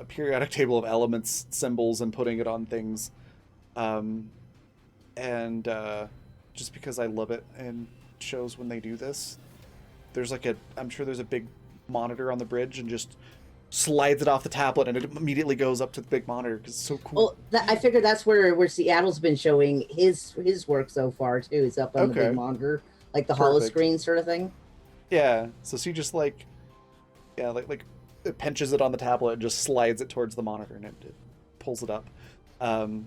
periodic table of elements symbols and putting it on things. And just because I love it and shows when they do this, there's like I'm sure there's a big monitor on the bridge and just slides it off the tablet and it immediately goes up to the big monitor because it's so cool. Well, I figured that's where Seattle's been showing his work so far too. Is up on the big monitor, like the holo screen sort of thing. Yeah. So she just like it pinches it on the tablet and just slides it towards the monitor and it pulls it up. And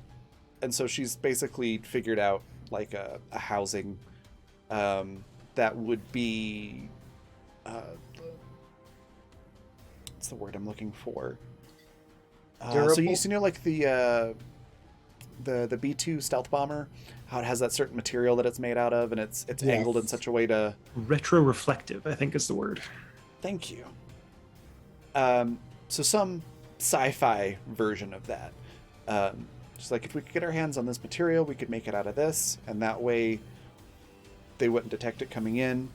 so she's basically figured out like a housing that would be what's the word I'm looking for? So you know, like the B-2 stealth bomber, how it has that certain material that it's made out of, and it's angled in such a way to retroreflective, I think is the word. Thank you. So some sci-fi version of that. Just like if we could get our hands on this material, we could make it out of this, and that way they wouldn't detect it coming in.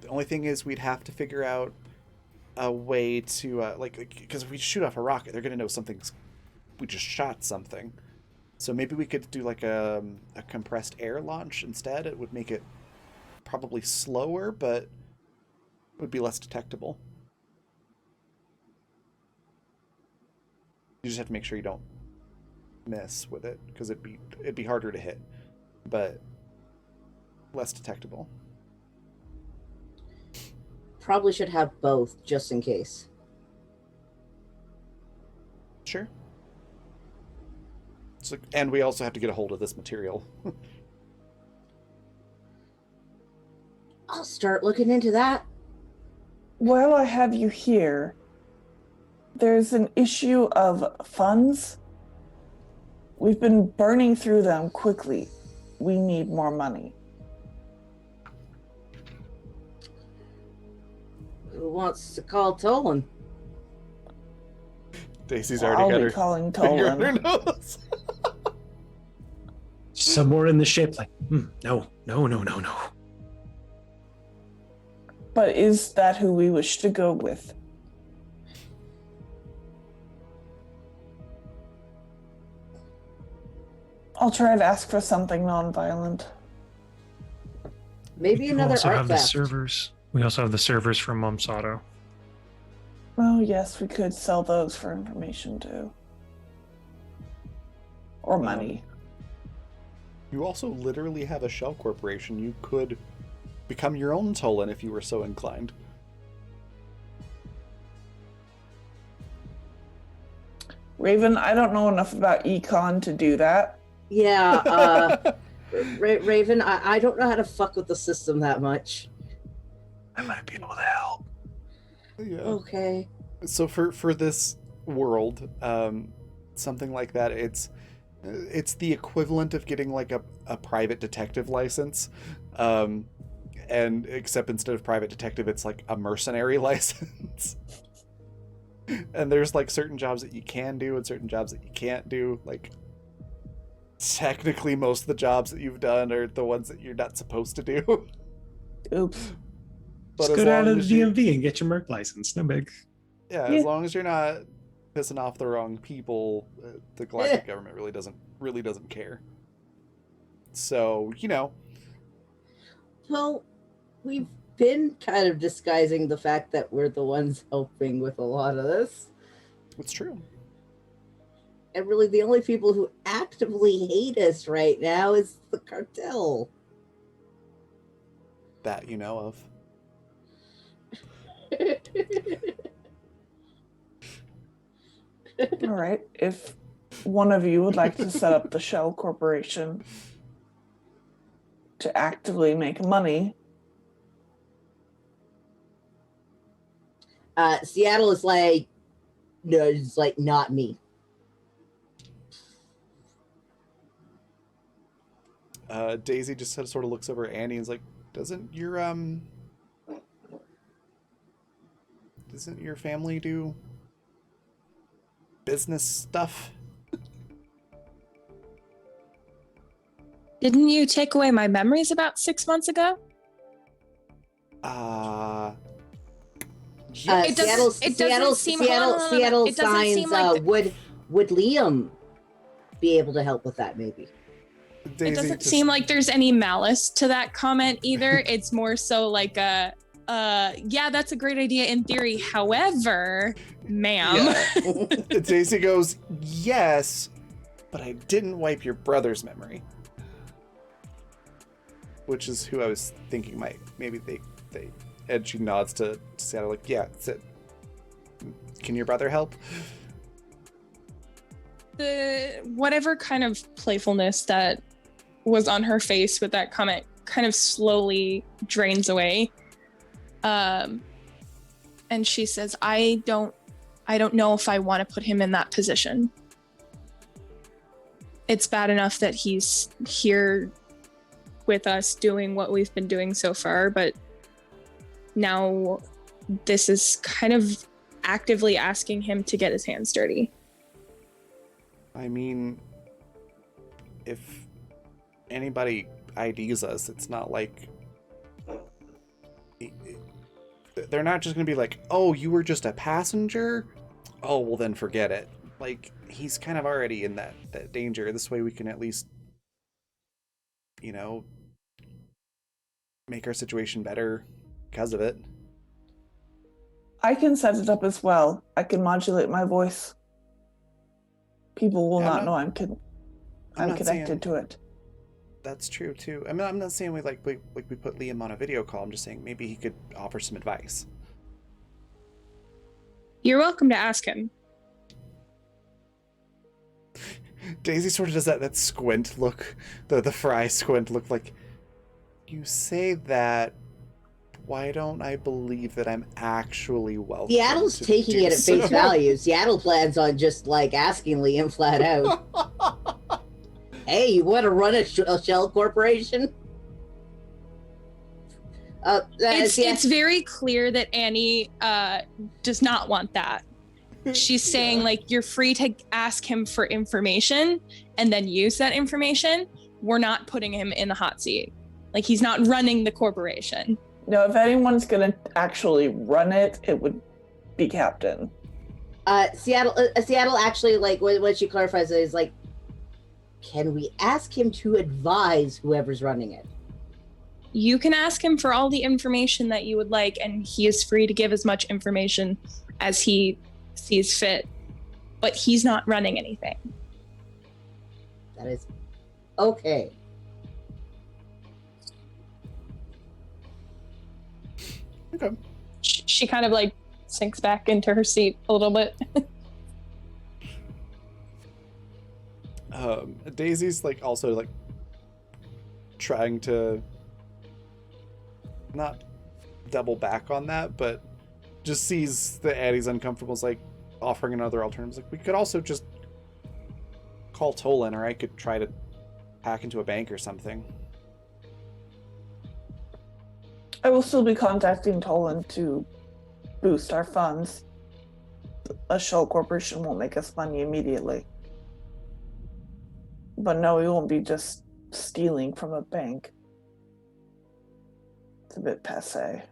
The only thing is we'd have to figure out a way to because if we shoot off a rocket, they're gonna know we just shot something. So maybe we could do like a compressed air launch instead. It would make it probably slower, but would be less detectable. You just have to make sure you don't miss with it because it'd be harder to hit. But less detectable. Probably should have both, just in case. Sure. So, and we also have to get a hold of this material. I'll start looking into that. While I have you here, there's an issue of funds. We've been burning through them quickly. We need more money. Who wants to call Tolan? Daisy's Well, already I'll got be her calling finger on her Tolan. nose. Somewhere in the shape, like, no. But is that who we wish to go with? I'll try to ask for something non-violent. Maybe We another also art have the theft. servers. We also have the servers from Momsato. Oh, yes, we could sell those for information too. Or money. You also literally have a shell corporation. You could become your own Tolan if you were so inclined. Raven, I don't know enough about econ to do that. Yeah, Raven, I don't know how to fuck with the system that much. I might be able to help. Yeah. Okay. So for this world, something like that, it's the equivalent of getting like a private detective license, and except instead of private detective, it's like a mercenary license. And there's like certain jobs that you can do and certain jobs that you can't do. Like technically, most of the jobs that you've done are the ones that you're not supposed to do. Oops. But Just go down to the DMV and get your Merc license. No big. Yeah, Yeah. as long as you're not pissing off the wrong people, the galactic government really doesn't care. So, Well, we've been kind of disguising the fact that we're the ones helping with a lot of this. it's true. And really, the only people who actively hate us right now is the cartel. That you know of. All right. If one of you would like to set up the Shell Corporation to actively make money, Seattle is like, no, it's like not me. Daisy just sort of looks over at Annie and is like, doesn't your family do business stuff? Didn't you take away my memories about 6 months ago? Yeah. It doesn't seem- hold on, hold on. Seattle It doesn't signs. seem like Would Liam be able to help with that? Maybe. Daisy It doesn't just- seem like there's any malice to that comment either. It's more so like yeah, that's a great idea in theory. However, ma'am. Yeah. Daisy goes, yes, but I didn't wipe your brother's memory. Which is who I was thinking maybe they and she nods to Seattle like, yeah, that's it. Can your brother help? The whatever kind of playfulness that was on her face with that comment kind of slowly drains away. And she says, I don't know if I want to put him in that position. It's bad enough that he's here with us doing what we've been doing so far, but now this is kind of actively asking him to get his hands dirty. I mean, if anybody IDs us, it's not like they're not just gonna be like, oh, you were just a passenger? Oh, well then forget it. Like, he's kind of already in that danger. This way we can at least, make our situation better because of it. I can set it up as well. I can modulate my voice. People will Yeah, not know I'm not connected to it. That's true too. I mean, I'm not saying we put Liam on a video call. I'm just saying maybe he could offer some advice. You're welcome to ask him. Daisy sort of does that squint look, the Fry squint look, like, you say that, why don't I believe that I'm actually welcome? Seattle's to taking do it at so? face value. Seattle plans on just like asking Liam flat out, "Hey, you want to run a shell corporation?" It's very clear that Annie does not want that. She's saying, like, you're free to ask him for information and then use that information. We're not putting him in the hot seat. Like, he's not running the corporation. No, if anyone's gonna actually run it, it would be Captain. Seattle actually, like, what she clarifies is, like, can we ask him to advise whoever's running it? You can ask him for all the information that you would like, and he is free to give as much information as he sees fit. But he's not running anything. That is okay. Okay. She kind of like sinks back into her seat a little bit. Daisy's like also like trying to not double back on that, but just sees that Addie's uncomfortable, is like offering another alternative. Like, we could also just call Tolan, or I could try to hack into a bank or something. I will still be contacting Tolan to boost our funds. A shell corporation won't make us money immediately. But no, we won't be just stealing from a bank. It's a bit passé.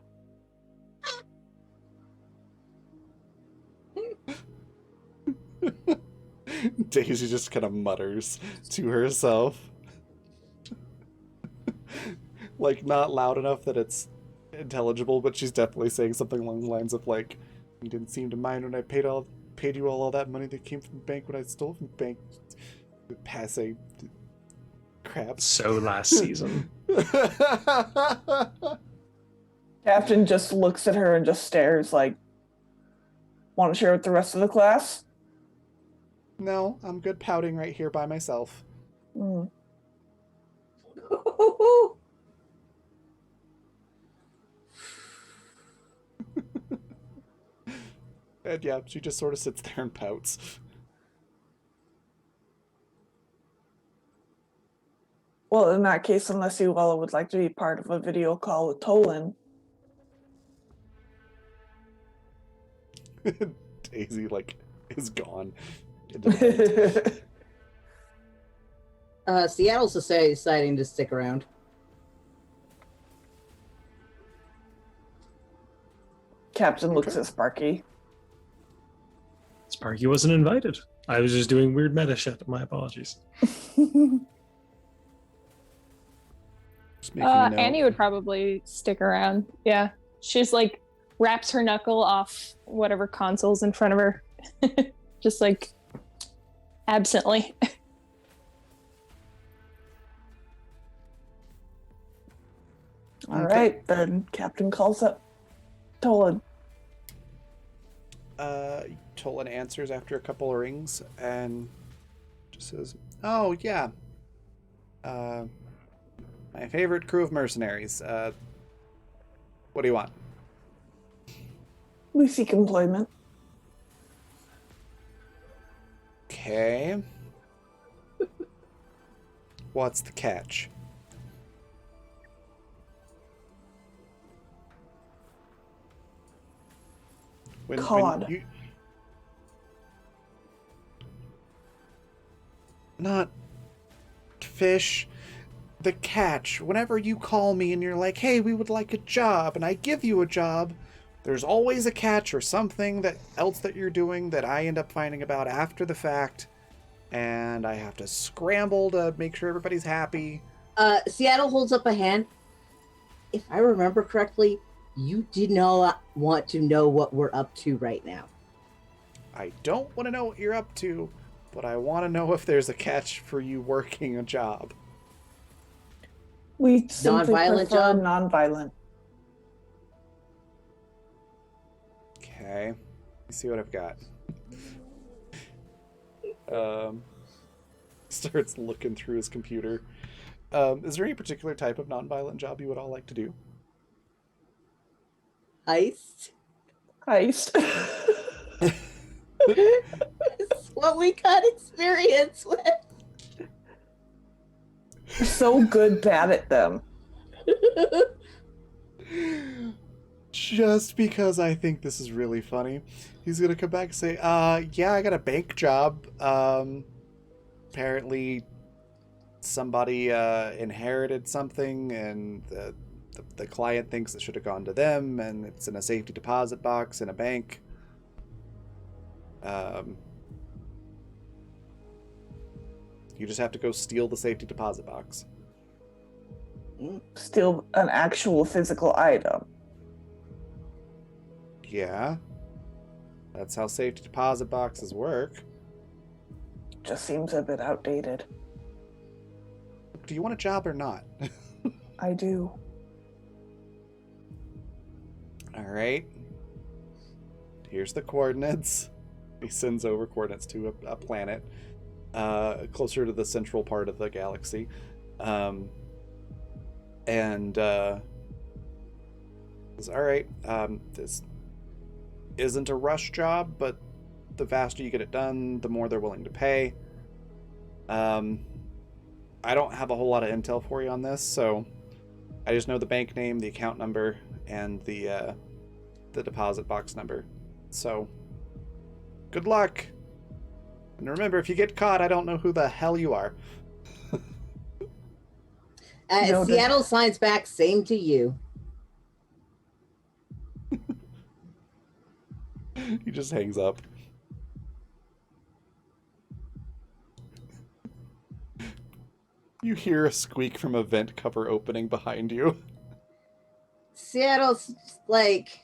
Daisy just kind of mutters to herself. Like, not loud enough that it's intelligible, but she's definitely saying something along the lines of, like, you didn't seem to mind when I paid you all that money that came from the bank when I stole from the bank. Passe crap. So last season. Captain just looks at her and just stares like, want to share with the rest of the class? No, I'm good pouting right here by myself. Mm. And yeah, she just sort of sits there and pouts. Well, in that case, unless you all would like to be part of a video call with Tolan. Daisy, like, is gone. Seattle's deciding to stick around. Captain looks at Sparky. Sparky wasn't invited. I was just doing weird meta shit. My apologies. Just making a note. Annie would probably stick around. Yeah. She's like wraps her knuckle off whatever console's in front of her. Just like absently. All right, then Captain calls up Tolan. Tolan answers after a couple of rings and just says, "Oh yeah, my favorite crew of mercenaries. What do you want?" We seek employment. Okay. What's the catch? Cod. Not fish. The catch. Whenever you call me and you're like, "Hey, we would like a job," and I give you a job, there's always a catch or something else that you're doing that I end up finding about after the fact, and I have to scramble to make sure everybody's happy. Seattle holds up a hand. If I remember correctly, you did not want to know what we're up to right now. I don't want to know what you're up to, but I want to know if there's a catch for you working a job. We simply Non-violent prefer job? non-violent. Okay. Let's see what I've got. Starts looking through his computer. Is there any particular type of nonviolent job you would all like to do? Heist. Heist. It's what we got experience with. We're so good bad at them. Just because I think this is really funny, he's gonna come back and say, yeah, I got a bank job. Apparently somebody inherited something and the client thinks it should have gone to them, and it's in a safety deposit box in a bank. You just have to go steal the safety deposit box. Steal an actual physical item. Yeah. That's how safety deposit boxes work. Just seems a bit outdated. Do you want a job or not? I do. Alright. Here's the coordinates. He sends over coordinates to a planet closer to the central part of the galaxy. Says, alright, this isn't a rush job, but the faster you get it done, the more they're willing to pay. I don't have a whole lot of intel for you on this, so I just know the bank name, the account number, and the deposit box number. So, good luck. And remember, if you get caught, I don't know who the hell you are. Seattle signs back, same to you. He just hangs up. You hear a squeak from a vent cover opening behind you. Seattle's like...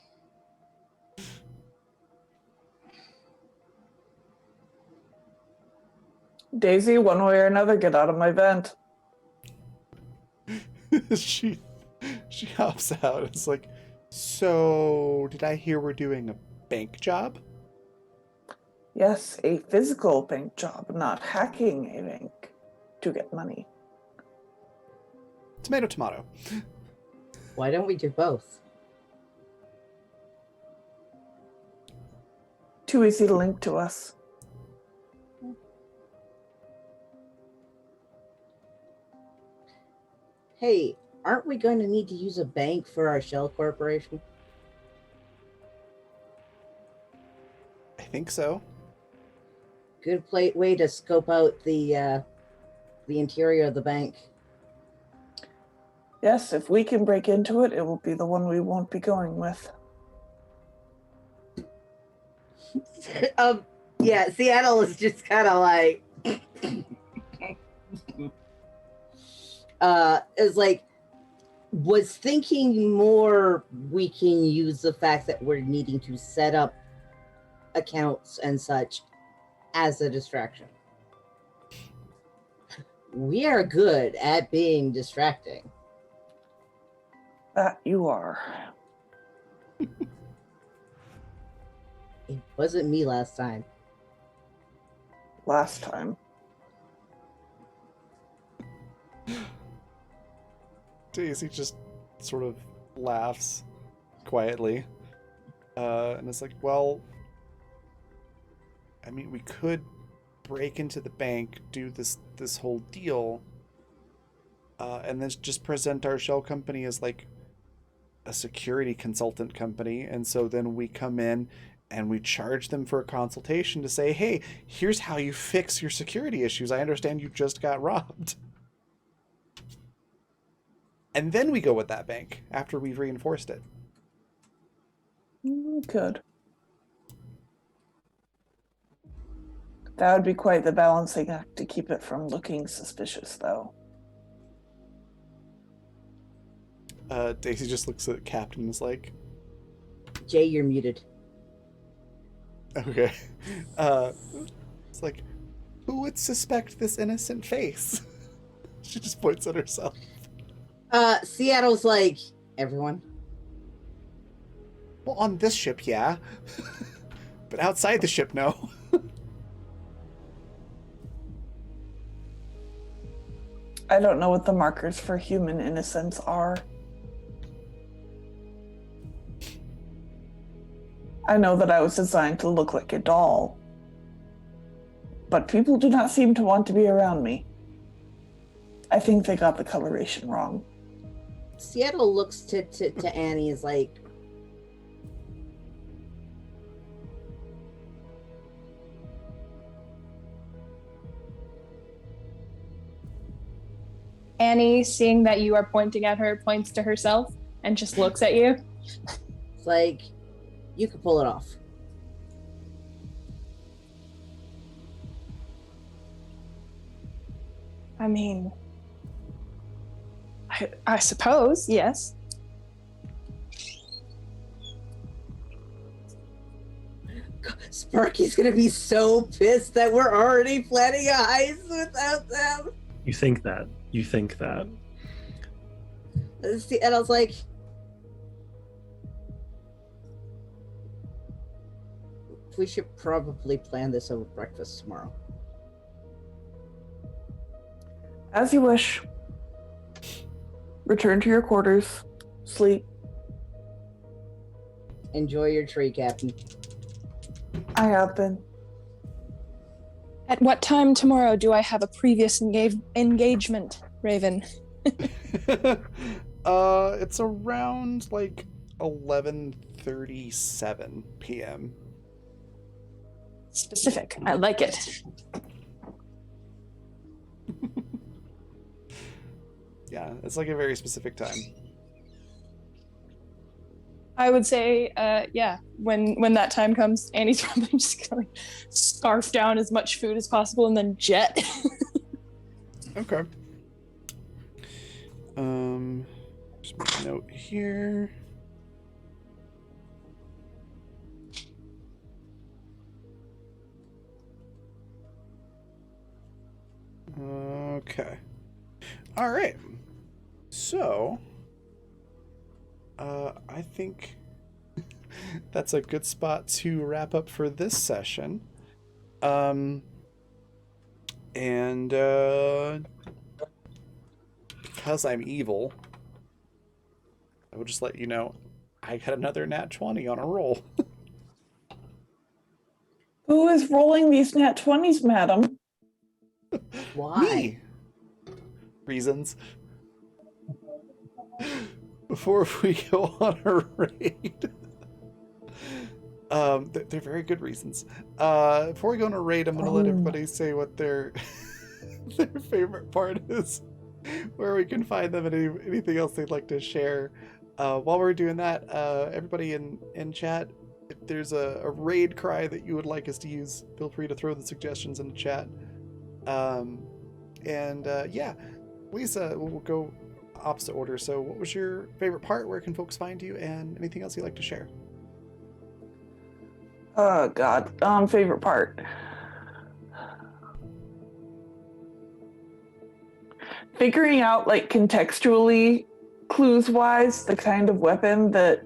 Daisy, one way or another, get out of my vent. she hops out. It's like, so did I hear we're doing a bank job? Yes, a physical bank job, not hacking a bank to get money. Tomato, tomato. Why don't we do both? Too easy to link to us. Hey, aren't we going to need to use a bank for our shell corporation? I think so. Good way to scope out the interior of the bank. Yes, if we can break into it, it will be the one we won't be going with. Yeah, Seattle is just kind of like... is like, was thinking more we can use the fact that we're needing to set up accounts and such as a distraction. We are good at being distracting. That you are. It wasn't me last time. Last time. Daisy just sort of laughs quietly. And it's like, well, I mean, we could break into the bank, do this whole deal, and then just present our shell company as like a security consultant company. And so then we come in and we charge them for a consultation to say, hey, here's how you fix your security issues. I understand you just got robbed. And then we go with that bank after we've reinforced it. Good. That would be quite the balancing act to keep it from looking suspicious, though. Daisy just looks at Captain and is like, Jay, you're muted. okay. It's like, who would suspect this innocent face? She just points at herself. Seattle's like, everyone? Well, on this ship, yeah. But outside the ship, no. I don't know what the markers for human innocence are. I know that I was designed to look like a doll. But people do not seem to want to be around me. I think they got the coloration wrong. Seattle looks to Annie as like, Annie, seeing that you are pointing at her, points to herself and just looks at you. it's like, you could pull it off. I mean, I suppose, yes. Sparky's gonna be so pissed that we're already planning a heist without them. You think that. You think that. And I was like, we should probably plan this over breakfast tomorrow. As you wish. Return to your quarters. Sleep. Enjoy your tree, Captain. I have been. At what time tomorrow do I have a previous engagement, Raven? It's around like 11:37 p.m. Specific. I like it. Yeah, it's like a very specific time. I would say, yeah, when that time comes, Annie's probably just gonna like scarf down as much food as possible and then jet. Okay. Just make a note here. Okay. All right. So, I think that's a good spot to wrap up for this session. And because I'm evil, I will just let you know I got another nat 20 on a roll. Who is rolling these nat 20s, madam? Why? Me. Reasons. Before we go on a raid. They're very good reasons. Before we go on a raid, I'm going to let everybody say what their their favorite part is, where we can find them, and anything else they'd like to share. While we're doing that, everybody in chat, if there's a raid cry that you would like us to use, feel free to throw the suggestions in the chat. Yeah, Lisa, we'll go opposite order. So what was your favorite part? Where can folks find you? And anything else you'd like to share? Oh, God. Favorite part. Figuring out, like, contextually, clues-wise, the kind of weapon that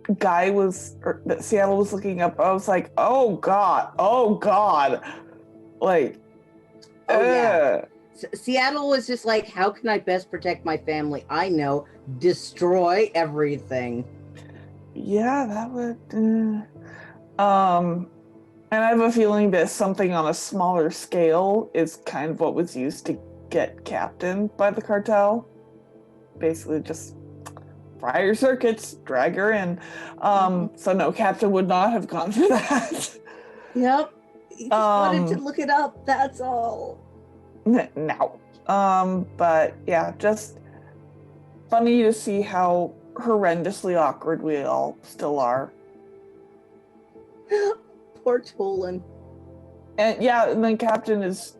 that Seattle was looking up. I was like, oh, God. Like, yeah. Seattle was just like, how can I best protect my family? I know, destroy everything. Yeah, that would. And I have a feeling that something on a smaller scale is kind of what was used to get captained by the cartel. Basically, just fry your circuits, drag her in. So no, Captain would not have gone for that. Yep. He just wanted to look it up. That's all. No. But yeah, just funny to see how horrendously awkward we all still are. Poor Tolan. And yeah, and then Captain is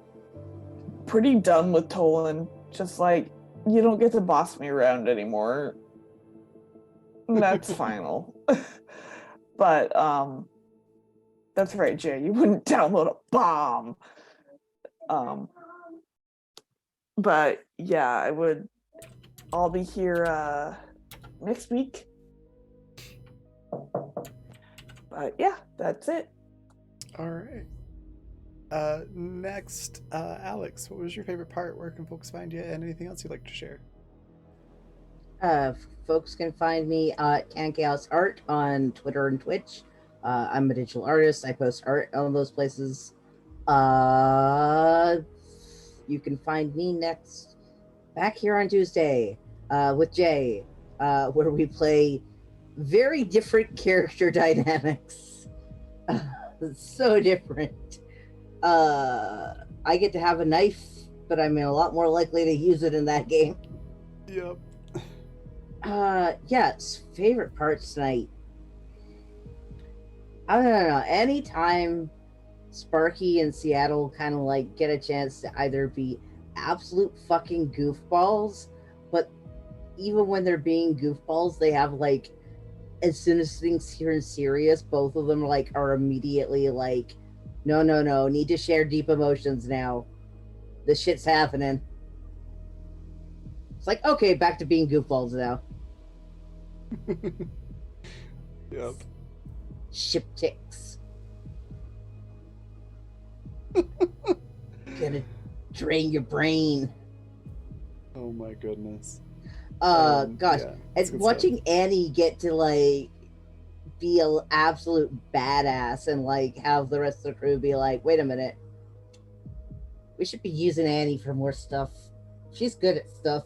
pretty done with Tolan. Just like, you don't get to boss me around anymore. That's final. But that's right, Jay. You wouldn't download a bomb. But yeah, I would I'll be here next week. But yeah, that's it. All right. Next, Alex, what was your favorite part? Where can folks find you, and anything else you'd like to share? Folks can find me at Can Chaos Art on Twitter and Twitch. I'm a digital artist. I post art on those places. You can find me next back here on Tuesday with Jay, where we play very different character dynamics. So different. I get to have a knife, but I'm a lot more likely to use it in that game. Yep. Yes, favorite parts tonight. I don't know. Anytime Sparky and Seattle kind of like get a chance to either be absolute fucking goofballs, but even when they're being goofballs, they have like, as soon as things turn serious, both of them like are immediately like, no, need to share deep emotions now. This shit's happening. It's like, okay, back to being goofballs now. Yep. Ship ticks. Gonna drain your brain. Oh my goodness. Gosh, yeah, and watching Annie get to like be an absolute badass and like have the rest of the crew be like, wait a minute, we should be using Annie for more stuff. She's good at stuff.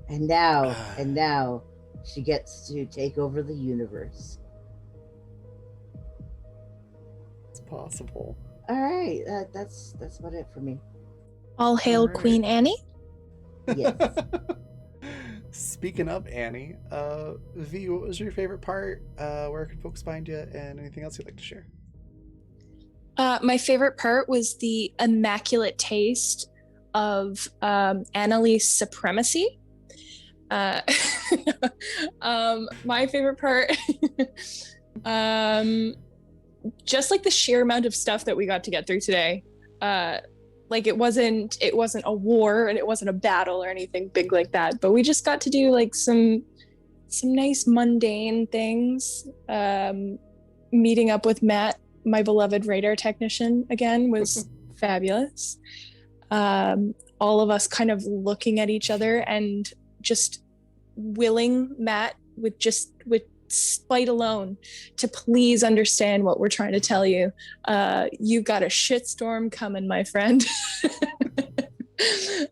And now she gets to take over the universe. It's possible. All right, that's about it for me. All hail All right. Queen Annie. Yes. Speaking of Annie, V, what was your favorite part? Where can folks find you, and anything else you'd like to share? My favorite part was the immaculate taste of Annalise supremacy. My favorite part, just like the sheer amount of stuff that we got to get through today. Like it wasn't a war and it wasn't a battle or anything big like that, but we just got to do like some nice mundane things. Meeting up with Matt, my beloved radar technician, again was fabulous. All of us kind of looking at each other and just willing Matt with spite alone to please understand what we're trying to tell you. You got a shitstorm coming, my friend.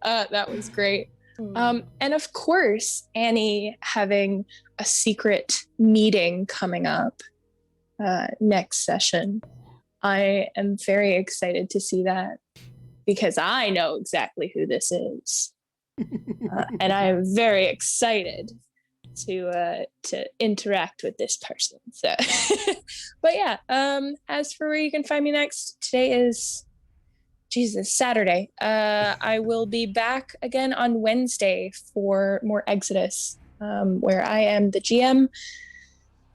That was great. And of course, Annie having a secret meeting coming up next session. I am very excited to see that because I know exactly who this is. And I am very excited to interact with this person. So but yeah, as for where you can find me next, today is Saturday. I will be back again on Wednesday for more Exodus, where I am the GM.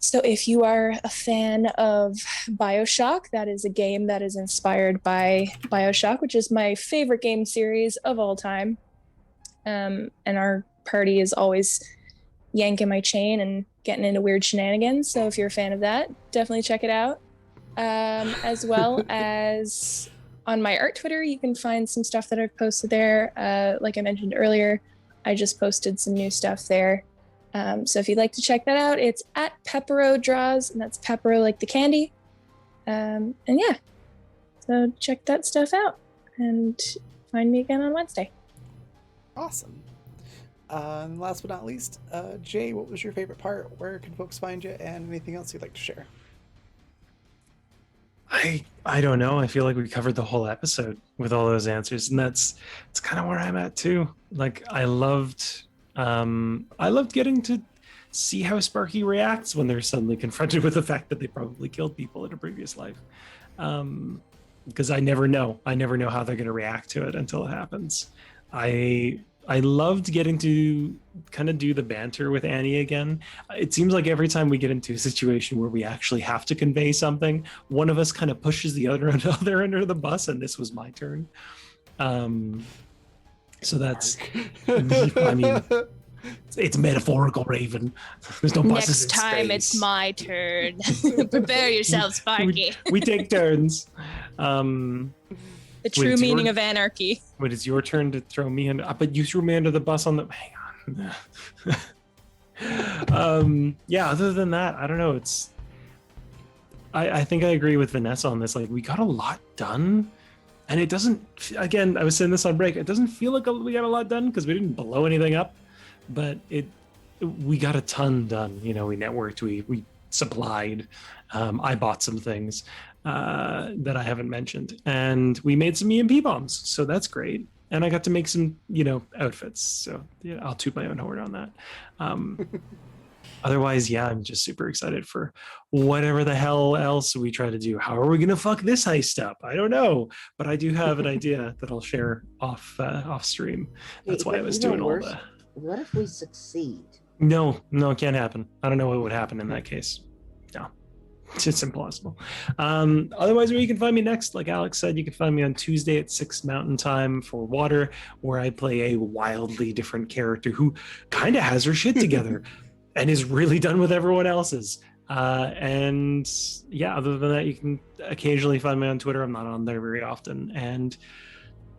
So if you are a fan of BioShock, that is a game that is inspired by BioShock, which is my favorite game series of all time. And our party is always yanking my chain and getting into weird shenanigans. So if you're a fan of that, definitely check it out. As well as on my art Twitter, you can find some stuff that I've posted there. Like I mentioned earlier, I just posted some new stuff there. So if you'd like to check that out, it's at Peppero Draws, and that's Peppero like the candy. And yeah, so check that stuff out and find me again on Wednesday. Awesome. And last but not least, Jay, what was your favorite part? Where can folks find you, and anything else you'd like to share? I don't know. I feel like we covered the whole episode with all those answers, and it's kind of where I'm at too. Like I loved getting to see how Sparky reacts when they're suddenly confronted with the fact that they probably killed people in a previous life. Because I never know how they're going to react to it until it happens. I loved getting to kind of do the banter with Annie again. It seems like every time we get into a situation where we actually have to convey something, one of us kind of pushes the other under the bus, and this was my turn. So that's, Arc. I mean, it's metaphorical, Raven. There's no buses Next in time space. it's my turn. Prepare yourself, Sparky. We take turns. The true it's meaning your- of anarchy. Wait, it's your turn to throw me under. But you threw me under the bus on the. Hang on. Yeah. Other than that, I don't know. It's. I think I agree with Vanessa on this. Like, we got a lot done, and it doesn't. Again, I was saying this on break. It doesn't feel like we got a lot done because we didn't blow anything up, but we got a ton done. You know, we networked. We supplied. I bought some things that I haven't mentioned, and we made some EMP bombs, so that's great. And I got to make some, outfits. So yeah, I'll toot my own horn on that. Otherwise, yeah, I'm just super excited for whatever the hell else we try to do. How are we gonna fuck this heist up? I don't know, but I do have an idea that I'll share off stream. That's why I was doing all the. What if we succeed? No, it can't happen. I don't know what would happen in that case. No, it's impossible. Otherwise, where you can find me next, like Alex said, you can find me on Tuesday at 6 Mountain Time for Water, where I play a wildly different character who kind of has her shit together and is really done with everyone else's. And yeah, other than that, you can occasionally find me on Twitter. I'm not on there very often. And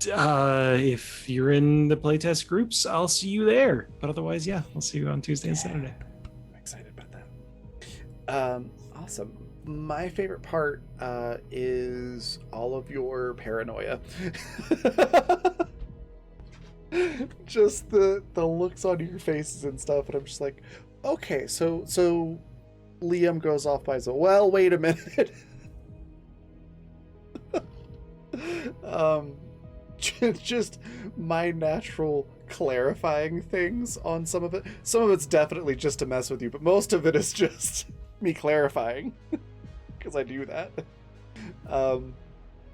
if you're in the playtest groups, I'll see you there. But otherwise, yeah, I'll see you on Tuesday and Saturday. I'm excited about that. Awesome. My favorite part is all of your paranoia. Just the looks on your faces and stuff, and I'm just like, okay, so Liam goes off by himself. Well, wait a minute. Just my natural clarifying things on some of it. Some of it's definitely just to mess with you, but most of it is just me clarifying because I do that.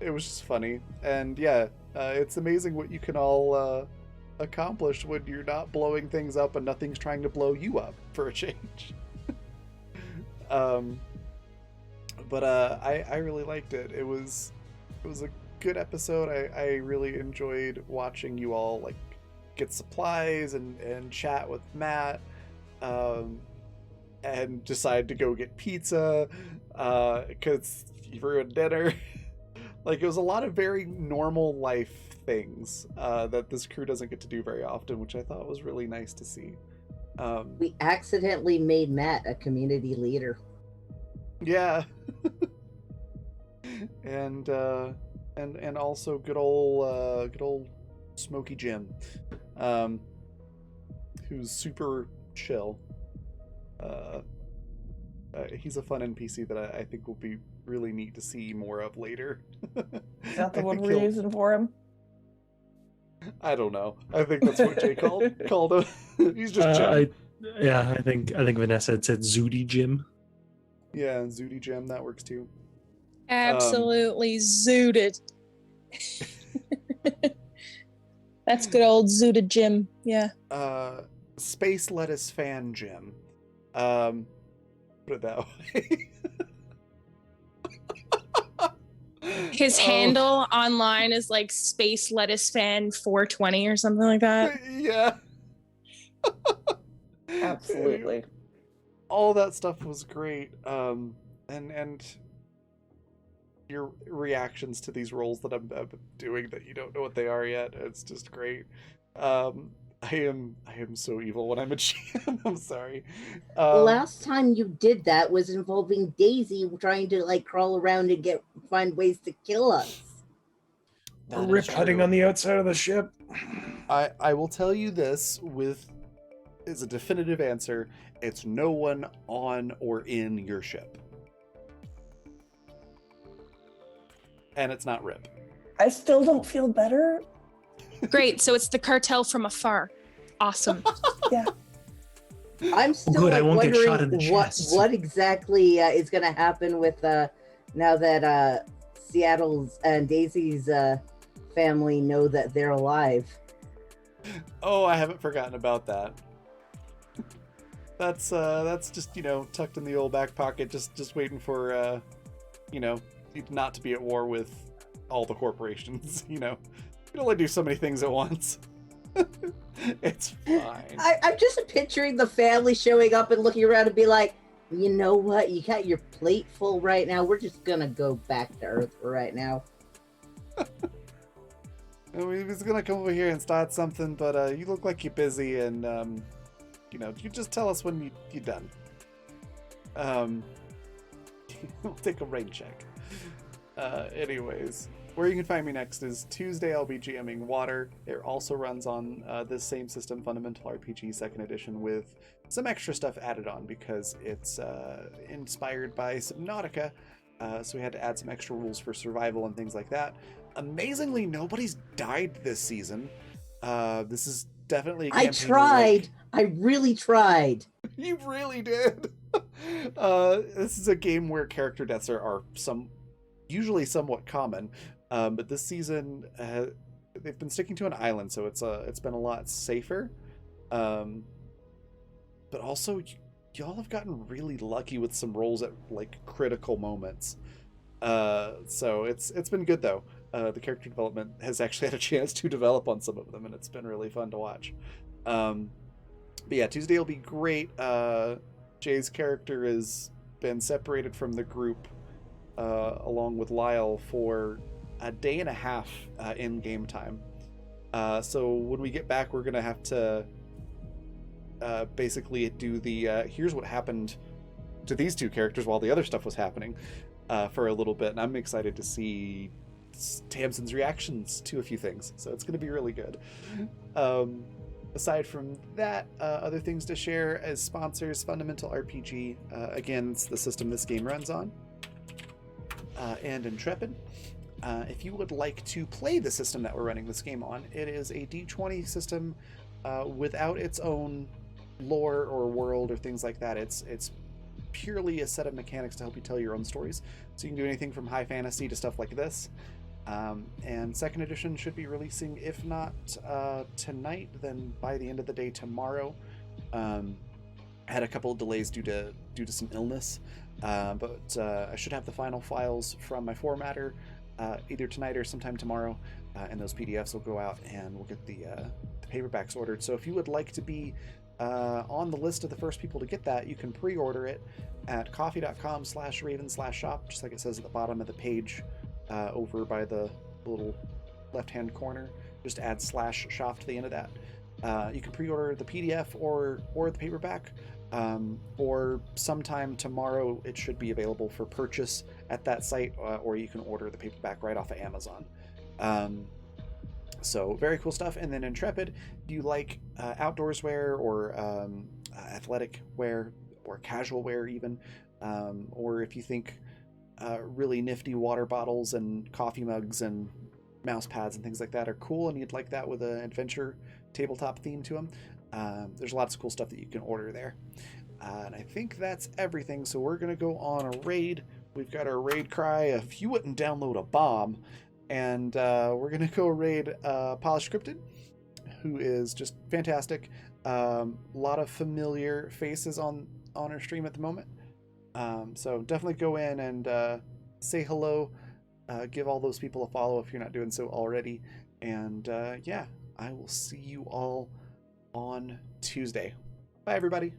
It was just funny, and yeah, it's amazing what you can all accomplish when you're not blowing things up and nothing's trying to blow you up for a change. But I really liked it. It was a good episode. I really enjoyed watching you all like get supplies and chat with Matt, and decide to go get pizza because you ruined dinner. Like, it was a lot of very normal life things that this crew doesn't get to do very often, which I thought was really nice to see. We accidentally made Matt a community leader. Yeah. and also good old Smokey Jim, who's super chill. He's a fun NPC that I think will be really neat to see more of later. Is that the I one think we're he'll- using for him? I don't know. I think that's what Jay called him. He's just Jim. I think Vanessa had said Zooty Jim. Yeah, Zooty Jim, that works too. Absolutely zooted. That's good old zooted Jim. Yeah. Space Lettuce Fan Jim. Put it that way. His handle online is like Space Lettuce Fan 420 or something like that. Yeah. Absolutely. All that stuff was great. And your reactions to these roles that I'm doing that you don't know what they are yet, it's just great. I am so evil when I'm a GM. I'm sorry. The last time you did that was involving Daisy trying to like crawl around and find ways to kill us. that Rip is hutting true. on the outside of the ship. I will tell you this is a definitive answer. It's no one on or in your ship. And it's not Rip. I still don't feel better. Great. So it's the cartel from afar. Awesome. I'm still good, I like, won't get shot in wondering the what chest. exactly is going to happen with now that Seattle's and Daisy's family know that they're alive. Oh, I haven't forgotten about that. That's just, tucked in the old back pocket, just waiting for not to be at war with all the corporations. You can only do so many things at once. It's fine. I'm just picturing the family showing up and looking around and be like, you know what? You got your plate full right now. We're just gonna go back to Earth for right now. We was gonna come over here and start something, but you look like you're busy, and you just tell us when you're done. We'll take a rain check. Anyways, where you can find me next is Tuesday. I'll be GMing Water. It also runs on this same system, Fundamental RPG 2nd Edition, with some extra stuff added on because it's inspired by Subnautica. So we had to add some extra rules for survival and things like that. Amazingly, nobody's died this season. This is definitely a campaign I tried. I really tried. You really did. This is a game where character deaths are usually somewhat common, but this season they've been sticking to an island, so it's been a lot safer. But also, y'all have gotten really lucky with some rolls at like critical moments. So it's been good though. The character development has actually had a chance to develop on some of them, and it's been really fun to watch. But yeah, Tuesday will be great. Jay's character has been separated from the group along with Lyle for a day and a half in game time. So when we get back, we're gonna have to basically do the here's what happened to these two characters while the other stuff was happening for a little bit, and I'm excited to see Tamsin's reactions to a few things, so it's going to be really good. Aside from that, other things to share as sponsors: Fundamental RPG, again, it's the system this game runs on, and Intrepid. If you would like to play the system that we're running this game on, it is a D20 system without its own lore or world or things like that. It's purely a set of mechanics to help you tell your own stories. So you can do anything from high fantasy to stuff like this. And 2nd edition should be releasing, if not tonight, then by the end of the day tomorrow. Had a couple of delays due to some illness, but I should have the final files from my formatter either tonight or sometime tomorrow, and those PDFs will go out, and we'll get the paperbacks ordered. So if you would like to be on the list of the first people to get that, you can pre-order it at coffee.com/raven/shop, just like it says at the bottom of the page, over by the little left-hand corner. Just add /shop to the end of that. You can pre-order the PDF or the paperback, or sometime tomorrow it should be available for purchase at that site, or you can order the paperback right off of Amazon. So very cool stuff. And then Intrepid, do you like outdoors wear or athletic wear or casual wear even, or if you think really nifty water bottles and coffee mugs and mouse pads and things like that are cool, and you'd like that with an adventure tabletop theme to them, there's lots of cool stuff that you can order there. And I think that's everything. So we're going to go on a raid. We've got our raid cry, if you wouldn't download a bomb. And we're going to go raid Polished Cryptid, who is just fantastic. A lot of familiar faces on our stream at the moment. So definitely go in and say hello. Give all those people a follow if you're not doing so already. And yeah, I will see you all on Tuesday. Bye, everybody.